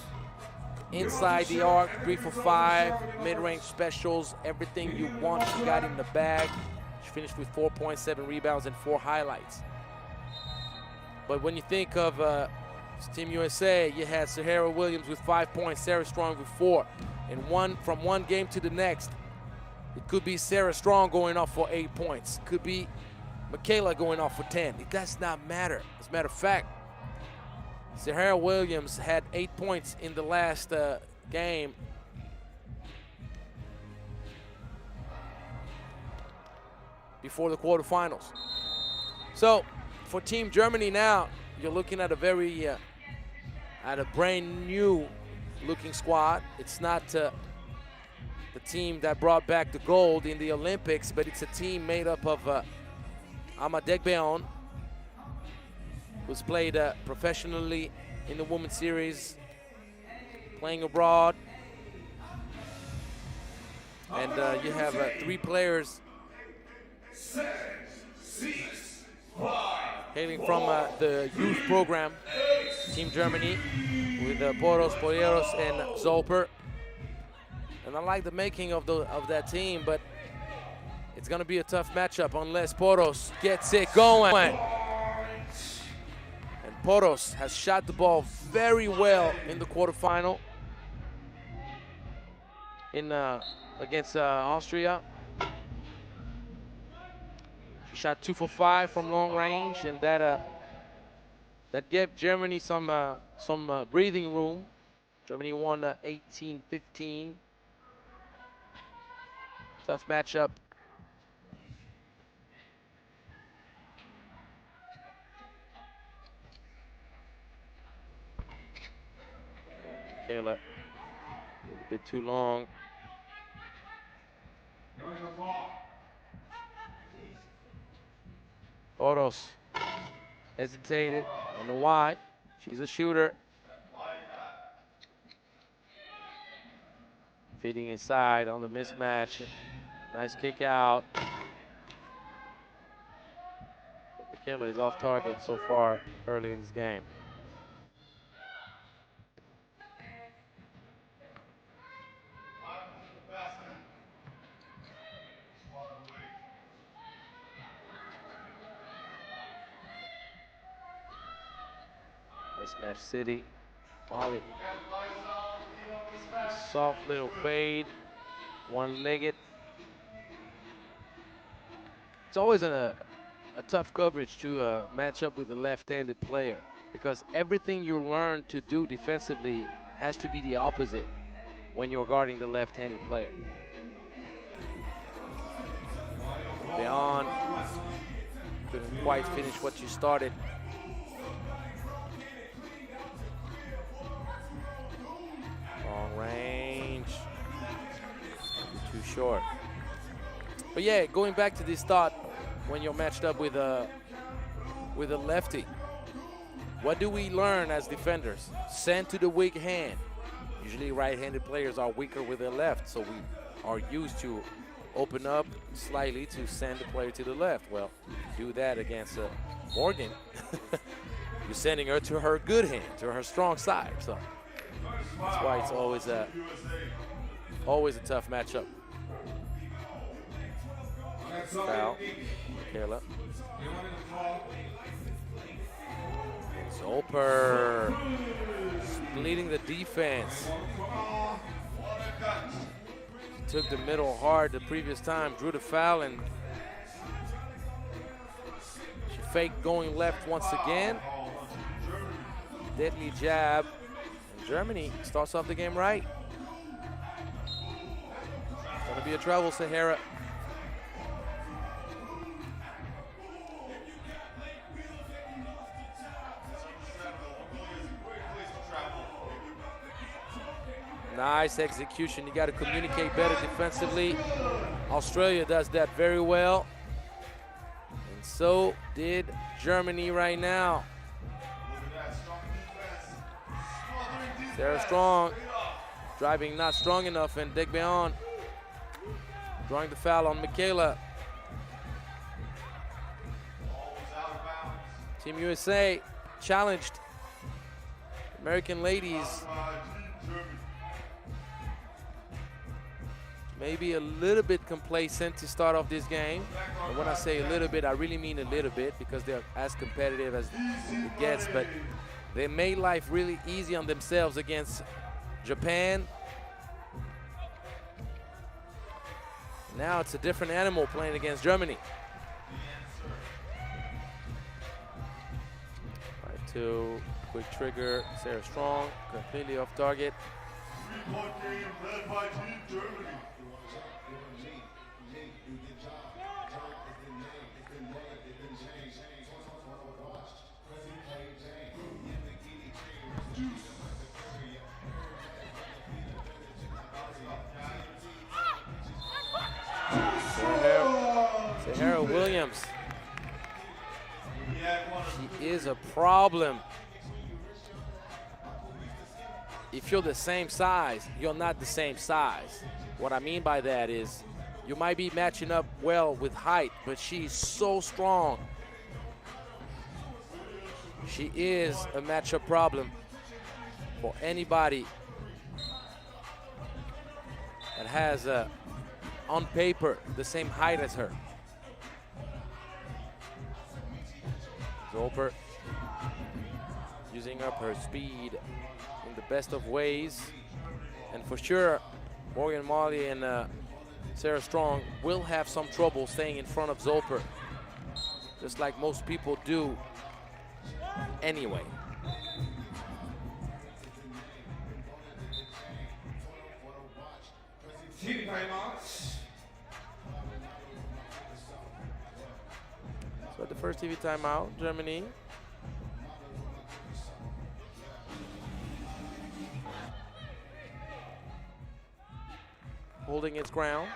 inside the arc. 3 for 5, mid-range specials, everything you want she got in the bag. She finished with 4.7 rebounds and 4 highlights. But when you think of Team USA, you had Sahara Williams with 5 points, Sarah Strong with 4. And from one game to the next, it could be Sarah Strong going off for 8 points. Could be Michaela going off for 10. It does not matter. As a matter of fact, Sahara Williams had 8 points in the last game. Before the quarterfinals. So for Team Germany now, you're looking at a brand new looking squad. It's not the team that brought back the gold in the Olympics, but it's a team made up of Ama Degbeon, who's played professionally in the Women's Series, playing abroad. And you have 3 players hailing from the youth program, Team Germany, with Poros, Polleros, and Zolper. And I like the making of that team, but it's going to be a tough matchup unless Poros gets it going. And Poros has shot the ball very well in the quarterfinal against Austria. She shot 2 for 5 from long range, and that gave Germany some breathing room. Germany won 18-15. Tough matchup. Kayla, a bit too long. Poros hesitated on the wide. She's a shooter. Feeding inside on the mismatch. Nice kick out. Kayla is off target so far early in this game. Mismatch City. Molly. Soft little fade. One-legged. It's always a tough coverage to match up with a left-handed player, because everything you learn to do defensively has to be the opposite when you're guarding the left-handed player. Beyond, couldn't quite finish what you started. Long range, too short. But yeah, going back to this thought, when you're matched up with a lefty, what do we learn as defenders? Send to the weak hand. Usually right-handed players are weaker with their left, so we are used to open up slightly to send the player to the left. Well, do that against Morgan. You're sending her to her good hand, to her strong side. So that's why it's always a tough matchup. Foul. Kayla. Zolper splitting the defense. Took the middle hard the previous time, drew the foul, and she fake going left once again. Deadly jab. And Germany starts off the game right. It's going to be a trouble, Sahara. Nice execution. You got to communicate better defensively. Australia does that very well. And so did Germany right now. Sarah Strong driving not strong enough, and Degbeon drawing the foul on Michaela. Team USA challenged American ladies. Maybe a little bit complacent to start off this game. And when I say a little bit, I really mean a little bit, because they're as competitive as it gets. But they made life really easy on themselves against Japan. Now it's a different animal playing against Germany. 5-2, quick trigger. Sarah Strong, completely off target. Three-point game led by Team Germany. Sahara Williams. She is a problem. If you're the same size, you're not the same size. What I mean by that is you might be matching up well with height, but she's so strong. She is a matchup problem for anybody that has, on paper, the same height as her. Zolper using up her speed in the best of ways. And for sure, Morgan Molly and Sarah Strong will have some trouble staying in front of Zolper, just like most people do anyway. TV timeouts. So at the first TV timeout, Germany. Holding its ground.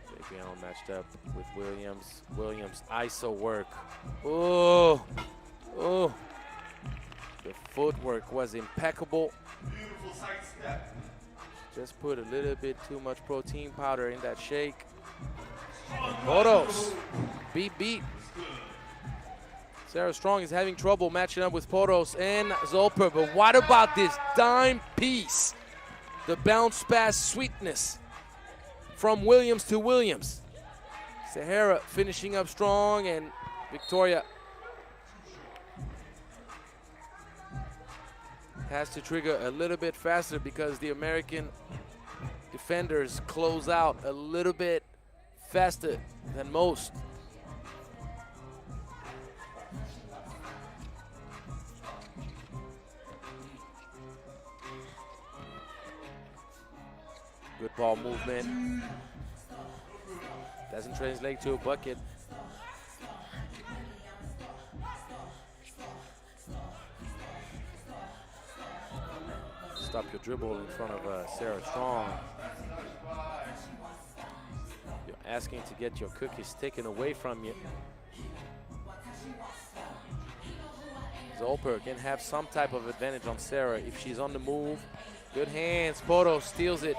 Degbeon matched up with Williams. Williams ISO work. Oh, oh. The footwork was impeccable. Beautiful side step. Just put a little bit too much protein powder in that shake. Poros beat. Sarah Strong is having trouble matching up with Poros and Zolper, but what about this dime piece? The bounce pass sweetness from Williams to Williams. Sahara finishing up strong, and Victoria has to trigger a little bit faster because the American defenders close out a little bit faster than most. Good ball movement. Doesn't translate to a bucket. Stop your dribble in front of Sarah Strong. You're asking to get your cookies taken away from you. Zolper can have some type of advantage on Sarah if she's on the move. Good hands. Poto steals it.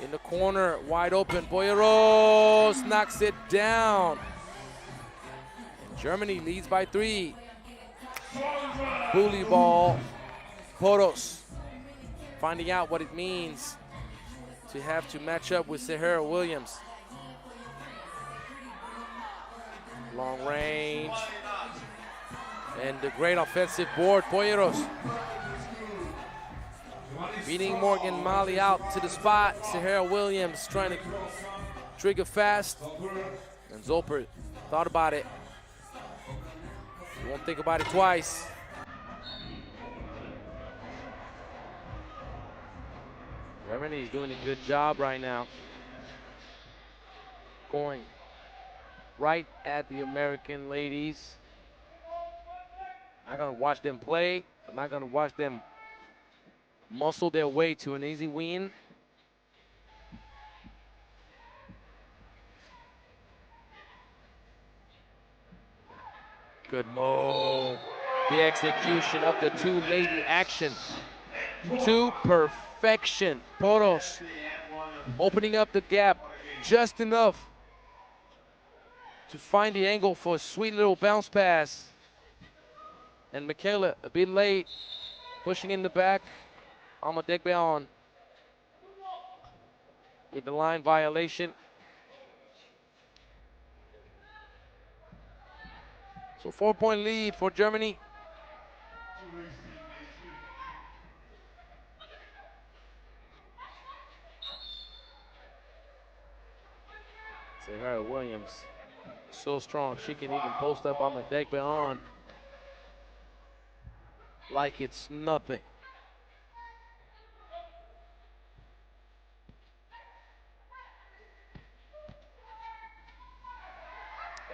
In the corner, wide open. Boyeros knocks it down. And Germany leads by 3. Bully ball. Poros finding out what it means to have to match up with Sahara Williams. Long range. And the great offensive board, Polleros. Beating Morgan Mali out to the spot. Sahara Williams trying to trigger fast. And Zolper thought about it. He won't think about it twice. Germany is doing a good job right now. Going right at the American ladies. I'm not gonna watch them play. I'm not gonna watch them muscle their way to an easy win. Good move. The execution of the two lady action to perfection. Poros opening up the gap just enough to find the angle for a sweet little bounce pass. And Michaela a bit late, pushing in the back. Amadegbeon with the line violation. So 4-point lead for Germany. Sahara Williams, so strong, she can even post up on the deck beyond like it's nothing.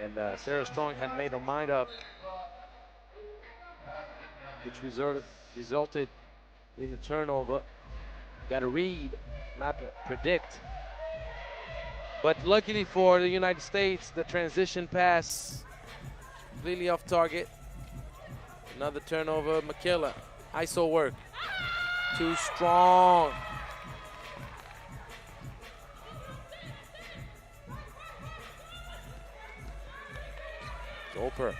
And Sarah Strong had made her mind up, which resulted in a turnover. Got to read, not to predict. But luckily for the United States, the transition pass completely off target. Another turnover, Michaela, ISO work, too strong. Zolper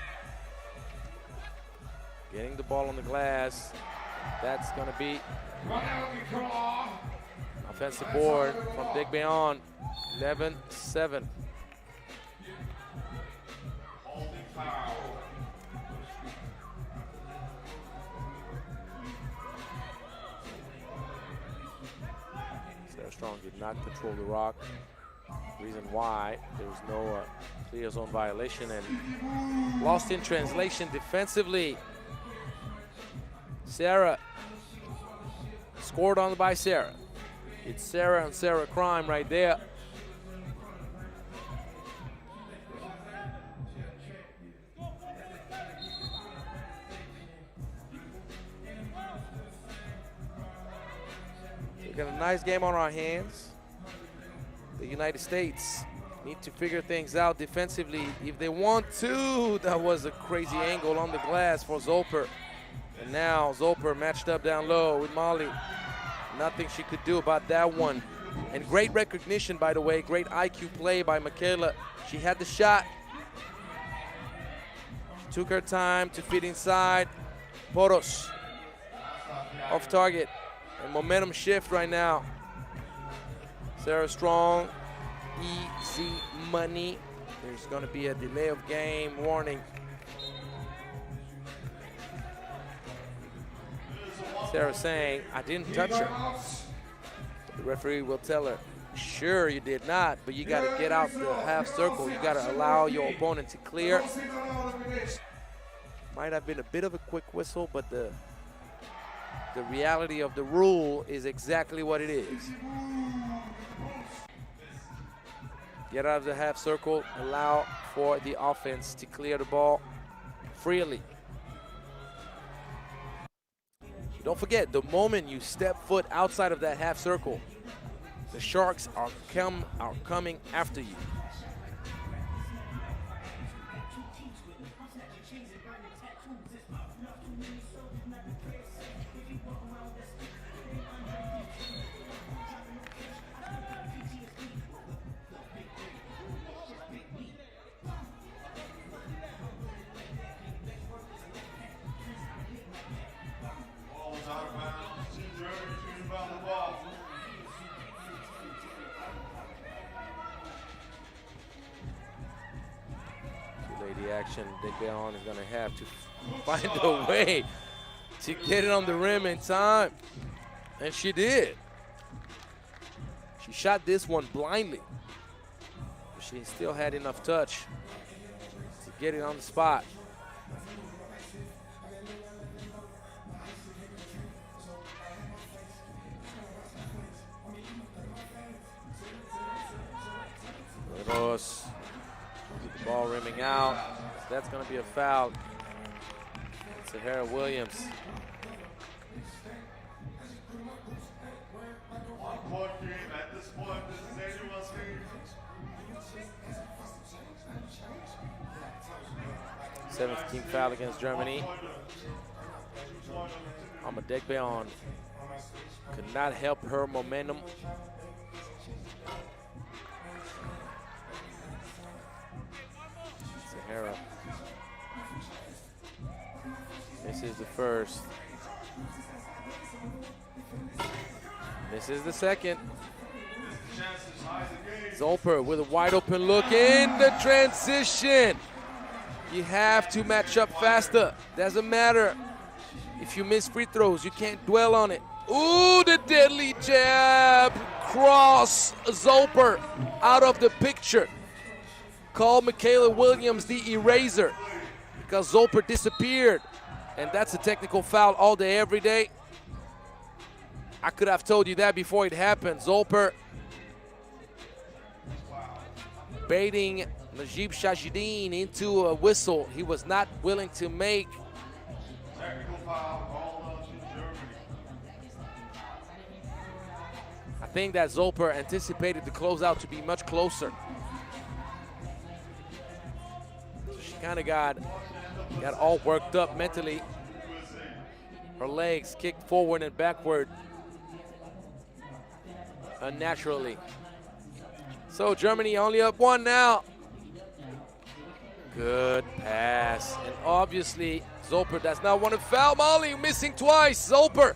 getting the ball on the glass. That's gonna be offensive board from Big Bayon. 11-7. Sarah Strong did not control the rock. Reason why there was no clear zone violation and lost in translation defensively. Sarah scored on by Sarah. It's Sarah and Sarah crime right there. We got a nice game on our hands. The United States need to figure things out defensively if they want to. That was a crazy angle on the glass for Zolper. And now Zolper matched up down low with Molly. Nothing she could do about that one. And great recognition, by the way. Great IQ play by Michaela. She had the shot. She took her time to fit inside. Poros off target. And momentum shift right now. Sarah Strong, easy money. There's going to be a delay of game warning. Sarah saying, I didn't touch her. The referee will tell her, sure you did not, but you got to get out the half circle. You got to allow your opponent to clear. Might have been a bit of a quick whistle, but the reality of the rule is exactly what it is. Get out of the half circle, allow for the offense to clear the ball freely. Don't forget, the moment you step foot outside of that half circle, the Sharks are coming after you. Lady action. Degbeon is going to have to find a way to get it on the rim in time. And she did. She shot this one blindly. But she still had enough touch to get it on the spot. Rose, the ball rimming out. That's going to be a foul. Sahara Williams. One-point game at this point. This is anyone's game. 7th team foul against Germany. Degbeon could not help her momentum. Sahara. This is the first. This is the second. Zolper with a wide open look in the transition. You have to match up faster. Doesn't matter if you miss free throws. You can't dwell on it. Ooh, the deadly jab. Cross Zolper out of the picture. Call Michaela Williams the eraser because Zolper disappeared. And that's a technical foul all day, every day. I could have told you that before it happened. Zolper baiting Najib Shahideen into a whistle he was not willing to make. Technical foul called to Germany. I think that Zolper anticipated the closeout to be much closer. So she kind of got all worked up mentally. Her legs kicked forward and backward unnaturally. So Germany only up one now. Good pass. And obviously Zolper does not want to foul. Molly missing twice. Zolper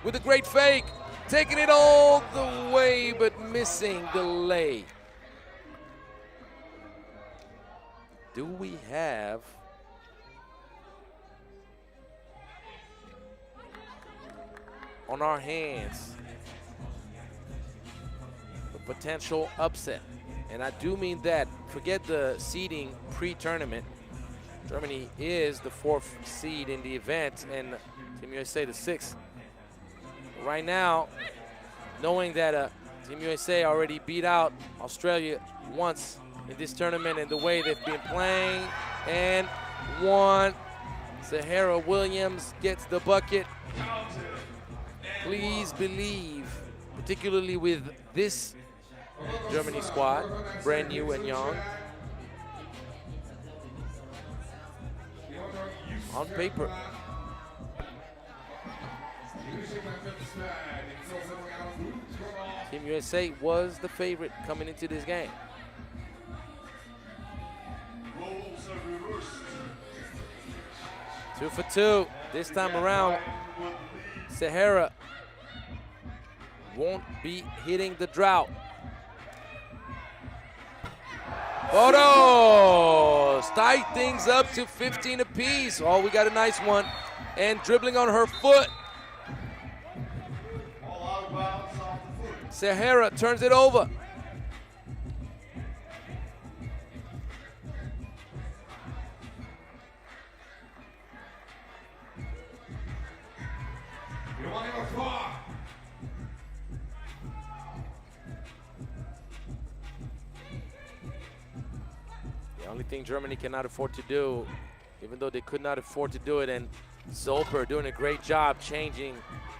with a great fake. Taking it all the way but missing the lay. Do we have on our hands the potential upset? And I do mean that. Forget the seeding pre-tournament. Germany is the 4th seed in the event and Team USA the 6th. Right now, knowing that Team USA already beat out Australia once in this tournament and the way they've been playing, and won. Sahara Williams gets the bucket. Please believe, particularly with this Germany squad, brand new and young. On paper. Team USA was the favorite coming into this game. Roles are reversed. 2 for 2. This time around, Sahara won't be hitting the drought. Photos tie things up to 15 apiece. Oh, we got a nice one. And dribbling on her foot. All out of bounds off the foot. Sahara turns it over. The only thing Germany cannot afford to do, even though they could not afford to do it, and Zolper doing a great job changing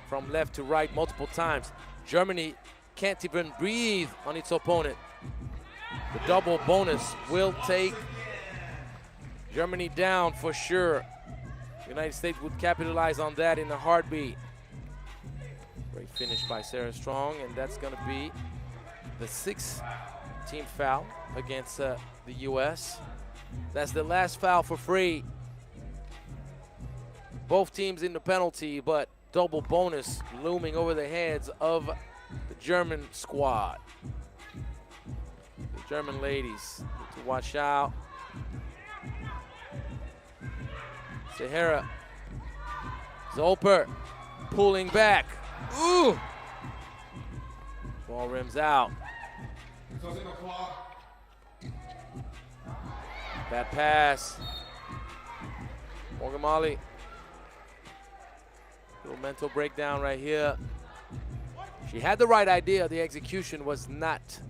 from left to right multiple times. Germany can't even breathe on its opponent. The double bonus will take Germany down for sure. The United States would capitalize on that in a heartbeat. Great finish by Sarah Strong, and that's going to be the 6th team foul against the U.S. That's the last foul for free. Both teams in the penalty, but double bonus looming over the heads of the German squad. The German ladies need to watch out. Sahara. Zolper pulling back. Ooh! Ball rims out. Bad pass. Morgan Molly. Little mental breakdown right here. She had the right idea. The execution was not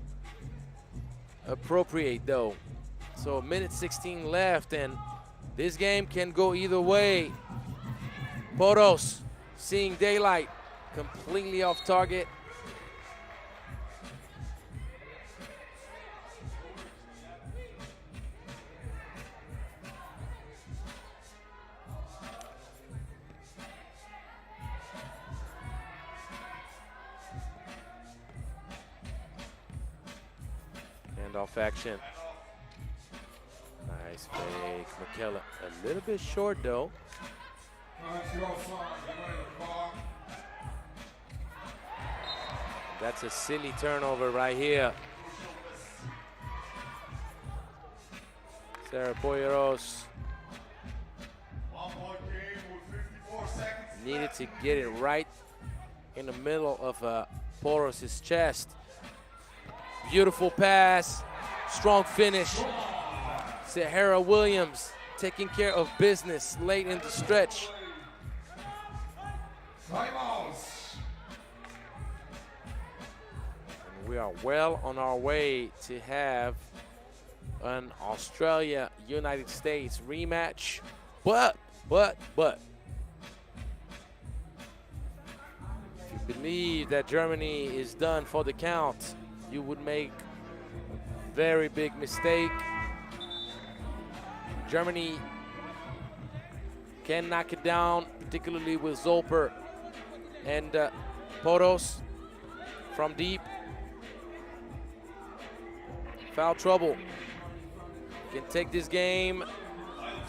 appropriate though. So a minute 16 left and this game can go either way. Poros seeing daylight, completely off target. Handoff action. Nice fake, McKellar. A little bit short though. That's a silly turnover right here. Sarah Boyeros needed to get it right in the middle of Poros' chest. Beautiful pass, strong finish. Sahara Williams taking care of business late in the stretch. And we are well on our way to have an Australia-United States rematch. But, if you believe that Germany is done for the count, you would make a very big mistake. Germany can knock it down, particularly with Zolper and Poros from deep. Foul trouble. Can take this game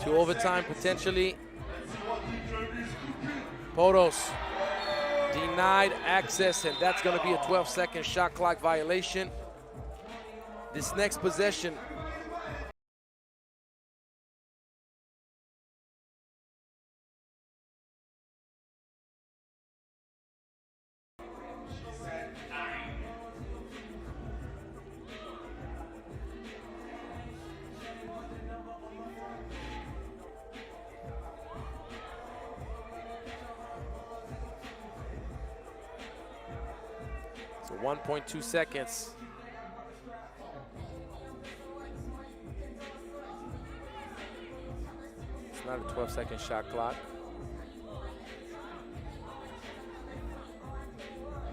to overtime potentially. Poros denied access, and that's going to be a 12-second shot clock violation. This next possession so 1.2 seconds. It's not a 12-second shot clock.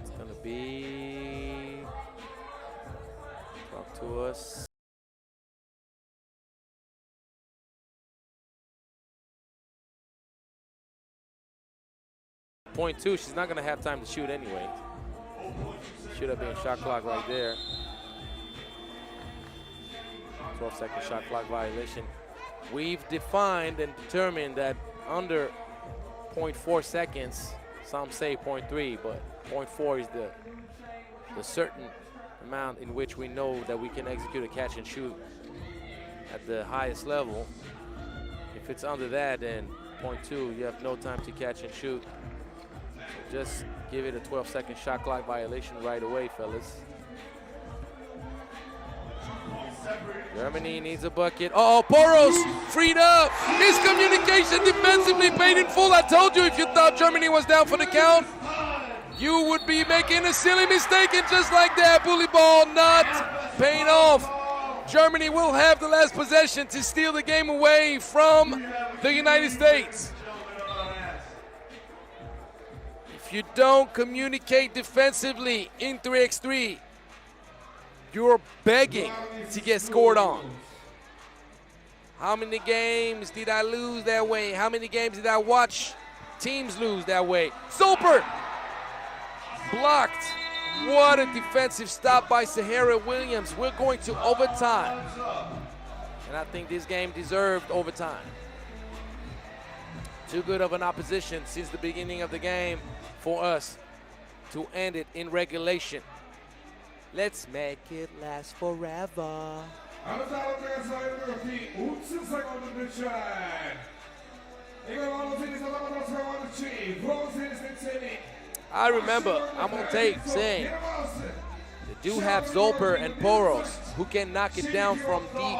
It's gonna be, talk to us. .2, she's not gonna have time to shoot anyway. Should have been a shot clock right there. 12-second shot clock violation. We've defined and determined that under 0.4 seconds, some say 0.3, but 0.4 is the certain amount in which we know that we can execute a catch and shoot at the highest level. If it's under that, then 0.2, you have no time to catch and shoot. So just give it a 12-second shot clock violation right away, fellas. Germany needs a bucket. Oh, Poros freed up. Miscommunication defensively paid in full. I told you if you thought Germany was down for the count, you would be making a silly mistake, and just like that, bully ball not paying off. Germany will have the last possession to steal the game away from the United States. If you don't communicate defensively in 3x3, you're begging to get scored on. How many games did I lose that way? How many games did I watch teams lose that way? Zolper blocked. What a defensive stop by Sahara Williams. We're going to overtime. And I think this game deserved overtime. Too good of an opposition since the beginning of the game for us to end it in regulation. Let's make it last forever. I remember, I'm on tape saying, they do have Zolper and Poros who can knock it down from deep.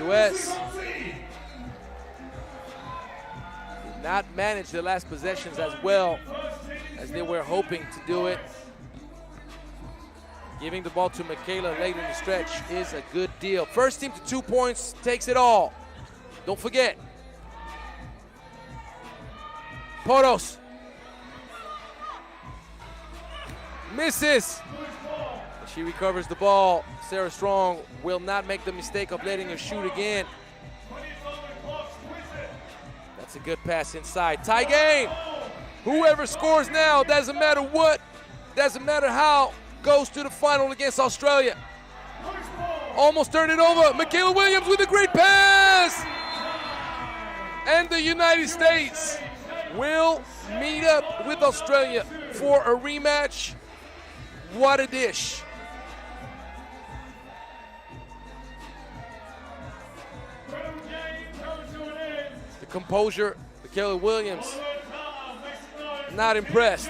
US did not manage their last possessions as well as they were hoping to do it. Giving the ball to Michaela late in the stretch is a good deal. First team to 2 points takes it all. Don't forget. Poros. Misses. She recovers the ball. Sarah Strong will not make the mistake of letting her shoot again. That's a good pass inside. Tie game. Whoever scores now, doesn't matter what, doesn't matter how, goes to the final against Australia. Almost turned it over. Michaela Williams with a great pass. And the United States will meet up with Australia for a rematch. What a dish. The composure, Michaela Williams, not impressed.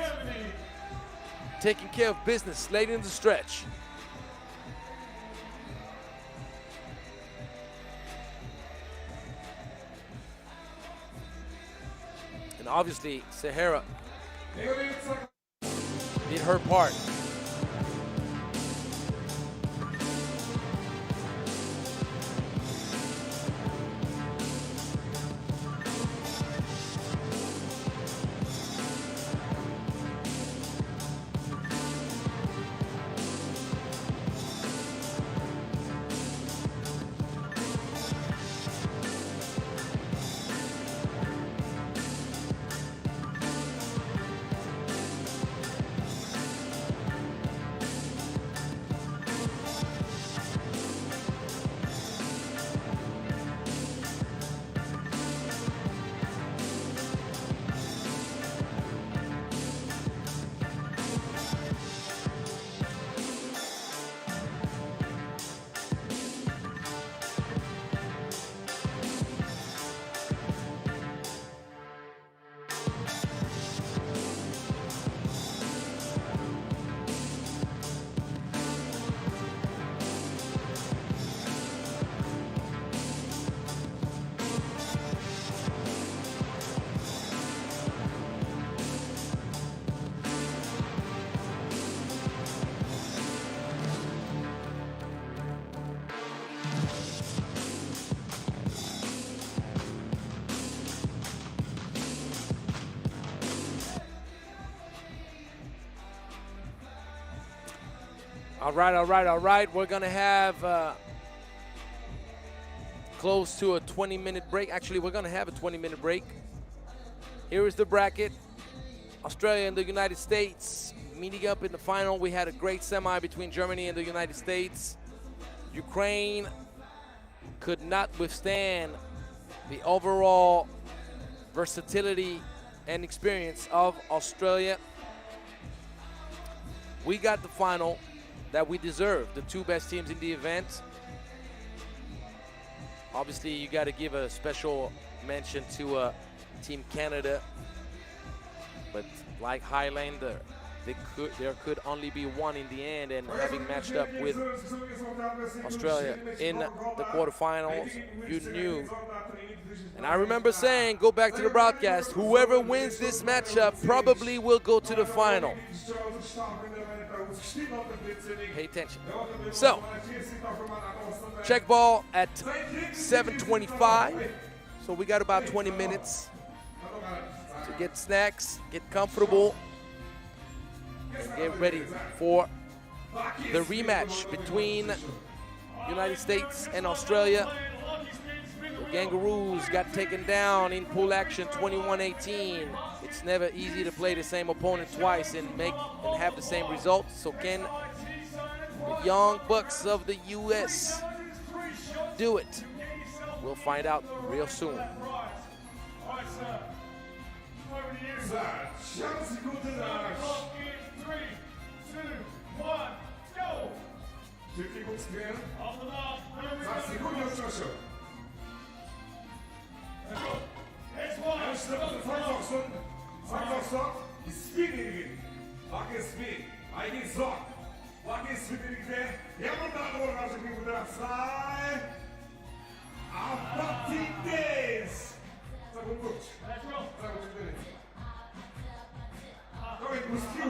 Taking care of business late in the stretch. And obviously, Sahara did her part. All right. We're going to have close to a 20-minute break. Actually, we're going to have a 20-minute break. Here is the bracket. Australia and the United States meeting up in the final. We had a great semi between Germany and the United States. Ukraine could not withstand the overall versatility and experience of Australia. We got the final that we deserve, the two best teams in the event. Obviously, you got to give a special mention to Team Canada, but like Highlander, there could only be one in the end, and having matched up with Australia in the quarterfinals, you knew. And I remember saying, go back to the broadcast, whoever wins this matchup probably will go to the final. Pay attention. So, check ball at 7:25. So we got about 20 minutes to get snacks, get comfortable, and get ready for the rematch between United States and Australia. The Kangaroos got taken down in pool action 21-18. It's never easy to play the same opponent twice and have the same results. So can the Young Bucks of the US do it? We'll find out real soon. 들키고 스피어. Off the mark. 자, 세컨 역전쇼. Next one. 시작부터 상석선, 스피드. 마켓 스피드. 아이긴 석. 마켓 스피드인데, 야만 나고 나서 기분들 사이. 아파팅 댄스. 자, 공부. Let's go. 자, 공부. 거기 무스티우.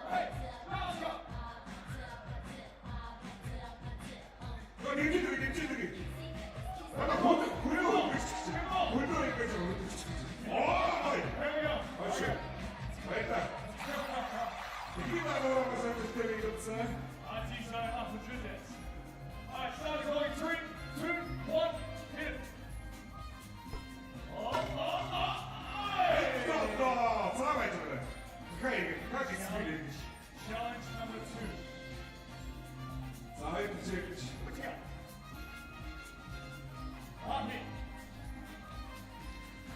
Hey, let's go. 너 님들이. 나 보드 구려. 볼도니까 좀. Here we go. 어시. 됐다. 이게 나오라고 생각했을 때 이렇지. IT zone up for Judith. Alright, start going 3, 2, 1, hit. Hey! 또 사람이 있잖아. 가까이 스피드. Challenge number 2. 자, 이제 What you got? On me.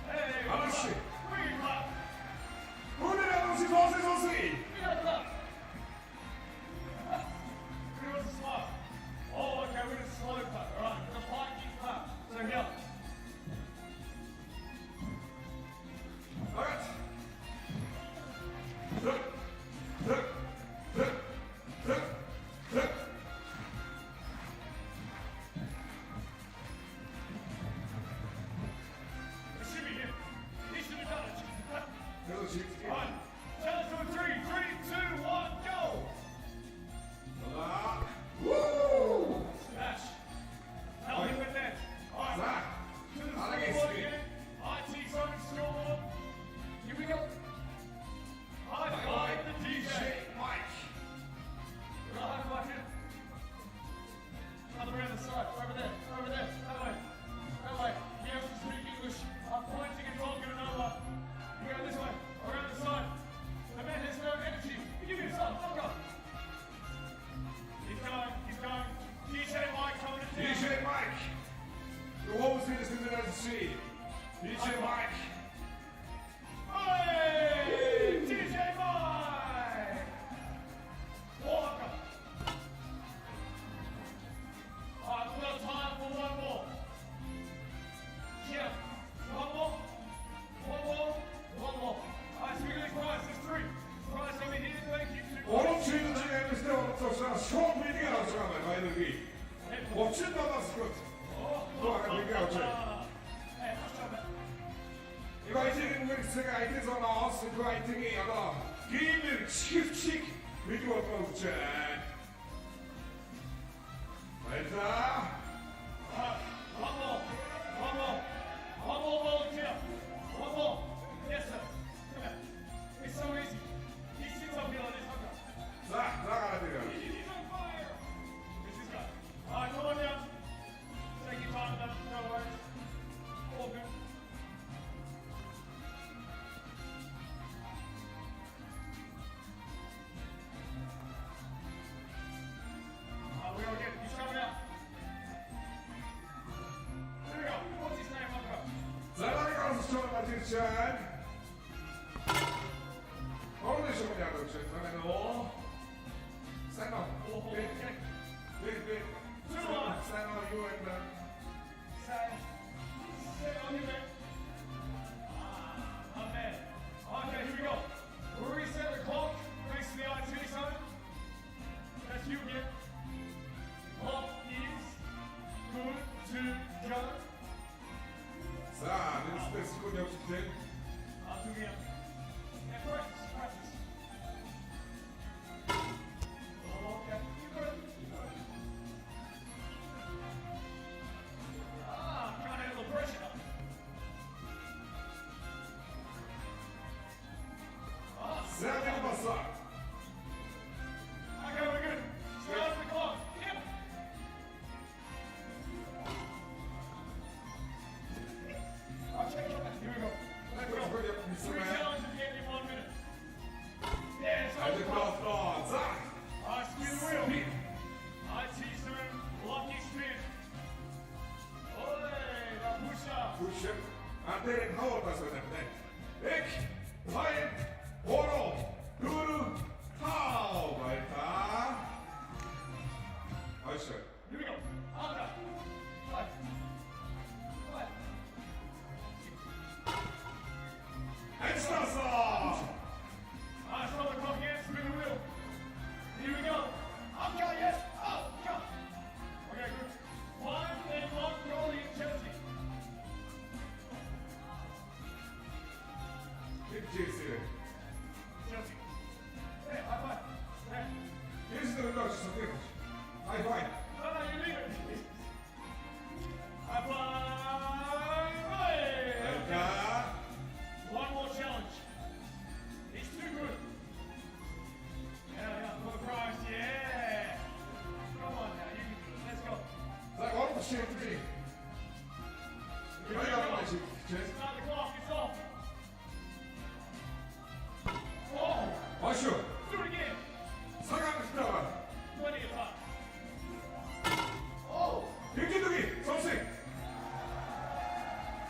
Hey, 아저씨. bring it back. 오늘의 아저씨 조세조세. Bring it back. Bring it slow. Oh, okay, we're gonna slow clap. Alright, we're gonna parking clap. So here. 알았지. It should be here. He should have done it. 그래서 지금 Alright, challenge number 3, 3, 2, 1, go! 자, 우! Smash. Help me with that. Alright, 자, to the 나가게 scoreboard 스피드. again. IT zone scoreboard. Here we go. High five the DJ. 마이크. High five him. Other around the side. Over there. Over there. That way. That way. Be able to speak English. I'm pointing and talking another one. You go this way. Around the side. The man has no energy. Give me some. Fuck up. He's going. He's going. DJ Mike coming to town. DJ 마이크. The Wolves need to do see. DJ 마이크. Hey! DJ Mike! Walk up. Alright, we've got time for one more. Yeah. One more. One more. One more. Alright, so we're going to prize. There's 3. Prize over here. Thank you. 어느 주인은 지금 에미스테 어떻서 쇼 미디가 나서가면 마이너기. 멋진 나다스 것. 또 아까 미디가 어째. Hey, let's try that. 이거 아이팅 믹스가 아이팅에서 나왔어. 그 아이팅이 아까 게임을 칙칙 미디가 어쩌. 알자. One more. One more. One more volunteer. One more. Yes, sir. Come here. It's so easy. He sits up here like this. Okay. 자, 나가라 들어. He's on fire. This is good. All right, come on down. Take your time, no worries. All good. We all get it. He's coming out. There we go. What's his name? I'll go. 자, 나가서 처음 맞은 짠. 어느 시간이 안 오죠? 나는 stand Oh, up. okay. Big. Stand up, you and Say on your man. Not bad. Okay, here we go. We'll reset the clock thanks to the IT zone. That's you again. Clock is good to go. 자, 린스테 스코니 없을 때. I'll do it again. And practice. Oh, okay. You good? Can't handle the pressure. 세븐 버섯. Okay, we're good. Start the clock. Yep. Okay, here we go. Let's go. Three challenges again in 1 minute. Yeah, it's 아주 over. 더. 자, Alright, spin the wheel. IT zone, lucky spin. Ole, now push up. 푸시. 안테는 하워 가서 되는데. 엑, 파인, 오로, 루루, 하우. 말타. Ekstasa! Stop the clock again, spin the wheel. Here we go. Okay, yes. Oh, go. Okay, good. One and one, rolling Chelsea. 김지수. Chelsea. Hey, high five. Hey. 김지수 넣어주서 하이파이. No, no, you leave it. High five. Hey. 자, One more challenge. He's too good. Yeah, for the prize, yeah. Come on now, you can do it. Let's go. 자, 원부터 시작해. 이거 나와야지. Start the clock, it's off. Oh, 마쇼. do it again. 사강 스타가. Plenty of time. 김기덕이 선생.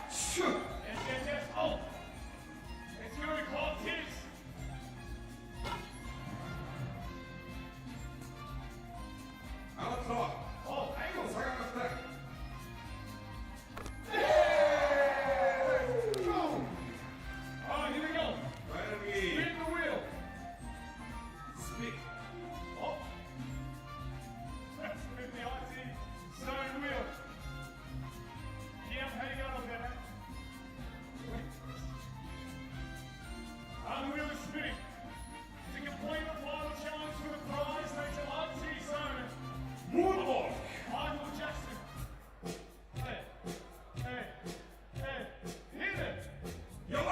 슛. Yes, yes, yes. Oh. It's good, clock ticks. 아웃 들어와. Oh, angle. 사강 스타. Oh, here we go. 마이너기. Spin the wheel. 스픽. Oh. Spin the icy stone wheel. Yeah, how you going up there, man? The wheel is spinning. To complete the final challenge for the prize, thanks to icy stone. 문복. Michael Jackson. Hey, hey, hey, hit it. 영화.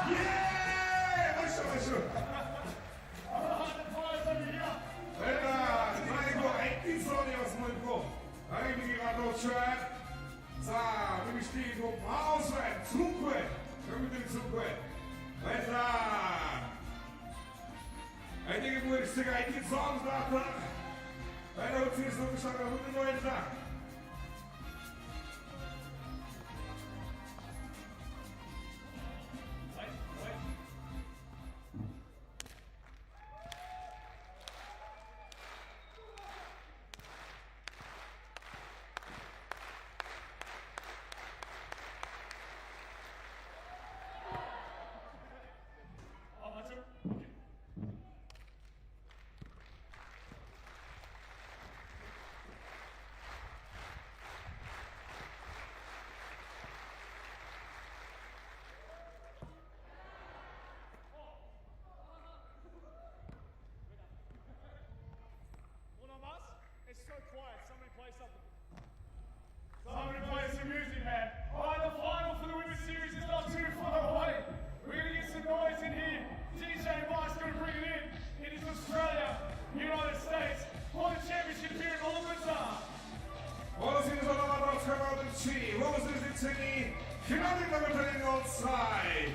예! 마쇼 마쇼. The prize over here. Ela, Michael, Episodios muito. Aí, Miguel Adolchat. Sa, vestido, pausa, zucque. Vamos zucque. Ela. Aí tem que pôr esse aí que só nos dá pra. Aí não precisa do que chama muito não entra. Wait, wait. Oh, that's it. Okay. Ulaanbaatar, it's so quiet. Somebody play something. Somebody play some music, man. All right, the final for the women's series is not too far away. We're going to get some noise in here. DJ Mike's going to bring it in. It is Australia, United States, for the championship here in Ulaanbaatar. Olosini zamanlarda çıkarmadıkçı, Olosini zitseni, finalde kameranın outside.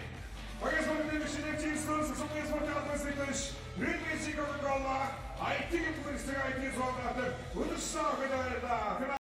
Pagazmanın demişine Chiefs'ın sezonu sportlar meslektaş, Ring'e Coca-Cola, IT futbolistler IT zorladı. Ulusal finalde.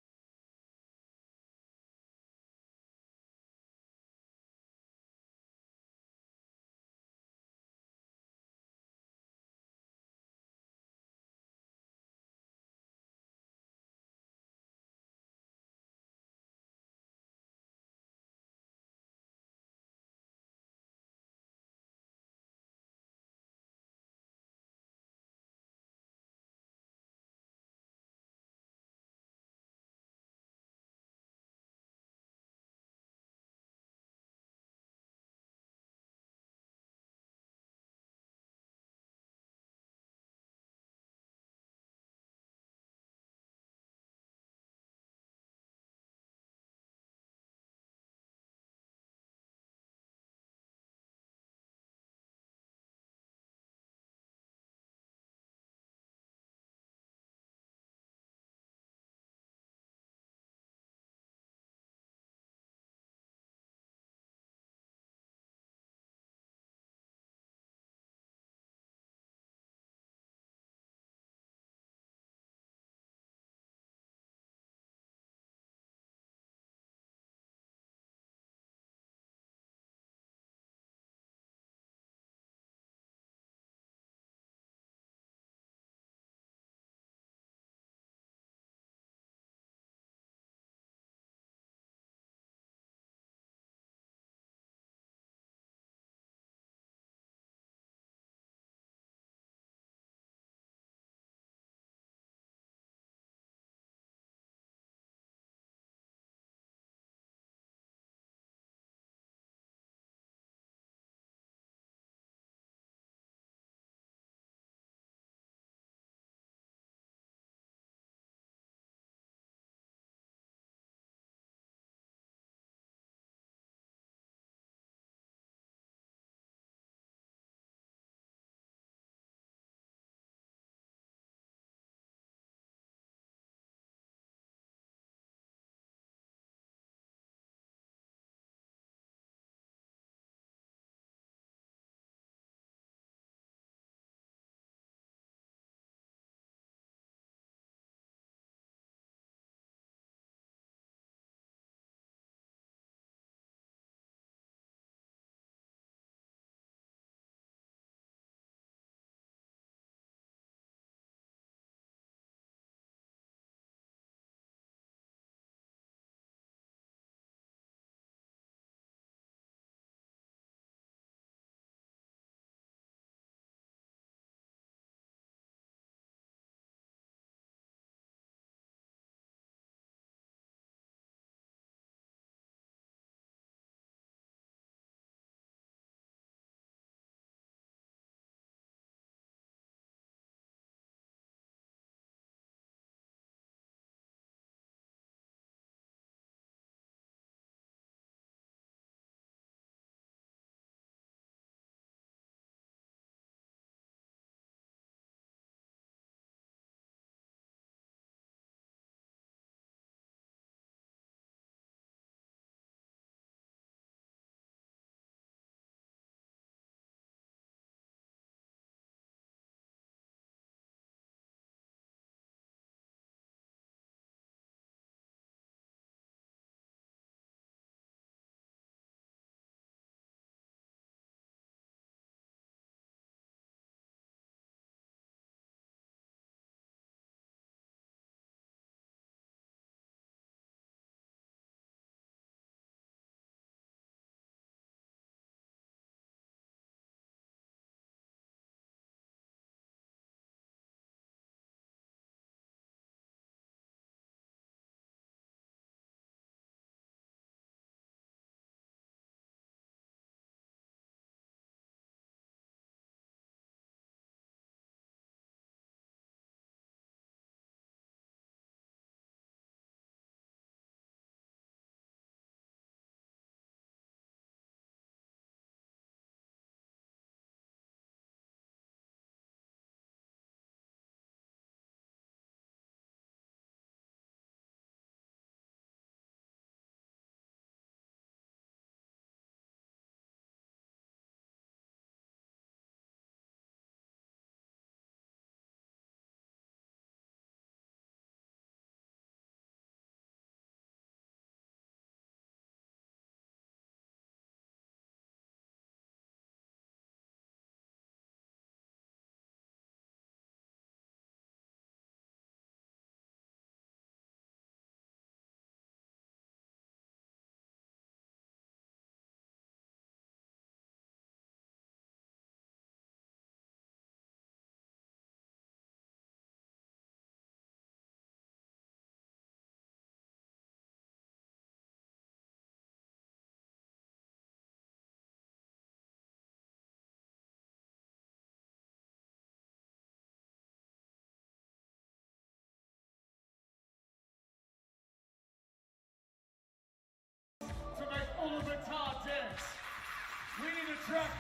track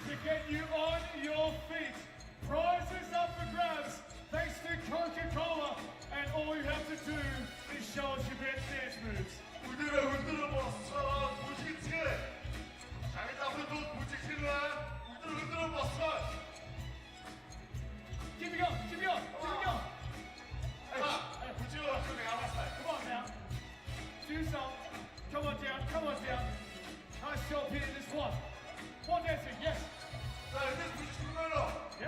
to get you on your feet. Prizes up for grabs thanks to Coca-Cola, and all you have to do is show us your best dance moves. 무대를 흔들어 봤어. 무지개. 자기 잡은 돈 무지개를 무대를 흔들어 봤어. Keep it going, keep it going, keep it going. 자, 무지개 같은 내 알았어. Come on now. Do some. Come on down, come on down. Nice job hitting this one. One dancing, yes. 자, 이제 무지개로. Yep.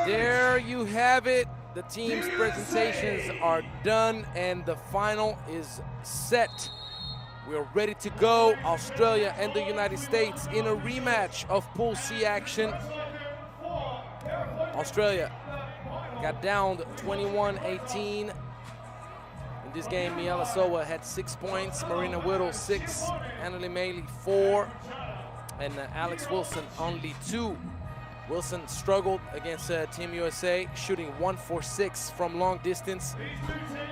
There you have it. The team's presentations are done and the final is set. We're ready to go. Australia and the United States in a rematch of Pool C action. Australia got downed 21-18. In this game, Miela Soa had 6 points, Marina Whittle 6, Anneli Maley 4, and Alex Wilson only 2. Wilson struggled against Team USA, shooting 1 for 6 from long distance.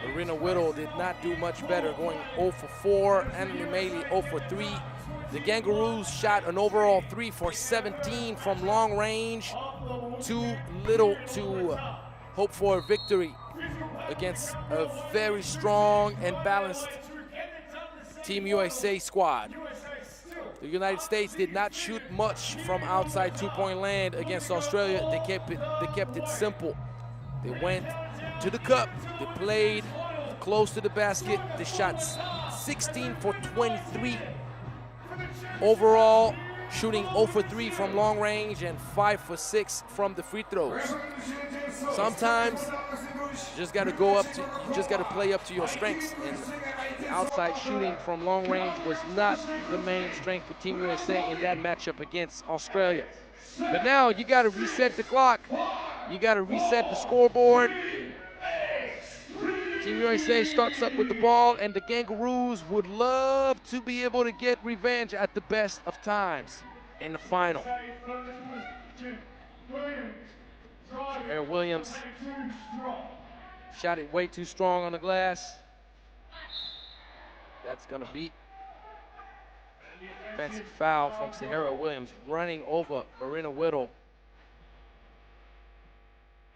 Marina Whittle did not do much better, going 0 for 4. Anneli Maley 0 for 3. The Kangaroos shot an overall 3 for 17 from long range. Too little to hope for a victory against a very strong and balanced Team USA squad. The United States did not shoot much from outside two-point land against Australia. They kept it simple. They went to the cup. They played close to the basket. They shot 16 for 23 overall, shooting 0 for 3 from long range and 5 for 6 from the free throws. Sometimes you just got to play up to your strengths, and outside shooting from long range was not the main strength for Team USA in that matchup against Australia. But now you got to reset the clock. You got to reset the scoreboard. Team USA starts up with the ball, and the Kangaroos would love to be able to get revenge at the best of times in the final. Shahara Williams shot it way too strong on the glass. That's gonna be offensive foul from Shahara Williams, running over Marina Whittle.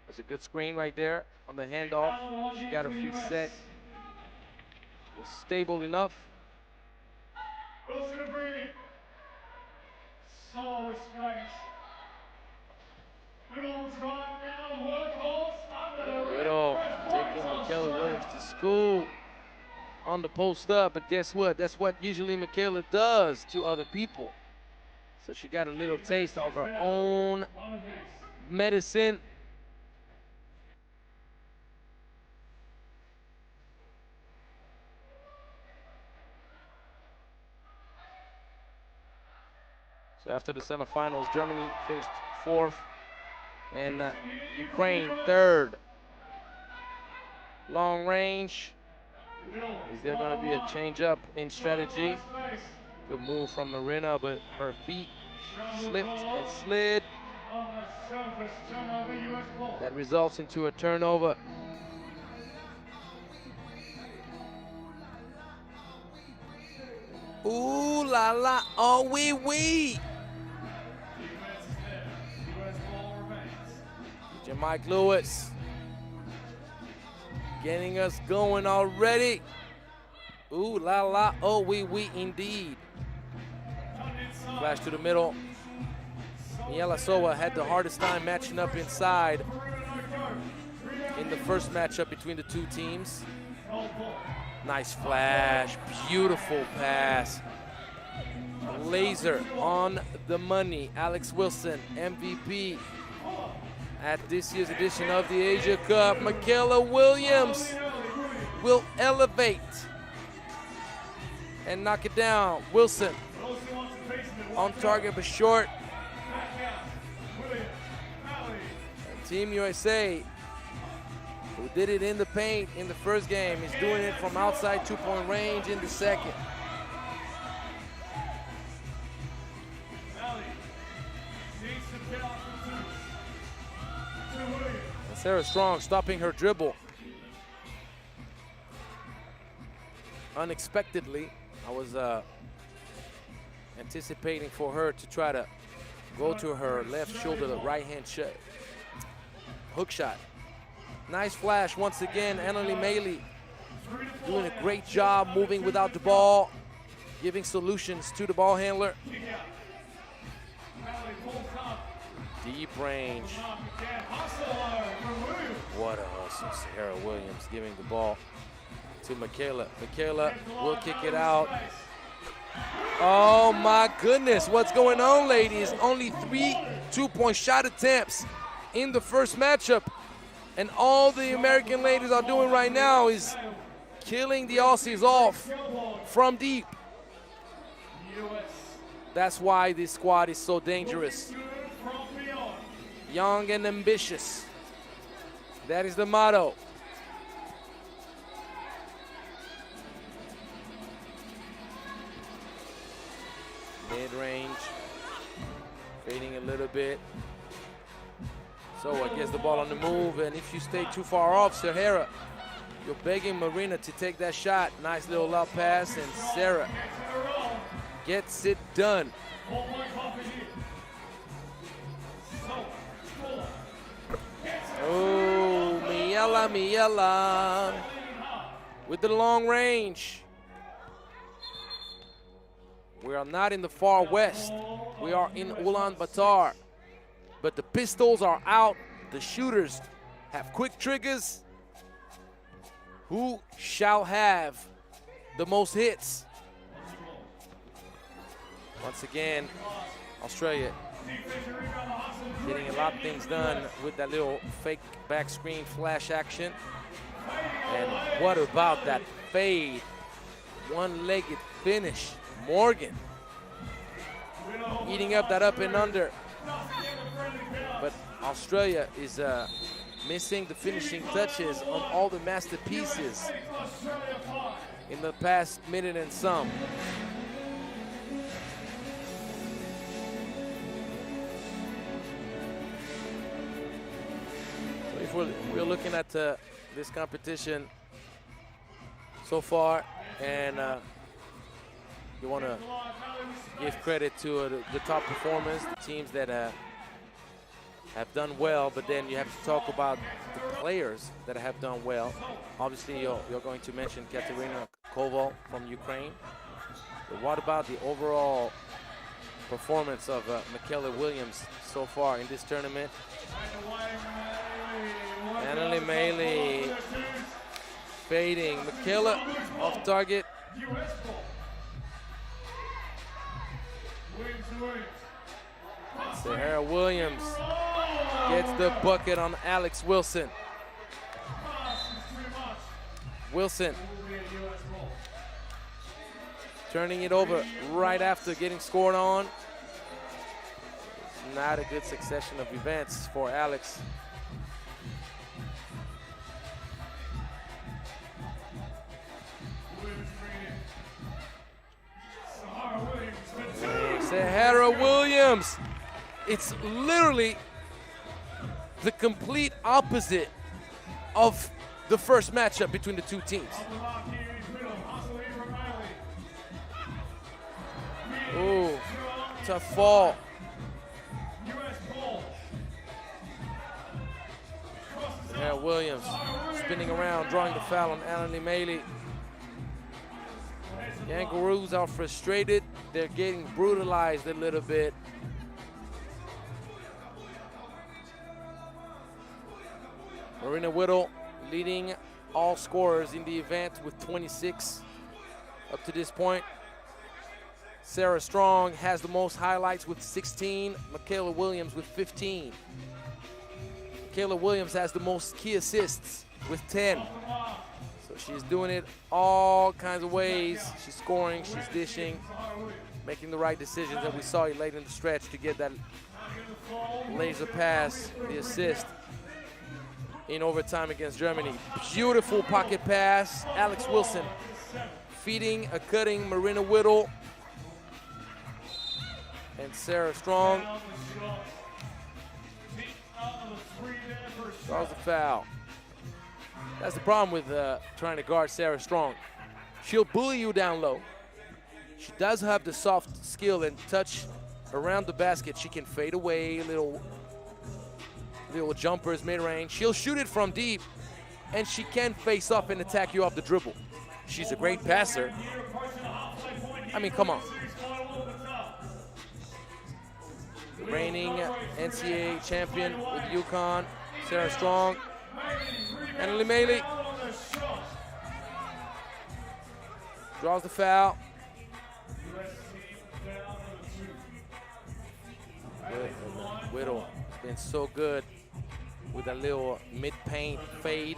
That's a good screen right there on the handoff. She got her feet set. Was stable enough. Whittle taking Michaela Williams to school on the post up, but guess what? That's what usually Michaela does to other people. So she got a little taste of her own medicine. So after the semifinals, Germany finished 4th and Ukraine 3rd. Long range. Is there going to be a change up in strategy? Good move from Marina, but her feet slipped and slid. That results into a turnover. Ooh la la, oh wee wee. DJ Mike Lewis getting us going already. Ooh la la, oh wee wee indeed. Flash to the middle. Miela Soa had the hardest time matching up inside in the first matchup between the two teams. Nice flash, beautiful pass. Laser on the money. Alex Wilson, MVP at this year's edition of the Asia Cup. Michaela Williams will elevate and knock it down. Wilson on target but short. And Team USA, who did it in the paint in the first game, is doing it from outside two-point range in the second. And Sarah Strong stopping her dribble unexpectedly. I was anticipating for her to try to go to her left shoulder, the right-hand hook shot. Nice flash once again. Anneli Maley doing a great job moving without the ball, giving solutions to the ball handler. Deep range. What a hustle. Shahara Williams giving the ball to Michaela. Michaela will kick it out. Oh my goodness, what's going on, ladies? Only 3 two-point shot attempts in the first matchup. And all the American ladies are doing right now is killing the Aussies off from deep. That's why this squad is so dangerous. Young and ambitious. That is the motto. Mid-range, fading a little bit. So I guess the ball on the move, and if you stay too far off, Sahara, you're begging Marina to take that shot. Nice little lob pass, and Sarah gets it done. Oh, Miela with the long range. We are not in the far west. We are in Ulaanbaatar. But the pistols are out. The shooters have quick triggers. Who shall have the most hits? Once again, Australia getting a lot of things done with that little fake back screen flash action. And what about that fade? One-legged finish. Morgan eating up that up and under. But Australia is missing the finishing touches on all the masterpieces in the past minute and some. So if we're looking at this competition so far, and you want to give credit to the top performers, the teams that have done well, but then you have to talk about the players that have done well. Obviously, you're going to mention Katerina Koval from Ukraine. But what about the overall performance of Michaela Williams so far in this tournament? Anneli Meili fading. Michaela off target. Sahara Williams gets the bucket on Alex Wilson. Wilson turning it over right after getting scored on. Not a good succession of events for Alex. Sahara Williams. It's literally the complete opposite of the first matchup between the two teams. Ooh, tough fall. Sahara Williams spinning around, drawing the foul on Anneli Meili. Kangaroos are frustrated. They're getting brutalized a little bit. Marina Whittle leading all scorers in the event with 26 up to this point. Sarah Strong has the most highlights with 16. Michaela Williams with 15. Michaela Williams has the most key assists with 10. So she's doing it all kinds of ways. She's scoring, she's dishing, making the right decisions that we saw late in the stretch to get that laser pass, the assist in overtime against Germany. Beautiful pocket pass. Alex Wilson feeding a cutting Marina Whittle. And Sarah Strong draws the foul. That's the problem with trying to guard Sarah Strong. She'll bully you down low. She does have the soft skill and touch around the basket. She can fade away, little jumpers mid-range. She'll shoot it from deep, and she can face up and attack you off the dribble. She's a great passer. I mean, come on. The reigning NCAA champion with UConn, Sarah Strong. Anneli Meili draws the foul. Whittle has been so good with a little mid-paint fade.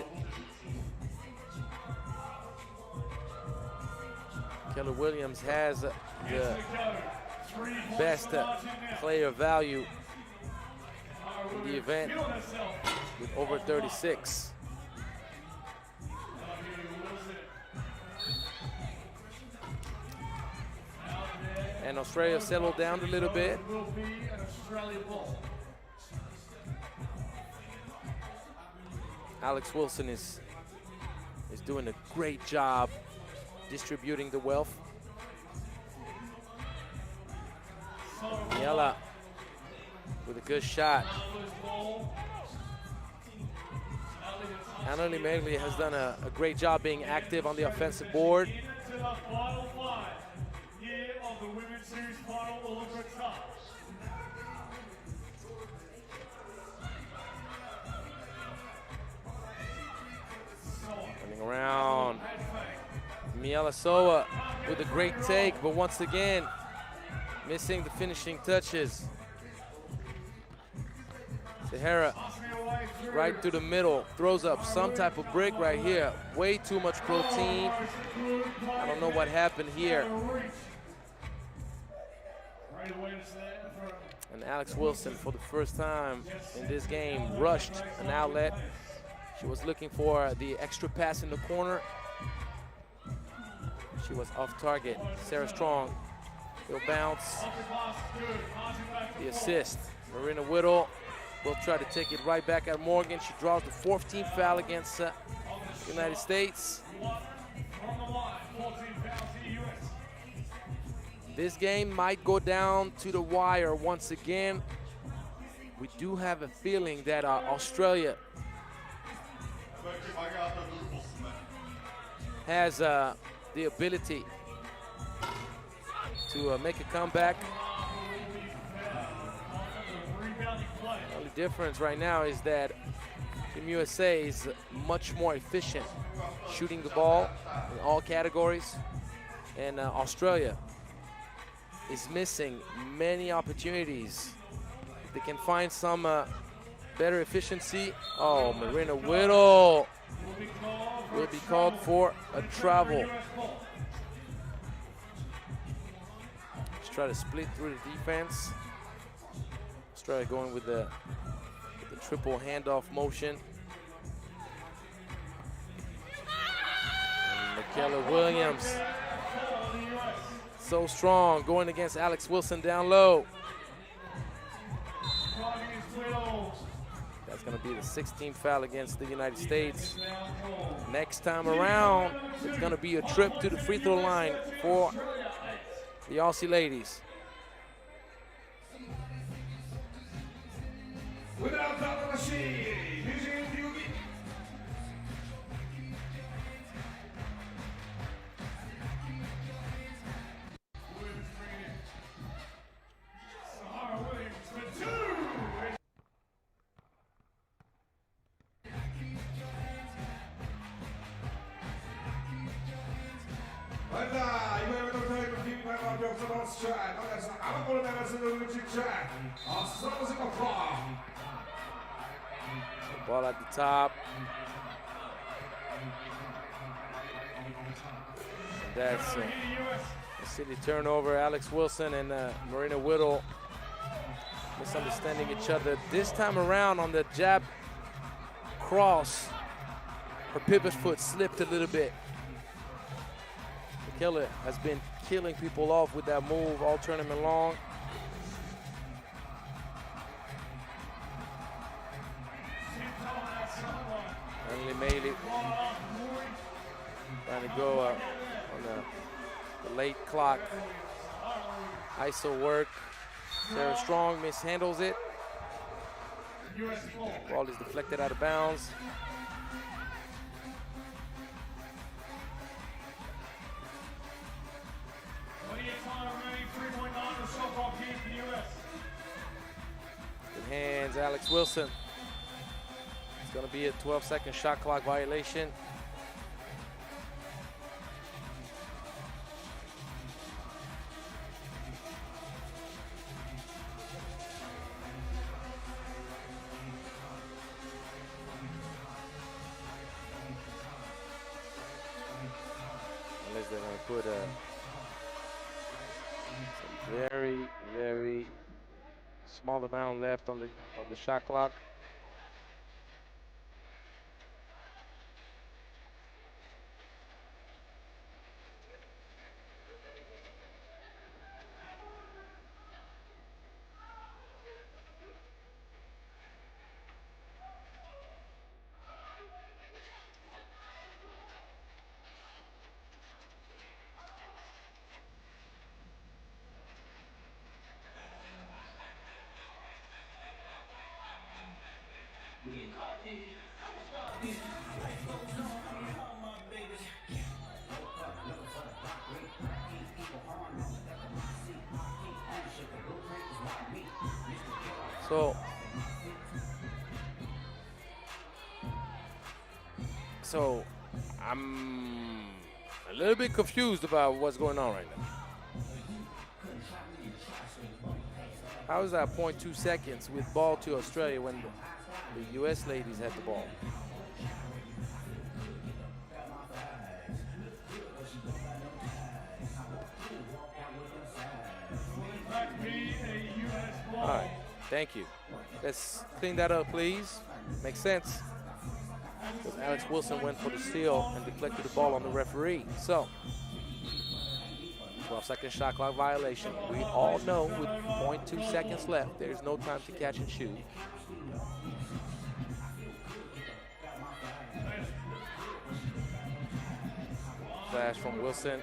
Keller Williams has the best player value in the event with over 36. And Australia settled down a little bit. Alex Wilson is doing a great job distributing the wealth. Miela with a good shot. Anna Megli has done a great job being active on the offensive board. Running around. Miela Soa with a great take, but once again, missing the finishing touches. Sahara right through the middle, throws up some type of brick right here. Way too much protein. I don't know what happened here. And Alex Wilson, for the first time in this game, rushed an outlet. She was looking for the extra pass in the corner. She was off target. Sarah Strong will bounce. The assist. Marina Whittle will try to take it right back at Morgan. She draws the 14th foul against the United States. This game might go down to the wire once again. We do have a feeling that Australia has the ability to make a comeback. The only difference right now is that Team USA is much more efficient shooting the ball in all categories, and Australia is missing many opportunities. If they can find some better efficiency. Oh, Marina Whittle will be called for a travel. Let's try to split through the defense. Let's try going with the triple handoff motion. And Michaela Williams, so strong, going against Alex Wilson down low. That's going to be the 16th foul against the United States. Next time around, it's going to be a trip to the free throw line for the Aussie ladies. Ball at the top. That's a city turnover. Alex Wilson and Marina Whittle misunderstanding each other. This time around on the jab cross, her pivot foot slipped a little bit. The killer has been killing people off with that move all tournament long. Made it. Trying to go on the late clock. ISO work. Sarah Strong mishandles it. Ball is deflected out of bounds. Good hands, Alex Wilson. It's going to be a 12-second shot clock violation. they're going to put some very, very small amount left on the shot clock. So I'm a little bit confused about what's going on right now. How is that 0.2 seconds with ball to Australia when the U.S. ladies had the ball? All right, thank you. Let's clean that up, please. Makes sense. Because Alex Wilson went for the steal and deflected the ball on the referee. So, 12-second shot clock violation. We all know with 0.2 seconds left, there's no time to catch and shoot. Flash from Wilson.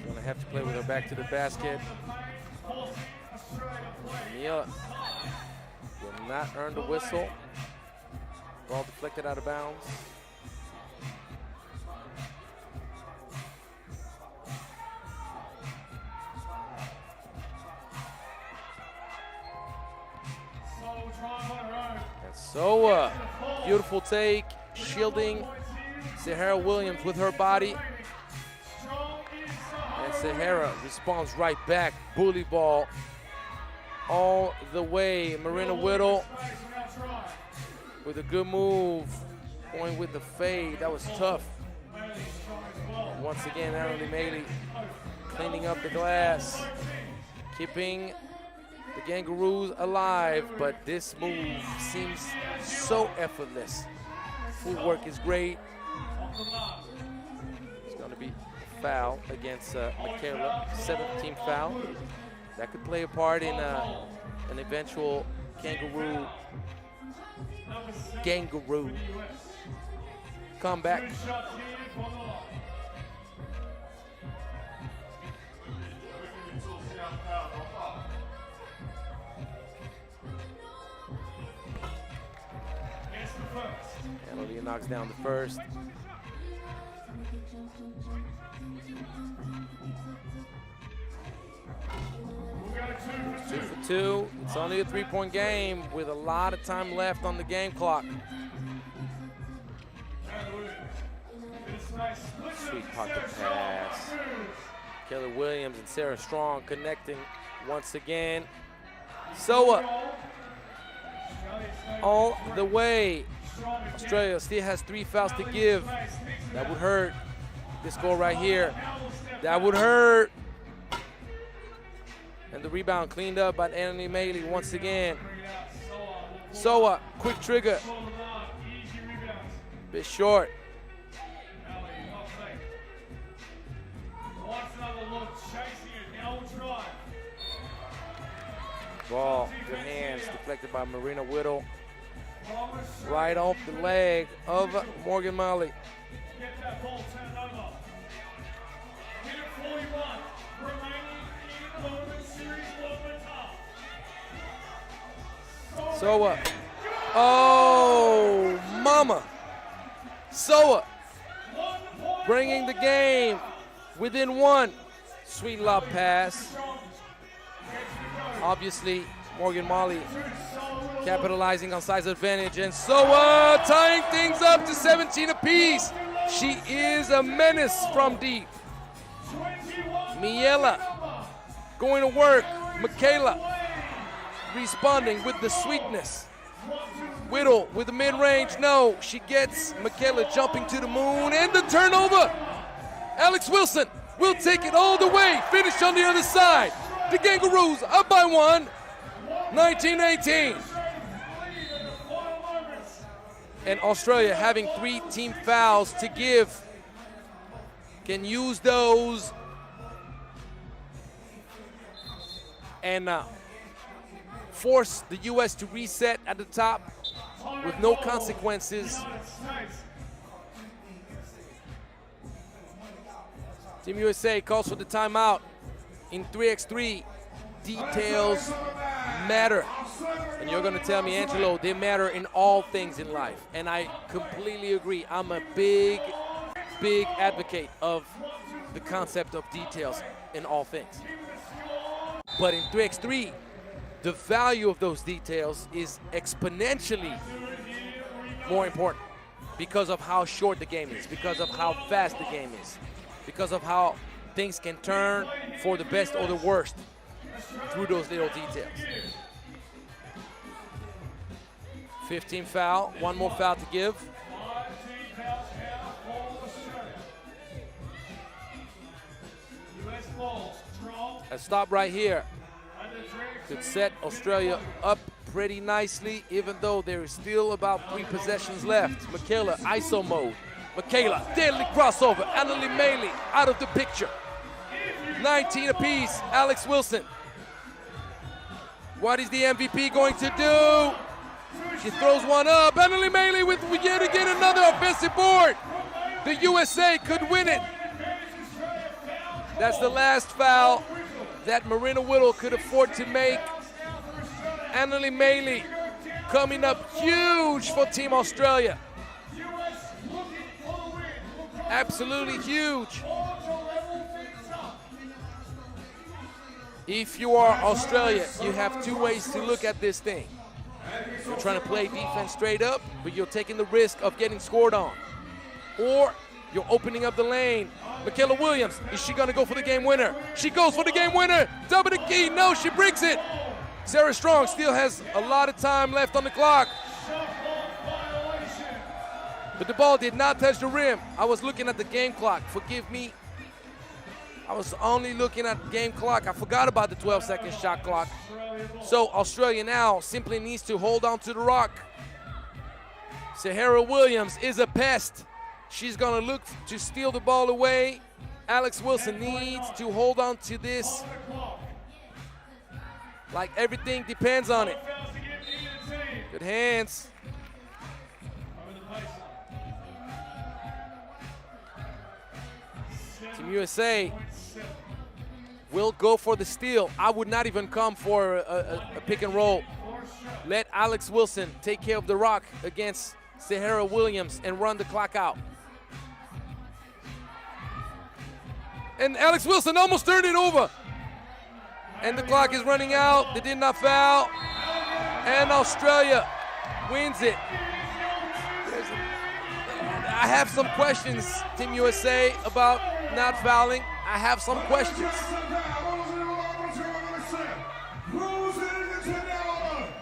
Gonna have to play with her back to the basket. Mia will not earn the whistle. Ball deflected out of bounds. And so, beautiful take, shielding Sahara Williams with her body. And Sahara responds right back, bully ball all the way. Marina Whittle with a good move, going with the fade. That was tough. And once again, Emily Maley cleaning up the glass, keeping the Kangaroos alive, but this move seems so effortless. Footwork is great. It's going to be a foul against Michaela, 17th foul. That could play a part in an eventual Kangaroo comeback. And Olivia knocks down the first. Two for two. It's only a three-point game with a lot of time left on the game clock. Sweet pocket pass. Kelly Williams and Sarah Strong connecting once again. Soa all the way. Australia still has 3 fouls to give. That would hurt. This goal right here. That would hurt. And the rebound cleaned up by Anthony Maley once again. Soa, quick trigger. Bit short. Ball, good hands, deflected by Marina Whittle. Right off the leg of Morgan Molly. Soa. Oh, mama. Soa bringing the game within one. Sweet lob pass. Obviously, Morgan Molly capitalizing on size advantage, and Soa tying things up to 17 apiece. She is a menace from deep. Miela going to work. Michaela responding with the sweetness. Whittle with the mid-range, no. She gets Michaela jumping to the moon, and the turnover. Alex Wilson will take it all the way. Finish on the other side. The Kangaroos up by 1, 19-18. And Australia, having 3 team fouls to give, can use those and force the U.S. to reset at the top with no consequences. Team USA calls for the timeout. In 3x3, details matter. And you're gonna tell me, Angelo, they matter in all things in life. And I completely agree. I'm a big advocate of the concept of details in all things. But in 3x3, the value of those details is exponentially more important because of how short the game is, because of how fast the game is, because of how things can turn for the best or the worst through those little details. 15 foul, 1 more foul to give. A stop right here could set Australia up pretty nicely, even though there is still about 3 possessions left. Michaela, ISO mode. Michaela, deadly crossover. Annalie Maley out of the picture. 19 apiece, Alex Wilson. What is the MVP going to do? She throws one up. Annalie Maley with yet again another offensive board. The USA could win it. That's the last foul that Marina Whittle could afford to make. Annalie Maley coming up huge for Team Australia. Absolutely huge. If you are Australia, you have 2 ways to look at this thing. You're trying to play defense straight up, but you're taking the risk of getting scored on. Or you're opening up the lane. Michaela Williams, is she gonna go for the game winner? She goes for the game winner. Double the key, no, she breaks it. Sarah Strong still has a lot of time left on the clock. But the ball did not touch the rim. I was looking at the game clock, forgive me. I was only looking at the game clock. I forgot about the 12-second shot clock. So Australia now simply needs to hold on to the rock. Sahara Williams is a pest. She's gonna look to steal the ball away. Alex Wilson needs to hold on to this like everything depends on it. Good hands. Team USA will go for the steal. I would not even come for a pick and roll. Let Alex Wilson take care of the rock against Sahara Williams and run the clock out. And Alex Wilson almost turned it over. And the clock is running out. They did not foul. And Australia wins it. I have some questions, Team USA, about not fouling. I have some questions.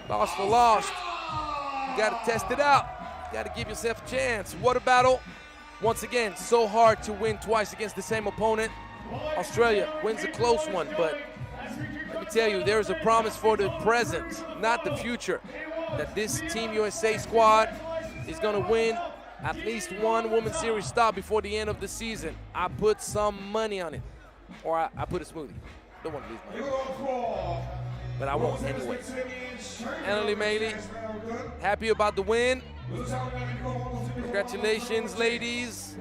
Lost for lost. You got to test it out. You got to give yourself a chance. What a battle. Once again, so hard to win twice against the same opponent. Australia wins a close one, but let me tell you, there is a promise for the present, not the future, that this Team USA squad is going to win at least 1 Women's Series stop before the end of the season. I put some money on it, or I put a smoothie. Don't want to lose money, but I won't anyway. Annalie Maley, happy about the win. Congratulations, ladies.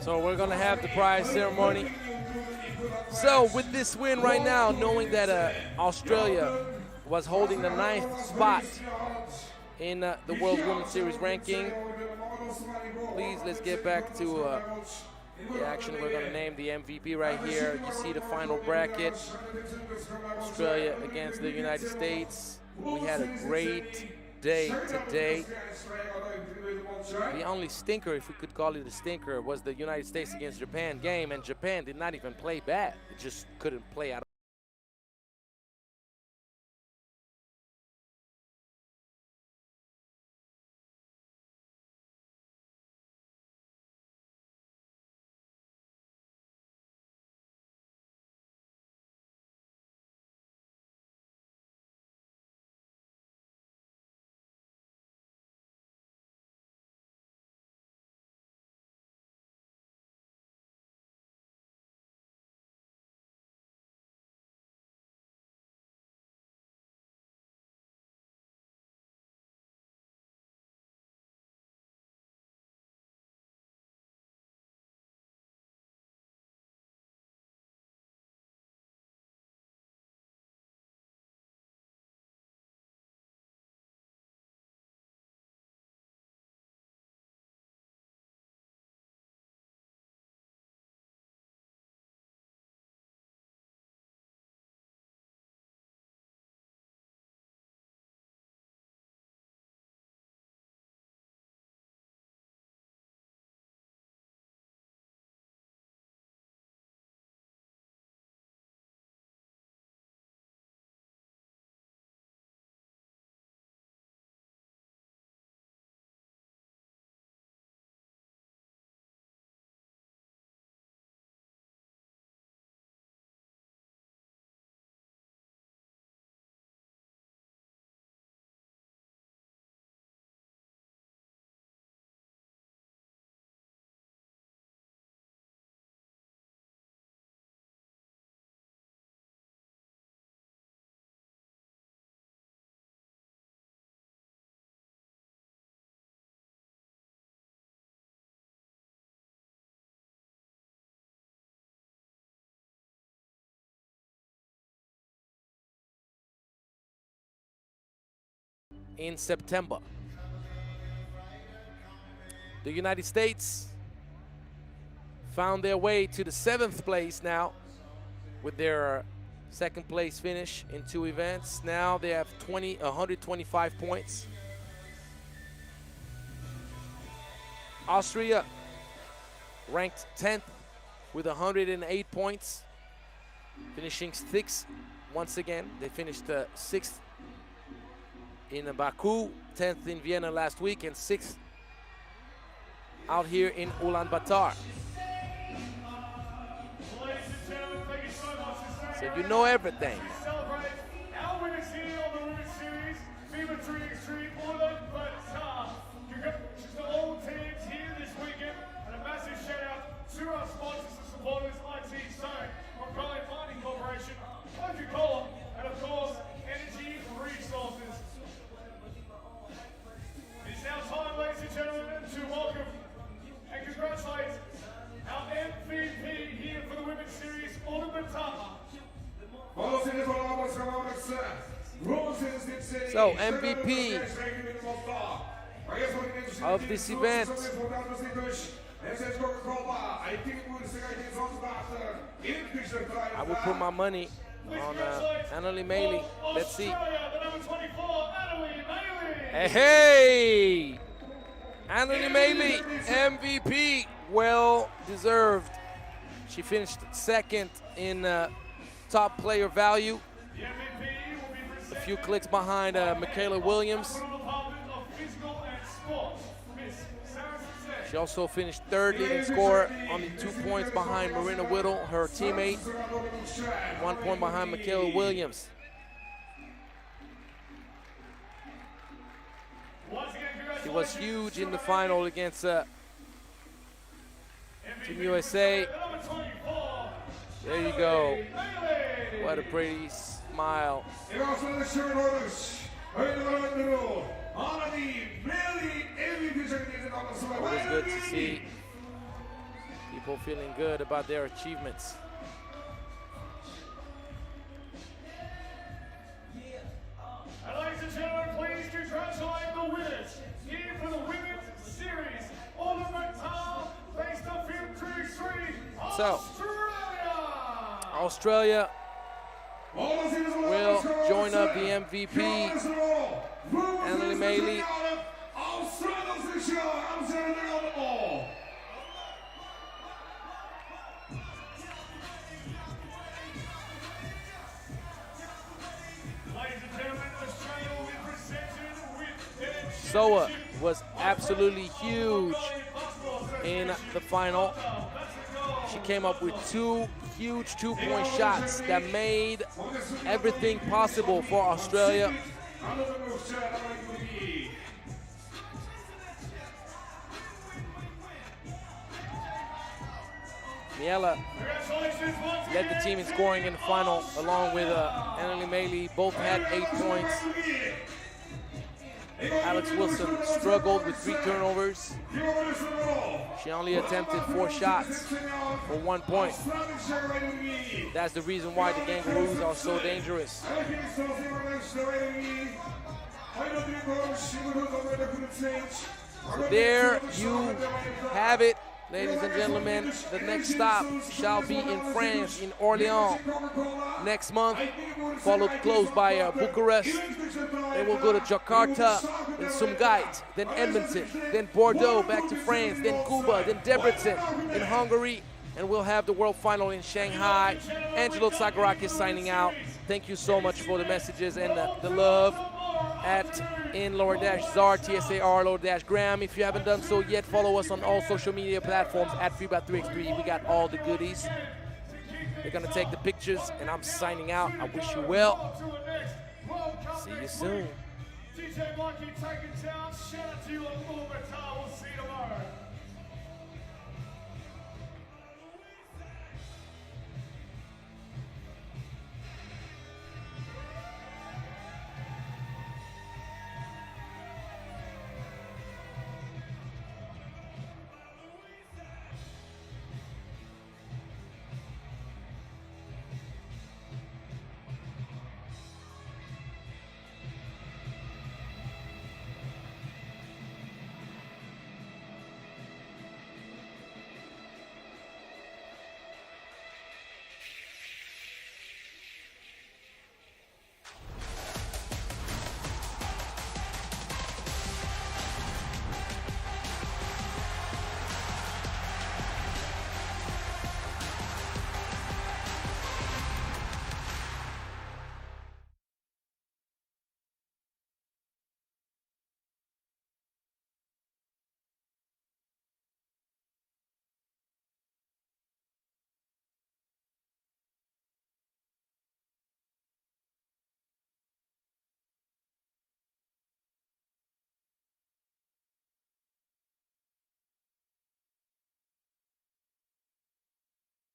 So we're gonna have the prize ceremony. So with this win right now, knowing that Australia was holding the 9th spot in the World Women's Series ranking, please let's get back to the action. We're gonna name the MVP right here. You see the final bracket. Australia against the United States. We had a great day today. The only stinker, if we could call it a stinker, was the United States against Japan game, and Japan did not even play bad. It just couldn't play out. In September. The United States found their way to the 7th place now with their 2nd place finish in 2 events. Now they have 125 points. Austria ranked 10th with 108 points, finishing 6th once again. They finished 6th in Baku, 10th in Vienna last week, and 6th out here in Ulaanbaatar. So you know everything. Celebrate our winners here on the Women's Series, FIBA 3x3 Ulaanbaatar. Congratulations to all teams here this weekend, and a massive shout out to our sponsors and supporters, IT Zone, Mongolian Mining Corporation, Coca-Cola, and of course, Energy Resources. It's now time, ladies and gentlemen, to welcome and congratulate our MVP here for the Women's Series, Ulaanbaatar. So MVP of this event, I will put my money on Annalie Mailey. Let's see. Hey! Annalie Mailey, MVP, well deserved. She finished 2nd in top player value, a few clicks behind Michaela Williams. She also finished 3rd leading scorer, only 2 points behind Marina Whittle, her teammate, 1 point behind Michaela Williams. She was huge in the final against Team USA. There you go. What a pretty smile. It was good to see People feeling good about their achievements. And ladies and gentlemen, please congratulate the winners here for the Women's Series. Ulaanbaatar based on FIBA 3x3, So, Australia. will join up the MVP, Annalie Meili. Soa was absolutely huge in the final. She came up with 2 huge two-point shots that made everything possible for Australia. Miela led the team in scoring in the final, along with Annalie Meili. Both had 8 points. Alex Wilson struggled with 3 turnovers. She only attempted 4 shots for 1 point. That's the reason why the Kangaroos are so dangerous. So there you have it, ladies and gentlemen. The next stop shall be in France, in Orléans, next month, followed close by Bucharest. Then we'll go to Jakarta, then Sumgait, then Edmonton, then Bordeaux, back to France, then Cuba, then Debrecen in Hungary, and we'll have the World Final in Shanghai. Angelo Tsagarakis signing out. Thank you so much for the messages and the love at in_Zar, TSAR_Graham. If you haven't done so yet, follow us on all social media platforms at FIBA 3x3. We got all the goodies. We're gonna take the pictures, and I'm signing out. I wish you well. See you soon. DJ Mikey taking down. Shout out to you, Ulaanbaatar. We'll see you tomorrow.